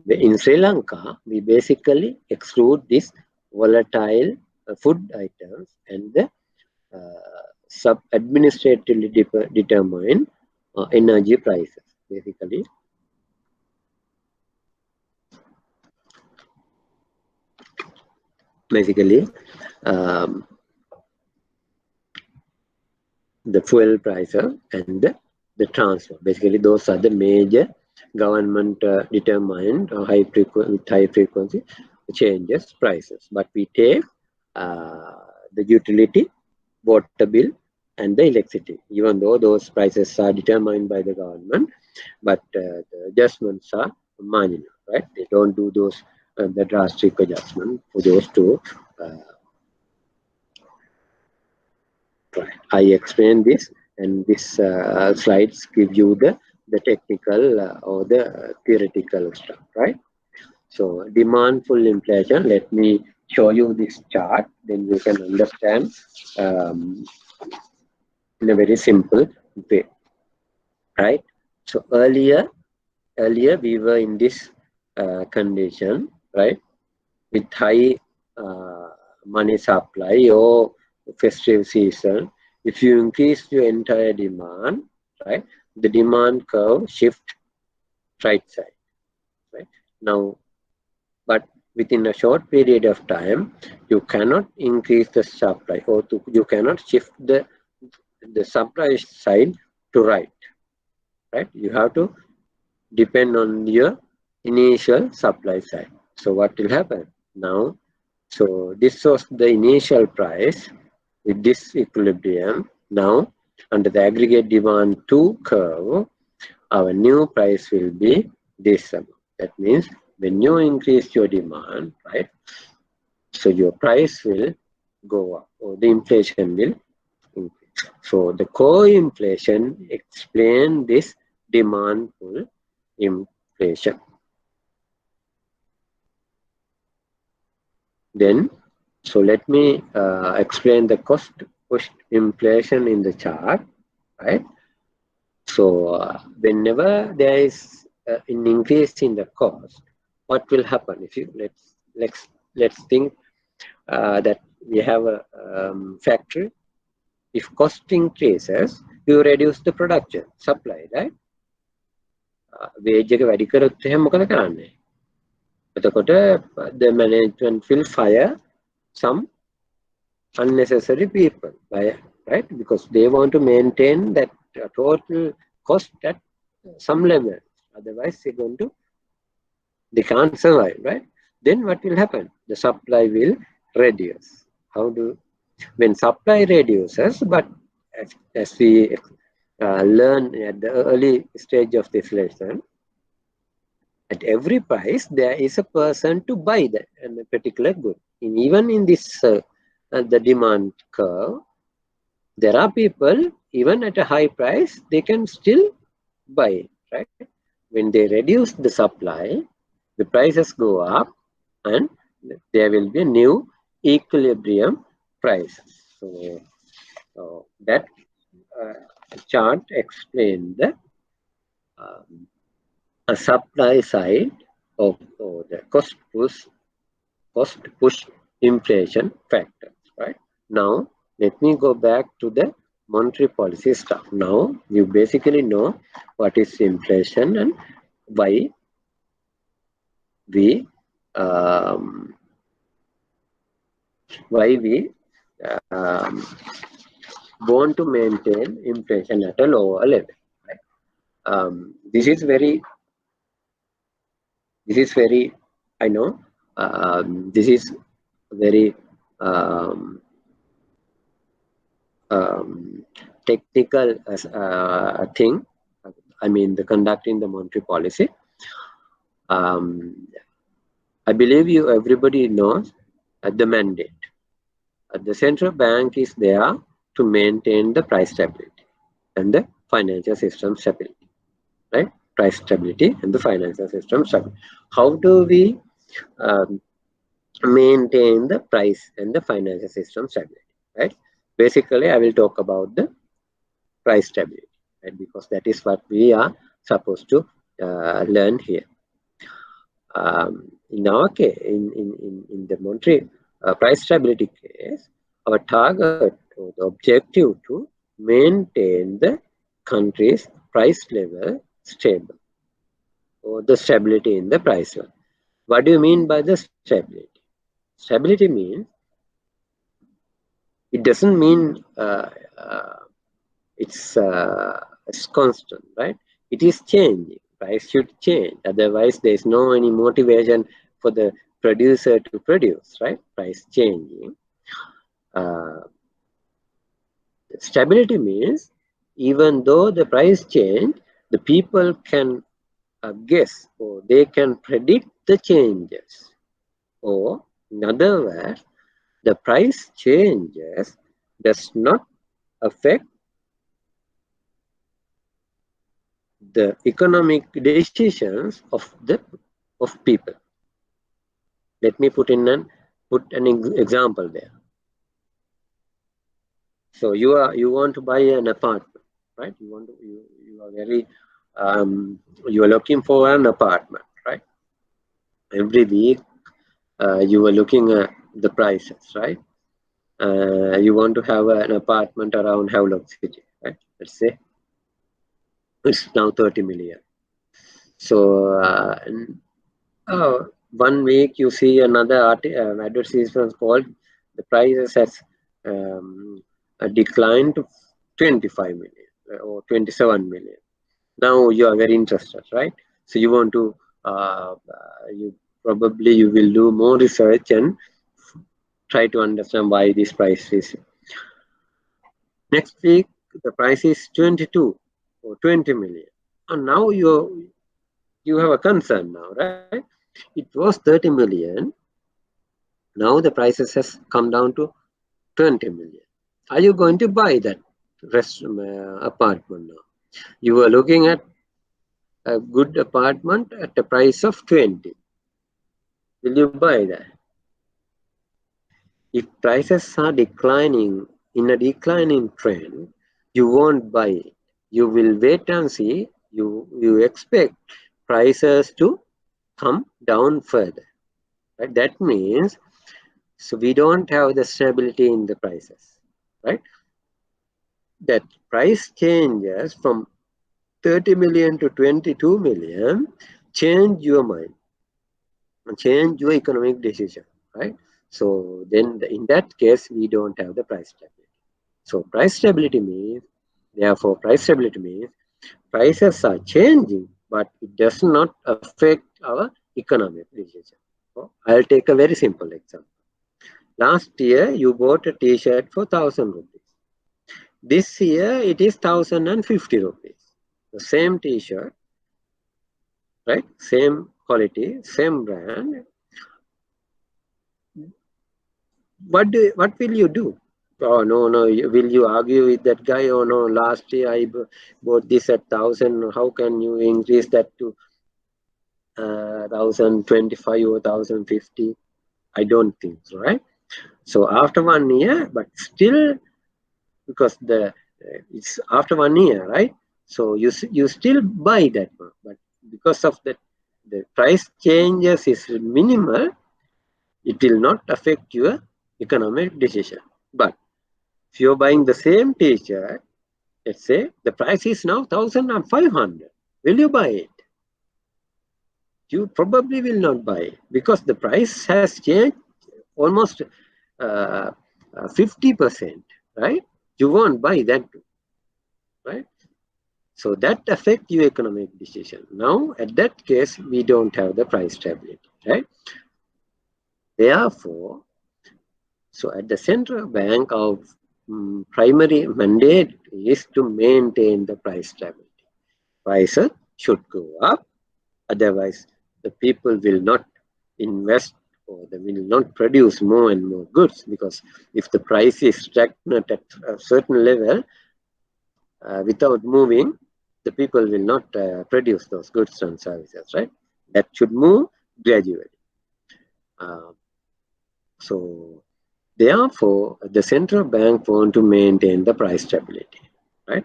S1: in Sri Lanka, we basically exclude this volatile food items and the sub-administratively determined energy prices. Basically, the fuel prices and the the transfer. Basically, those are the major government determined high frequency changes prices. But we take the utility, water bill, and the electricity, even though those prices are determined by the government, but the adjustments are marginal, right? They don't do those the drastic adjustment for those two. I explained this, and this slides give you the technical or the theoretical stuff, right? So demand full inflation. Let me show you this chart, then you can understand in a very simple way, right? So earlier we were in this condition, right, with high money supply or festive season. If you increase your entire demand, right, the demand curve shift right side, right? Now, but within a short period of time, you cannot increase the supply, or you cannot shift the supply side to right. You have to depend on your initial supply side. So what will happen now? So this was the initial price with this equilibrium. Now, under the aggregate demand 2 curve, our new price will be this amount. That means when you increase your demand, right, so your price will go up, or the inflation will increase. So the core inflation explains this demand pull inflation. Then, so let me explain the cost push inflation in the chart, right? So whenever there is an increase in the cost, what will happen? If you let's think that we have a factory. If cost increases, you reduce the production supply, right? Wage එක වැඩි කරොත් එහෙනම් මොකද කරන්නේ? එතකොට the management will fire some unnecessary people, right? Because they want to maintain that total cost at some level. Otherwise, they can't survive, right? Then what will happen? The supply will reduce. When supply reduces, but as we learn at the early stage of this lesson, at every price there is a person to buy that and a particular good. And even in this the demand curve, there are people, even at a high price, they can still buy it, right? When they reduce the supply, the prices go up, and there will be a new equilibrium price. So that chart explains the supply side of the cost push inflation factors, right? Now, let me go back to the monetary policy stuff. Now, you basically know what is inflation and why we want to maintain inflation at a lower level. Right? This is very. I know. This is very technical thing. I mean, the conducting the monetary policy. I believe everybody knows the mandate. The central bank is there to maintain the price stability and the financial system stability, right? Price stability and the financial system stability. How do we maintain the price and the financial system stability, right? Basically, I will talk about the price stability, right? Because that is what we are supposed to learn here. In our case, in the monetary price stability case, our target or the objective to maintain the country's price level stable, or the stability in the price level. What do you mean by the stability? Stability means, it doesn't mean it's It's constant, right? It is changing. Price should change. Otherwise, there is no any motivation for the producer to produce, right? Price changing. Uh, Stability means even though the price change, the people can guess or they can predict the changes. Or in other words, the price changes does not affect the economic decisions of people. Let me put an example there. So you want to buy an apartment, right? You are very you are looking for an apartment, right? Every week you are looking at the prices, right? You want to have an apartment around Havelock City, right? Let's say it's now 30 million. So one week you see another advertisement called the prices has declined to 25 million or 27 million. Now you are very interested, right? So you want to you will do more research and try to understand why this price is. Next week the price is 22 or 20 million, and now you have a concern now, right? It was 30 million. Now the prices has come down to 20 million. Are you going to buy that apartment now? You were looking at a good apartment at a price of 20. Will you buy that? If prices are declining in a declining trend, you won't buy it. You will wait and see. You expect prices to come down further. Right? That means so we don't have the stability in the prices, right? That price changes from 30 million to 22 million, change your mind, change your economic decision, right? So then in that case, we don't have the price stability. So price stability means, therefore price stability means prices are changing, but it does not affect our economic decision. So I'll take a very simple example. Last year, you bought a t-shirt for 1,000 rupees. This year, it is 1,050 rupees. The same t-shirt, right? Same quality, same brand. What will you do? Oh, no, will you argue with that guy? Oh, no, last year I bought this at 1,000. How can you increase that to 1,025 or 1,050? I don't think so, right? So after 1 year, but still, because it's after 1 year, right? So you still buy that one, but because of the price changes is minimal, it will not affect your economic decision. But if you're buying the same t-shirt, let's say the price is now 1,500, will you buy it? You probably will not buy it because the price has changed almost 50%, right? You won't buy that, right? So that affects your economic decision. Now, at that case, we don't have the price stability, right? Therefore, so at the central bank, our primary mandate is to maintain the price stability. Prices should go up, otherwise the people will not invest or they will not produce more and more goods, because if the price is stagnant at a certain level without moving, the people will not produce those goods and services, right? That should move gradually. So therefore, the central bank want to maintain the price stability, right?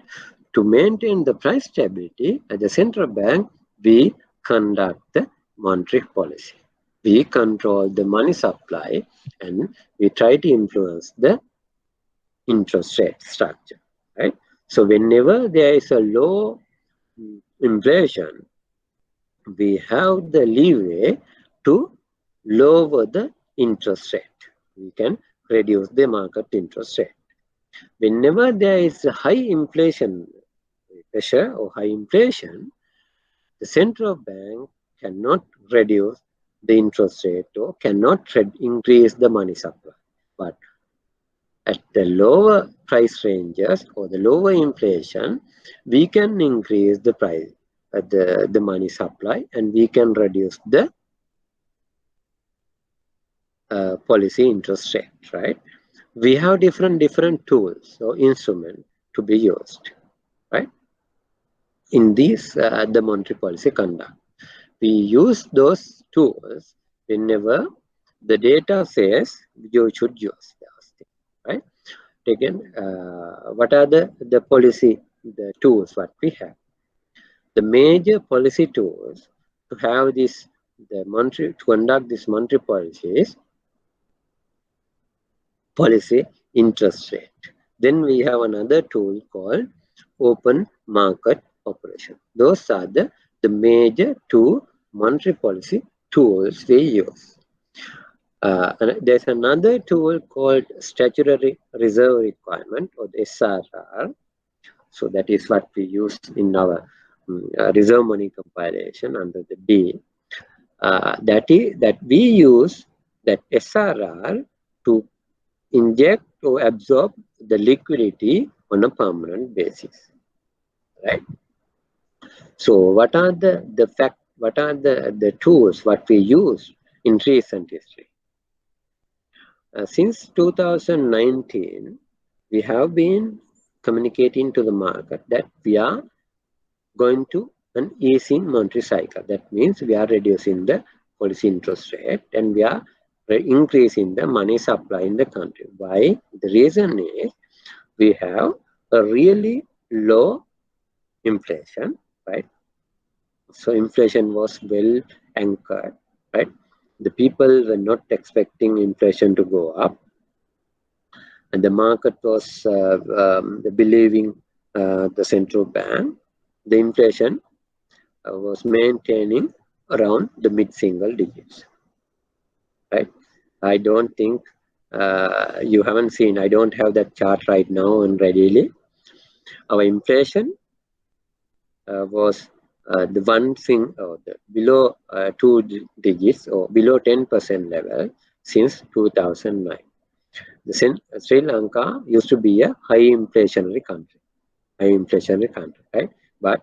S1: To maintain the price stability, at the central bank, we conduct the monetary policy. We control the money supply and we try to influence the interest rate structure, right? So whenever there is a low inflation, we have the leeway to lower the interest rate. We can reduce the market interest rate. Whenever there is a high inflation, pressure or high inflation, the central bank cannot reduce the interest rate or cannot increase the money supply. But at the lower price ranges or the lower inflation, we can increase the price, the money supply, and we can reduce the policy interest rate, right? We have different tools or instruments to be used, right? In these, the monetary policy conduct. We use those tools whenever the data says you should use those things, right? Again, what are the policy, the tools what we have? The major policy tools to have this, the monetary, to conduct this monetary policy interest rate. Then we have another tool called open market operation. Those are the major two monetary policy tools we use. And there's another tool called statutory reserve requirement, or the SRR. So that is what we use in our reserve money compilation under the D. That we use that SRR to inject or absorb the liquidity on a permanent basis, right? So what are the tools what we use in recent history? Since 2019, we have been communicating to the market that we are going to an easing monetary cycle. That means we are reducing the policy interest rate and we are increasing the money supply in the country. Why? The reason is we have a really low inflation, right? So inflation was well anchored, right? The people were not expecting inflation to go up, and the market was believing the central bank. The inflation was maintaining around the mid-single digits, right? I don't think you haven't seen, I don't have that chart right now and readily. Our inflation was the one thing below 2 digits or below 10% level since 2009. Sri Lanka used to be a high inflationary country, right? But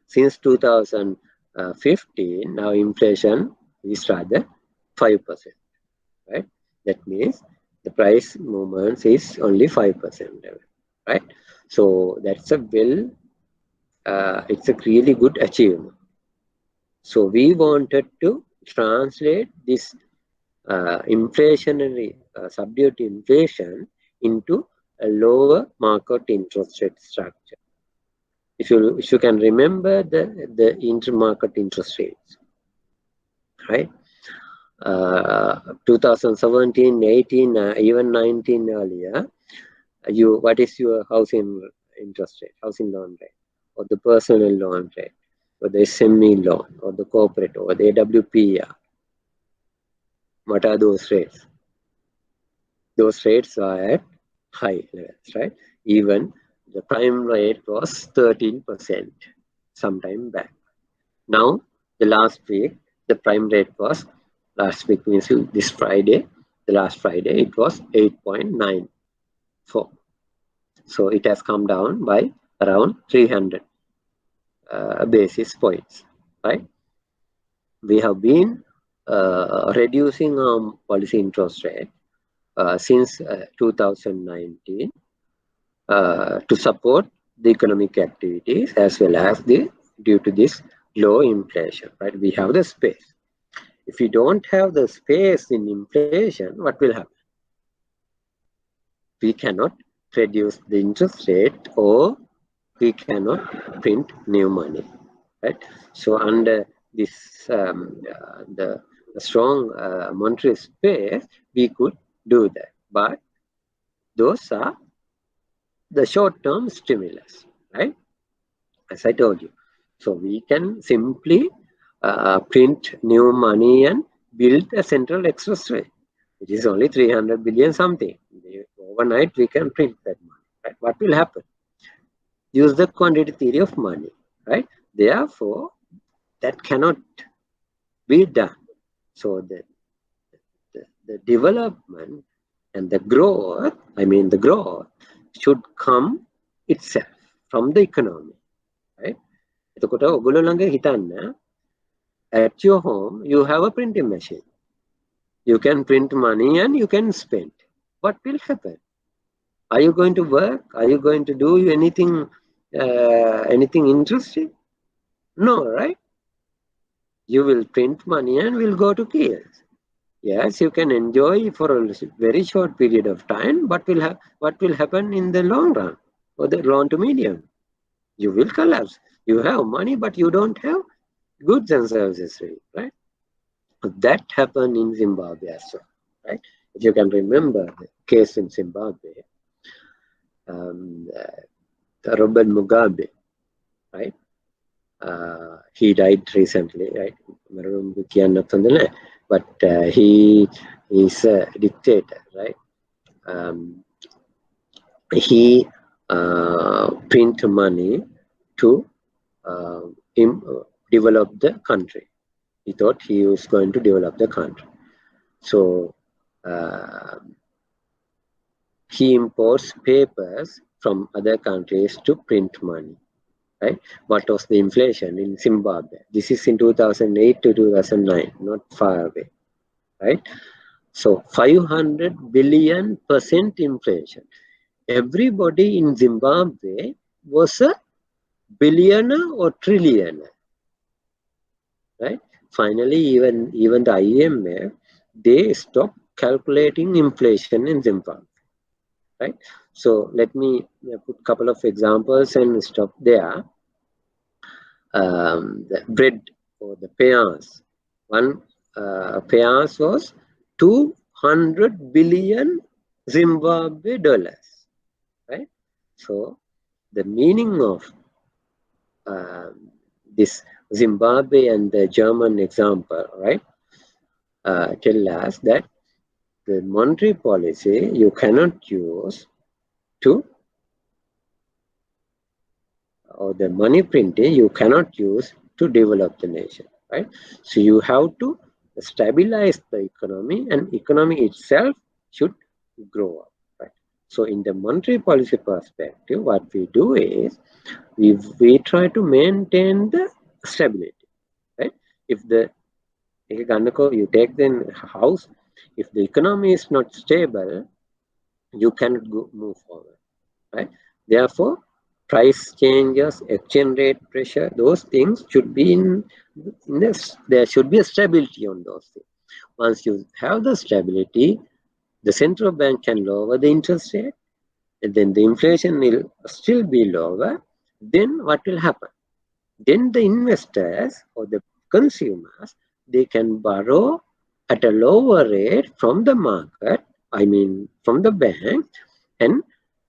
S1: since 2015, now inflation is rather 5%, right? That means the price movements is only 5% level, right? So that's a it's a really good achievement. So we wanted to translate this inflationary subdued inflation into a lower market interest rate structure. If you can remember the intermarket interest rates, right? 2017, 18, even 19 earlier, what is your housing interest rate, housing loan rate, or the personal loan rate, or the SME loan, or the corporate, or the AWPR? What are those rates? Those rates are at high levels, right? Even the prime rate was 13% sometime back. Now, the last week, the prime rate was, last week means this Friday, the last Friday, it was 8.94. So it has come down by around 300 basis points, right? We have been reducing our policy interest rate since 2019 to support the economic activities as well as due to this low inflation, right? We have the space. If we don't have the space in inflation, what will happen? We cannot reduce the interest rate or we cannot print new money, right? So under this the strong monetary space, we could do that. But those are the short-term stimulus, right? As I told you. So we can simply print new money and build a central excess rate. It is only 300 billion something. Overnight we can print that money, right? What will happen? use the quantity theory of money, right? Therefore, that cannot be done. So the development and the growth, the growth should come itself from the economy, right? එතකොට ඔගොල්ලෝ ළඟ හිතන්න, at your home you have a printing machine. You can print money and you can spend. What will happen? Are you going to work? Are you going to do anything interesting? No, right? You will print money and will go to kiosks. Yes, you can enjoy for a very short period of time, but what will happen in the long run or the long to medium? You will collapse. You have money, but you don't have goods and services, right? That happened in Zimbabwe as well, right? If you can remember the case in Zimbabwe, Robert Mugabe, right? He died recently, right? But he is a dictator, right? He print money to develop the country. He thought he was going to develop the country. So he imports papers from other countries to print money, right? What was the inflation in Zimbabwe? This is in 2008 to 2009, not far away, right? So 500 billion% inflation. Everybody in Zimbabwe was a billionaire or trillionaire, right? Finally, even the IMF, they stopped calculating inflation in Zimbabwe, right? So let me put a couple of examples and stop there. The bread or the pears, one pears was 200 billion Zimbabwe dollars, right? So the meaning of this Zimbabwe and the German example, right, tell us that the monetary policy you cannot use to, or the money printing you cannot use to develop the nation, right? So you have to stabilize the economy, and economy itself should grow up, right? So in the monetary policy perspective, what we do is we try to maintain the stability, right? If you take the house, if the economy is not stable, you cannot move forward, right? Therefore, price changes, exchange rate pressure, those things should be in this. There should be a stability on those things. Once you have the stability, the central bank can lower the interest rate, and then the inflation will still be lower. Then what will happen? Then the investors or the consumers, they can borrow at a lower rate from the market, from the bank, and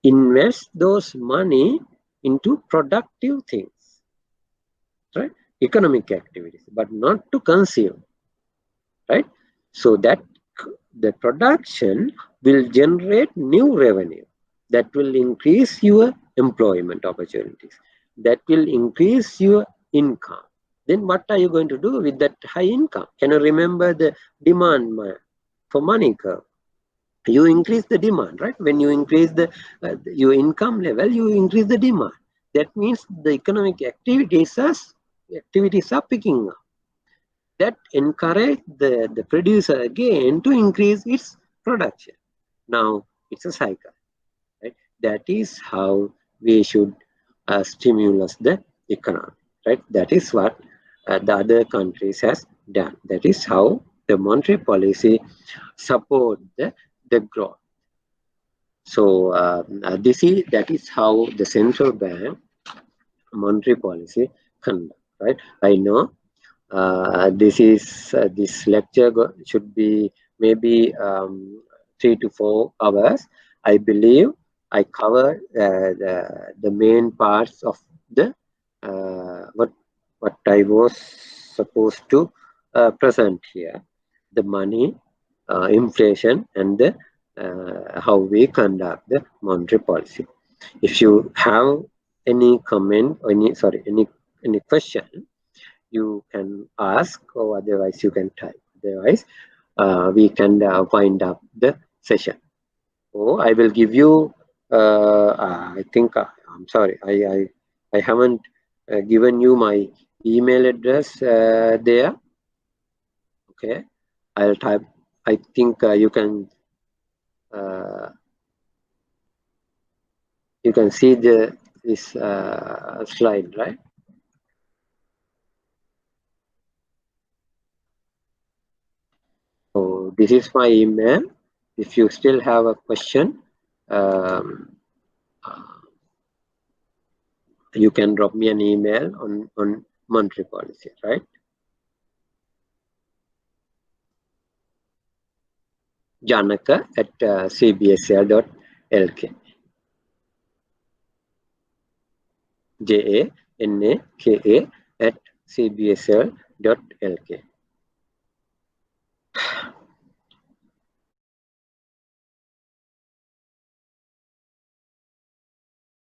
S1: invest those money into productive things, right? Economic activities, but not to consume, right? So that the production will generate new revenue that will increase your employment opportunities, that will increase your income. Then what are you going to do with that high income? Can you remember the demand for money curve? You increase the demand, right? When you increase your income level, you increase the demand. That means the economic activities are picking up. That encourage the producer again to increase its production. Now it's a cycle, right? That is how we should stimulate the economy, right? That is what the other countries has done. That is how the monetary policy support the growth. So that is how the central bank monetary policy conduct, right? I know this lecture should be maybe 3 to 4 hours. I believe I covered the main parts of the what I was supposed to present here: the money, inflation, and how we conduct the monetary policy. If you have any comment or any question, you can ask, or otherwise you can type. Otherwise, we can wind up the session. So I will give you. I think I'm sorry. I haven't given you my email address there. Okay, I'll type. I think you can see this slide, right? So this is my email. If you still have a question, you can drop me an email on monetary policy, right? Janaka at cbsl.lk. JANAKA at cbsl.lk.